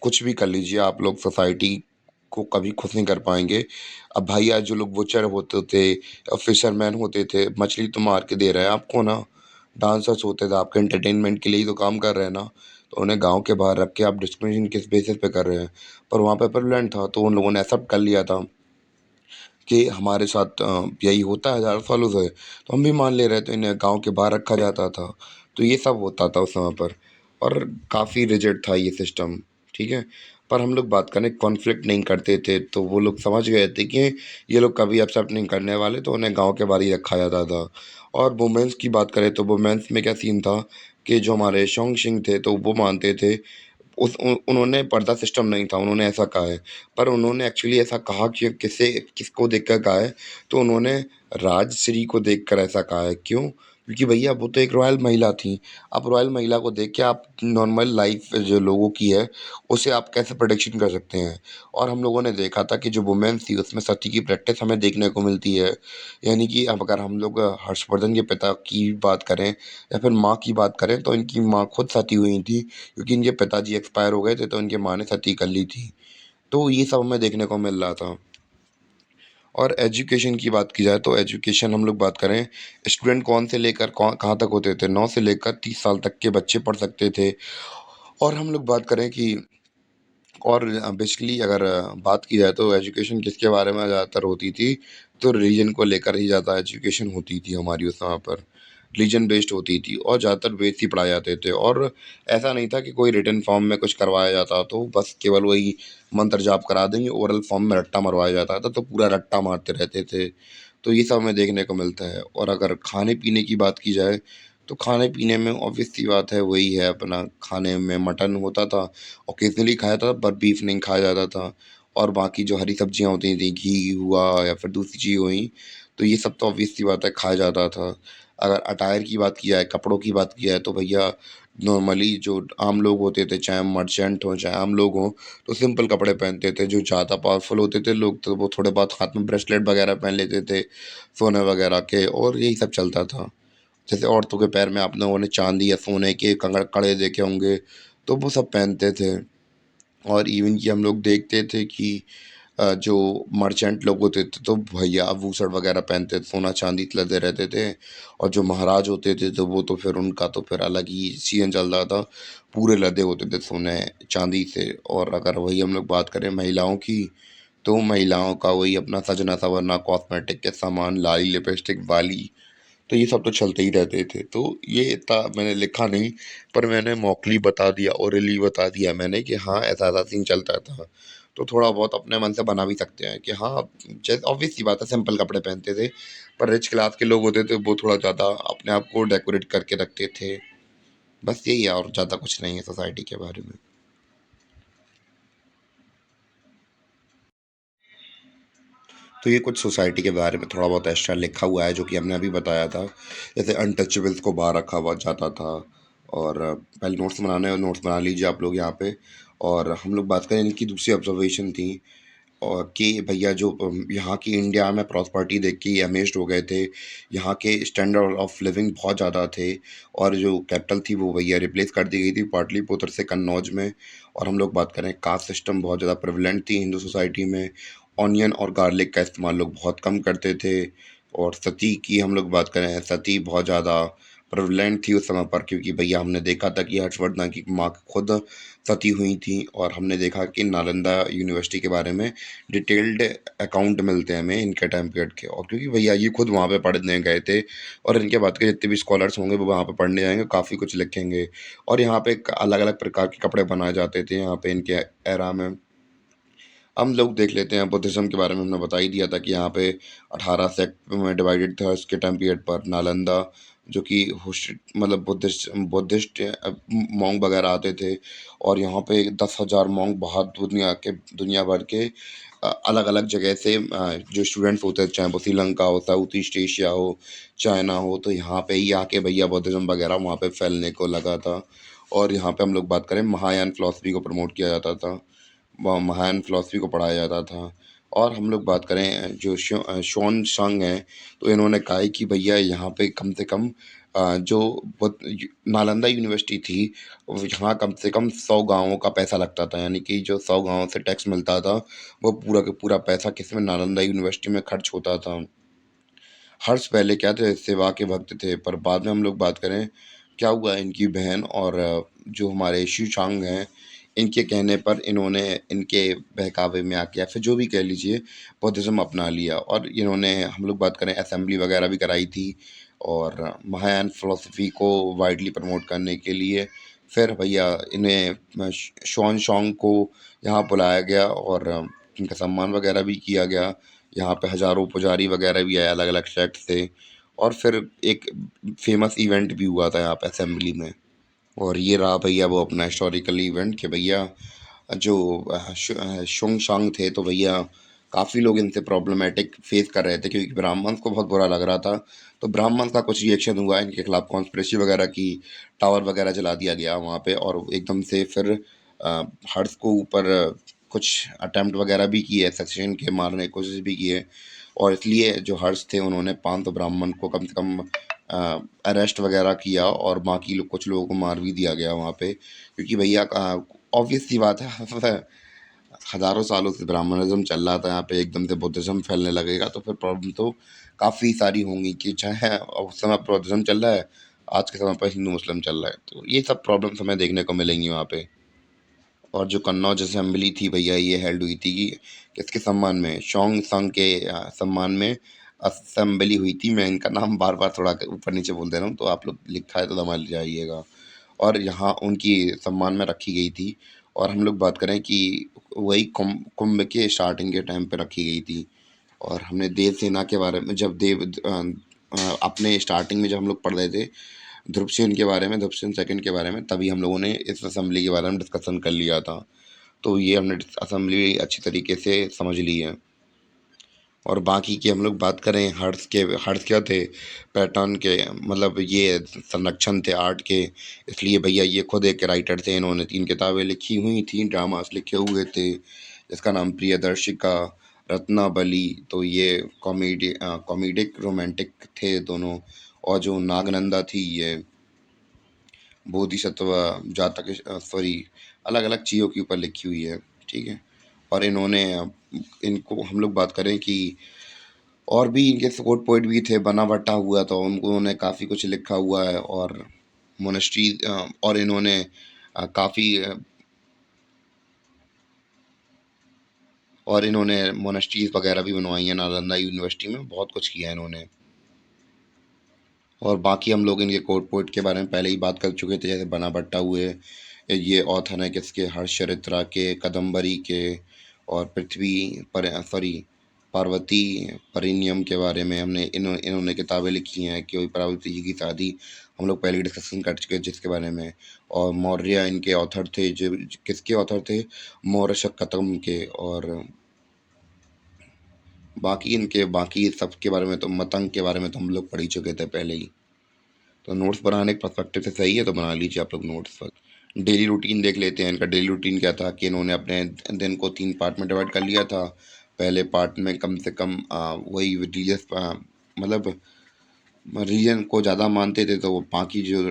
कुछ भी कर लीजिए, आप लोग सोसाइटी को कभी खुश नहीं कर पाएँगे। अब भैया जो लोग बूचर होते थे, फिशरमैन होते थे, मछली तो मार के दे रहे हैं आपको ना। डांसर्स होते थे, आपके एंटरटेनमेंट के लिए ही तो काम कर रहे हैं ना। तो उन्हें गाँव के बाहर रख के आप डिस्क्रिमिनेशन किस बेसिस पे कर रहे हैं? पर वहाँ पे प्रेवलेंट था, तो उन लोगों ने एक्सेप्ट कर लिया था कि हमारे साथ यही होता है हज़ारों सालों से, तो हम भी मान ले रहे थे। इन्हें गाँव के बाहर रखा जाता था। तो ये सब होता था उस समय पर, और काफ़ी रिजिड था ये सिस्टम, ठीक है? पर हम लोग बात करें कॉन्फ्लिक्ट नहीं करते थे, तो वो लोग समझ गए थे कि ये लोग कभी एक्सेप्ट नहीं करने वाले, तो उन्हें गाँव के बाहर ही रखा जाता था। और वुमेन्स की बात करें तो वुमेन्स में क्या सीन था कि जो हमारे शोंगशिंग थे तो वो मानते थे, उन्होंने पर्दा सिस्टम नहीं था, उन्होंने ऐसा कहा है। पर उन्होंने एक्चुअली ऐसा कहा कि किसको देखकर कहा है, तो उन्होंने राजश्री को देखकर ऐसा कहा है। क्यों? क्योंकि भैया वो तो एक रॉयल महिला थी। आप रॉयल महिला को देख के आप नॉर्मल लाइफ जो लोगों की है, उसे आप कैसे प्रेडिक्शन कर सकते हैं? और हम लोगों ने देखा था कि जो वुमेन्स थी उसमें सती की प्रैक्टिस हमें देखने को मिलती है। यानी कि अब अगर हम लोग हर्षवर्धन के पिता की बात करें या फिर माँ की बात करें, तो इनकी माँ खुद सती हुई थी, क्योंकि इनके पिताजी एक्सपायर हो गए थे, तो इनकी माँ ने सती कर ली थी। तो ये सब हमें देखने को मिल रहा था। और एजुकेशन की बात की जाए तो एजुकेशन हम लोग बात करें, स्टूडेंट कौन से लेकर कहाँ तक होते थे, 9 से लेकर 30 साल तक के बच्चे पढ़ सकते थे। और हम लोग बात करें कि और बेसिकली अगर बात की जाए तो एजुकेशन किसके बारे में ज़्यादातर होती थी, तो रिलीजन को लेकर ही ज़्यादा एजुकेशन होती थी हमारी उस वहाँ पर। रिलीजन बेस्ड होती थी और ज़्यादातर वेद ही पढ़ाए जाते थे, और ऐसा नहीं था कि कोई रिटन फॉर्म में कुछ करवाया जाता, तो बस केवल वही मंत्र जाप करा देंगे, ओरल फॉर्म में रट्टा मरवाया जाता था, तो पूरा रट्टा मारते रहते थे। तो ये सब हमें देखने को मिलता है। और अगर खाने-पीने की बात की जाए, तो खाने-पीने में ऑब्वियस सी बात है, वही है अपना, खाने में मटन होता था, ओकेज़नली खाया था, पर बीफ नहीं खाया जाता था। और बाकी जो हरी सब्जियाँ होती थी, घी हुआ या फिर दूसरी चीज़ हुई, तो ये सब तो ऑब्वियस सी बात है खाया जाता था। अगर अटायर की बात की जाए, कपड़ों की बात की जाए, तो भैया नॉर्मली जो आम लोग होते थे, चाहे मर्चेंट हों, चाहे आम लोग हों, तो सिंपल कपड़े पहनते थे। जो ज़्यादा पावरफुल होते थे लोग, तो वो थोड़े बहुत हाथ में ब्रेसलेट वगैरह पहन लेते थे, सोने वगैरह के, और यही सब चलता था। जैसे औरतों के पैर में आप लोगों ने चांदी या सोने के कड़े देखे होंगे, तो वो सब पहनते थे। और इवन कि हम लोग देखते थे कि जो मर्चेंट लोग होते थे, तो भैया आभूषण वगैरह पहनते थे, सोना चांदी लदे रहते थे। और जो महाराज होते थे, तो वो तो फिर उनका तो फिर अलग ही सीन चल रहा था, पूरे लदे होते थे सोने चांदी से। और अगर वही हम लोग बात करें महिलाओं की, तो महिलाओं का वही अपना सजना संवरना, कॉस्मेटिक के सामान, लाली लिपस्टिक वाली, तो ये सब तो चलते ही रहते थे। तो ये इतना मैंने लिखा नहीं, पर मैंने मौखली बता दिया, ओरली बता दिया मैंने कि हाँ, ऐसा-ऐसा सीन चलता था। तो थोड़ा बहुत अपने मन से बना भी सकते हैं कि हाँ, जैसे ऑब्वियस सी बात है सिंपल कपड़े पहनते थे, पर रिच क्लास के लोग होते थे, वो थोड़ा ज़्यादा अपने आप को डेकोरेट करके रखते थे। बस यही है, और ज़्यादा कुछ नहीं है सोसाइटी के बारे में। तो ये कुछ सोसाइटी के बारे में थोड़ा बहुत एक्स्ट्रा लिखा हुआ है, जो कि हमने अभी बताया था। जैसे अनटचेबल्स को बाहर रखा हुआ जाता था। और पहले नोट्स बना लीजिए आप लोग यहाँ पे। और हम लोग बात करें, इनकी दूसरी ऑब्जर्वेशन थी, और कि भैया जो यहाँ की इंडिया में प्रॉस्पेरिटी देख के ये अमेज़्ड हो गए थे। यहाँ के स्टैंडर्ड ऑफ लिविंग बहुत ज़्यादा थे, और जो कैपिटल थी वो भैया रिप्लेस कर दी गई थी पाटलिपुत्र से कन्नौज में। और हम लोग बात करें, कास्ट सिस्टम बहुत ज़्यादा प्रेवलेंट थी हिंदू सोसाइटी में। ऑनियन और गार्लिक का इस्तेमाल लोग बहुत कम करते थे। और सती की हम लोग बात करें, सती बहुत ज़्यादा प्रेवलेंट थी उस समय पर, क्योंकि भैया हमने देखा था कि हर्षवर्धन की माँ खुद सती हुई थी। और हमने देखा कि नालंदा यूनिवर्सिटी के बारे में डिटेल्ड अकाउंट मिलते हैं हमें इनके टाइम पीरियड के। और क्योंकि भैया ये खुद वहाँ पे पढ़ने गए थे, और इनके बाद के जितने भी स्कॉलर्स होंगे वो वहाँ पे पढ़ने जाएंगे, काफ़ी कुछ लिखेंगे। और यहाँ पे अलग अलग प्रकार के कपड़े बनाए जाते थे यहाँ पे इनके एरा में। हम लोग देख लेते हैं, बुद्धिज़्म के बारे में हमने बता ही दिया था कि यहाँ पे 18 सेक्ट में डिवाइडेड था उसके टाइम पीरियड पर। नालंदा, जो कि मतलब बुद्धिस्ट मॉन्क वगैरह आते थे। और यहाँ पे 10,000 मॉन्क बाहर दुनिया भर के अलग अलग जगह से जो स्टूडेंट्स होते हैं, चाहे वो श्रीलंका हो, साउथ ईस्ट एशिया हो, चाइना हो, तो यहाँ पे ही आके भैया बुद्धिज़्म वगैरह वहाँ पे फैलने को लगा था। और यहाँ पे हम लोग बात करें, महायान फिलॉसफी को प्रमोट किया जाता था, महायान फिलॉसफी को पढ़ाया जाता था। और हम लोग बात करें जो शॉन संग हैं, तो इन्होंने कहा है कि भैया यहाँ पे कम से कम जो नालंदा यूनिवर्सिटी थी, यहाँ कम से कम 100 गांवों का पैसा लगता था। यानी कि जो 100 गांवों से टैक्स मिलता था, वो पूरा का पूरा पैसा किसमें, नालंदा यूनिवर्सिटी में खर्च होता था। हर्ष पहले क्या थे, सेवा के भक्त थे, पर बाद में हम लोग बात करें, क्या हुआ, इनकी बहन और जो हमारे शीशांग हैं, इनके कहने पर इन्होंने, इनके बहकावे में आके या फिर जो भी कह लीजिए, बौद्धिज़्म अपना लिया। और इन्होंने, हम लोग बात करें, असेंबली वगैरह भी कराई थी, और महायान फिलॉसफी को वाइडली प्रमोट करने के लिए। फिर भैया इन्हें शॉन शॉन्ग को यहाँ बुलाया गया, और इनका सम्मान वगैरह भी किया गया। यहाँ पे हज़ारों पुजारी वगैरह भी आए अलग अलग सेक्ट से। और फिर एक फेमस इवेंट भी हुआ था यहाँ पे असेंबली में। और ये रहा भैया वो अपना हिस्टोरिकल इवेंट, कि भैया जो शुंग शांग थे, तो भैया काफ़ी लोग इनसे प्रॉब्लमेटिक फेस कर रहे थे क्योंकि ब्राह्मण्स को बहुत बुरा लग रहा था। तो ब्राह्मण्स का कुछ रिएक्शन हुआ इनके खिलाफ कॉन्स्पिरेसी वगैरह की, टावर वगैरह जला दिया गया वहाँ पे और एकदम से फिर हर्ष को ऊपर कुछ अटेम्प्ट वगैरह भी किए, सचिन के मारने की कोशिश भी की है और इसलिए जो हर्ष थे उन्होंने 500 ब्राह्मण को कम से कम अरेस्ट वगैरह किया और बाकी लोग कुछ लोगों को मार भी दिया गया वहाँ पे क्योंकि भैया ऑब्वियस सी बात है हज़ारों सालों से ब्राह्मणिज़्म चल रहा था यहाँ पे एकदम से बुद्धिज़्म फैलने लगेगा तो फिर प्रॉब्लम तो काफ़ी सारी होंगी कि चाहे उस समय बुद्धिज़्म चल रहा है, आज के समय पर हिंदू मुस्लिम चल रहा है। तो ये सब प्रॉब्लम्स हमें देखने को मिलेंगी वहाँ पे। और जो कन्नौज असेंबली थी भैया ये हेल्ड हुई थी कि किसके सम्मान में? शॉन्ग संग के सम्मान में असेंबली हुई थी। मैं इनका नाम बार-बार थोड़ा ऊपर नीचे बोल दे रहा हूँ तो आप लोग लिखा है तो संभाल जाइएगा। और यहाँ उनकी सम्मान में रखी गई थी और हम लोग बात करें कि वही कुंभ के स्टार्टिंग के टाइम पे रखी गई थी और हमने देव सेना के बारे में जब अपने स्टार्टिंग में जब हम लोग पढ़ रहे थे ध्रुवसेन के बारे में, ध्रुवसेन सेकंड के बारे में, तभी हम लोगों ने इस असेंबली के बारे में डिस्कशन कर लिया था। तो ये हमने असेंबली अच्छी तरीके से समझ ली है। और बाकी की हम लोग बात करें हर्ट्स क्या थे पैटर्न के, मतलब ये संरक्षण थे आर्ट के, इसलिए भैया ये खुद एक राइटर थे, इन्होंने 3 किताबें लिखी हुई थी, ड्रामास लिखे हुए थे जिसका नाम प्रियदर्शिका, रत्नावली। तो ये कॉमेडिक रोमांटिक थे दोनों। और जो नागनंदा थी ये बोधिसत्व जातक सॉरी अलग अलग चीज़ों के ऊपर लिखी हुई है, ठीक है। और इन्होंने इनको हम लोग बात करें कि और भी इनके सपोर्ट पोइट भी थे, बना भट्टा हुआ तो उन्होंने काफ़ी कुछ लिखा हुआ है और मोनेस्ट्री और इन्होंने काफ़ी और इन्होंने मोनेस्ट्रीज वगैरह भी बनवाई हैं नालंदा यूनिवर्सिटी में, बहुत कुछ किया है इन्होंने। और बाकी हम लोग इनके कोट पोइट के बारे में पहले ही बात कर चुके थे, जैसे बना भट्टा हुए, ये ऑथर हैं किसके, हर्षचरित्रा के, कादम्बरी के और पृथ्वी पर सॉरी पार्वती परिनियम के बारे में हमने इन्होंने किताबें लिखी हैं कि पार्वती जी की शादी हम लोग पहले डिस्कशन कर चुके हैं जिसके बारे में। और मौर्य इनके ऑथर थे, जो किसके ऑथर थे, मौर्य शतकम के। और बाकी इनके बाकी सब के बारे में तो मतंग के बारे में तो हम लोग पढ़ ही चुके थे पहले ही। तो नोट्स बनाने के पर्सपेक्टिव से सही है तो बना लीजिए आप लोग नोट्स पर। डेली रूटीन देख लेते हैं। इनका डेली रूटीन क्या था कि इन्होंने अपने दिन को 3 पार्ट में डिवाइड कर लिया था। पहले पार्ट में कम से कम वही रिलीजियस मतलब रीजन को ज़्यादा मानते थे तो बाकी जो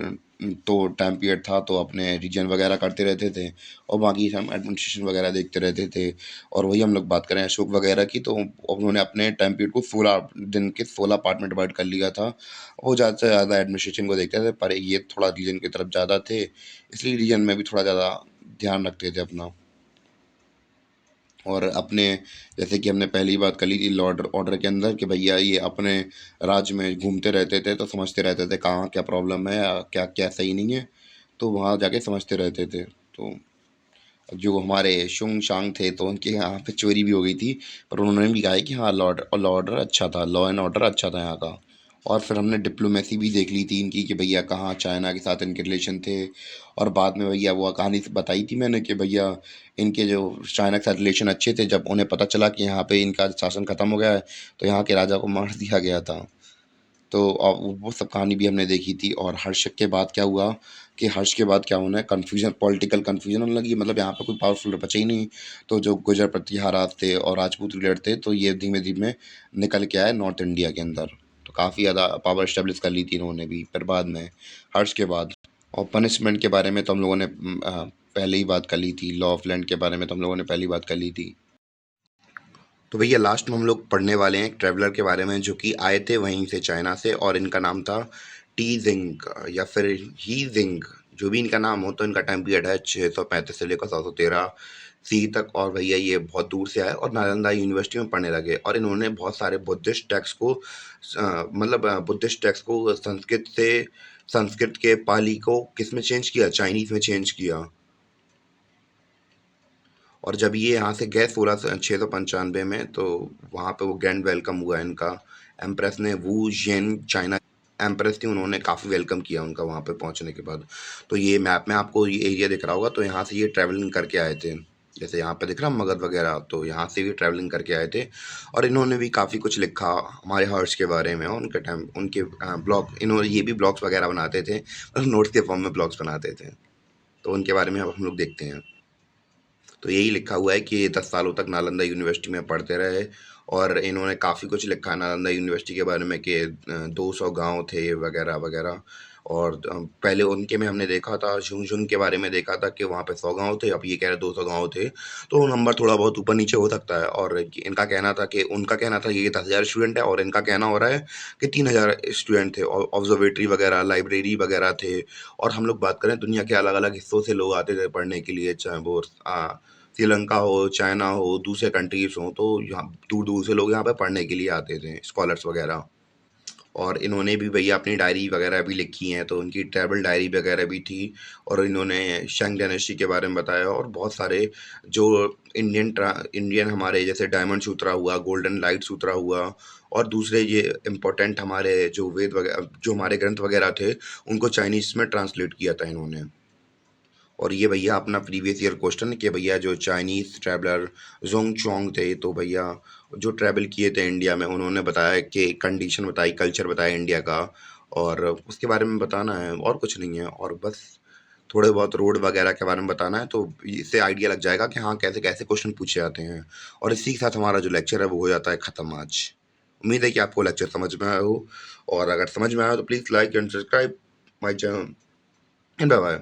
तो टाइम पीरियड था तो अपने रीजन वगैरह करते रहते थे और बाकी हम एडमिनिस्ट्रेशन वगैरह देखते रहते थे। और वही हम लोग बात करें अशोक वगैरह की तो उन्होंने अपने टाइम पीरियड को 16 दिन के 16 पार्ट में डिवाइड कर लिया था। वो ज़्यादा से ज़्यादा एडमिनिस्ट्रेशन को देखते थे पर ये थोड़ा रीजन की तरफ ज़्यादा थे, इसलिए रीजन में भी थोड़ा ज़्यादा ध्यान रखते थे अपना। और अपने जैसे कि हमने पहली बात कर ली थी लॉ ऑर्डर के अंदर कि भैया ये अपने राज्य में घूमते रहते थे तो समझते रहते थे कहाँ क्या प्रॉब्लम है या क्या क्या सही नहीं है, तो वहाँ जाके समझते रहते थे। तो जो हमारे शुंग शांग थे तो उनके यहाँ पे चोरी भी हो गई थी, पर उन्होंने भी कहा है कि हाँ लॉ ऑर्डर अच्छा था, लॉ एंड ऑर्डर अच्छा था यहाँ का। और फिर हमने डिप्लोमेसी भी देख ली थी इनकी कि भैया कहाँ चाइना के साथ इनके रिलेशन थे। और बाद में भैया वो कहानी से बताई थी मैंने कि भैया इनके जो चाइना के साथ रिलेशन अच्छे थे, जब उन्हें पता चला कि यहाँ पे इनका शासन ख़त्म हो गया है तो यहाँ के राजा को मार दिया गया था। तो वो सब कहानी भी हमने देखी थी। और हर्ष के बाद क्या हुआ कि हर्ष के बाद क्या होना है, कन्फ्यूजन, पॉलिटिकल कन्फ्यूजन होने लगी, मतलब यहाँ पे कोई पावरफुल बचा ही नहीं। तो जो गुर्जर प्रतिहारा थे और राजपूत लीडर थे तो ये धीमे धीमे निकल के आए नॉर्थ इंडिया के अंदर। तो काफ़ी ज़्यादा पावर स्टेब्लिश कर ली थी इन्होंने भी फिर बाद में, हर्ष के बाद। और पनिशमेंट के बारे में तो हम लोगों ने पहले ही बात कर ली थी, लॉ ऑफ लैंड के बारे में तो हम लोगों ने पहले ही बात कर ली थी। तो भैया लास्ट में हम लोग पढ़ने वाले हैं एक ट्रैवलर के बारे में जो कि आए थे वहीं से चाइना से और इनका नाम था टी जिंग या फिर ही जिंग, जो भी इनका नाम हो। तो इनका टाइम पीरियड है 635 से लेकर 713 सी तक। और भैया ये बहुत दूर से आए और नालंदा यूनिवर्सिटी में पढ़ने लगे और इन्होंने बहुत सारे बुद्धिस्ट टेक्स्ट को बुद्धिस्ट टेक्स्ट को संस्कृत के पाली को किस में चेंज किया, चाइनीज़ में चेंज किया। और जब ये यहाँ से गए 695 में तो वहाँ पे वो ग्रैंड वेलकम हुआ इनका। एम्प्रेस ने वू जेन चाइना एम्प्रेस थी, उन्होंने काफ़ी वेलकम किया उनका वहाँ पे पहुँचने के बाद। तो ये मैप में आपको ये एरिया दिख रहा होगा, तो यहाँ से ये ट्रैवलिंग करके आए थे। जैसे यहाँ पे दिख रहा मगध वगैरह, तो यहाँ से भी ट्रैवलिंग करके आए थे और इन्होंने भी काफ़ी कुछ लिखा हमारे हर्ष के बारे में। उनके टाइम उनके ब्लॉग, इन्होंने ये भी ब्लॉग्स वगैरह बनाते थे, मतलब नोट्स के फॉर्म में ब्लॉग्स बनाते थे। तो उनके बारे में अब हम लोग देखते हैं। तो यही लिखा हुआ है कि ये 10 सालों तक नालंदा यूनिवर्सिटी में पढ़ते रहे और इन्होंने काफ़ी कुछ लिखा है नालंदा यूनिवर्सिटी के बारे में कि 200 गांव थे वगैरह वगैरह। और पहले उनके में हमने देखा था, झुंझुनू के बारे में देखा था कि वहाँ पे 100 गांव थे, अब ये कह रहे 200 गांव थे। तो नंबर थोड़ा बहुत ऊपर नीचे हो सकता है। और इनका कहना था कि उनका कहना था कि ये 10,000 स्टूडेंट है और इनका कहना हो रहा है कि 3,000 स्टूडेंट थे। ऑब्जर्वेटरी वगैरह, लाइब्रेरी वगैरह थे। और हम लोग बात करें दुनिया के अलग अलग हिस्सों से लोग आते थे पढ़ने के लिए, चाहे वो श्रीलंका हो, चाइना हो, दूसरे कंट्रीज़ हों, तो यहाँ दूर-दूर से लोग यहाँ पे पढ़ने के लिए आते थे, स्कॉलर्स वगैरह। और इन्होंने भी भैया अपनी डायरी वगैरह भी लिखी हैं, तो उनकी ट्रैवल डायरी वगैरह भी थी। और इन्होंने शंग डायनेस्टी के बारे में बताया और बहुत सारे जो इंडियन हमारे जैसे डायमंड सूत्रा हुआ, गोल्डन लाइट सूत्रा हुआ और दूसरे ये इम्पोर्टेंट हमारे जो वेद वगैरह, जो हमारे ग्रंथ वगैरह थे, उनको चाइनीज़ में ट्रांसलेट किया था इन्होंने। और ये भैया अपना प्रीवियस ईयर क्वेश्चन कि भैया जो चाइनीज़ ट्रैवलर ज़ोंग चोंग थे, तो भैया जो ट्रैवल किए थे इंडिया में, उन्होंने बताया कि कंडीशन बताई, कल्चर बताया इंडिया का, और उसके बारे में बताना है और कुछ नहीं है। और बस थोड़े बहुत रोड वगैरह के बारे में बताना है, तो इससे आइडिया लग जाएगा कि हाँ कैसे कैसे क्वेश्चन पूछे जाते हैं। और इसी के साथ हमारा जो लेक्चर है वो हो जाता है ख़त्म आज। उम्मीद है कि आपको लेक्चर समझ में आया हो, और अगर समझ में आया हो तो please like and subscribe my channel and bye bye.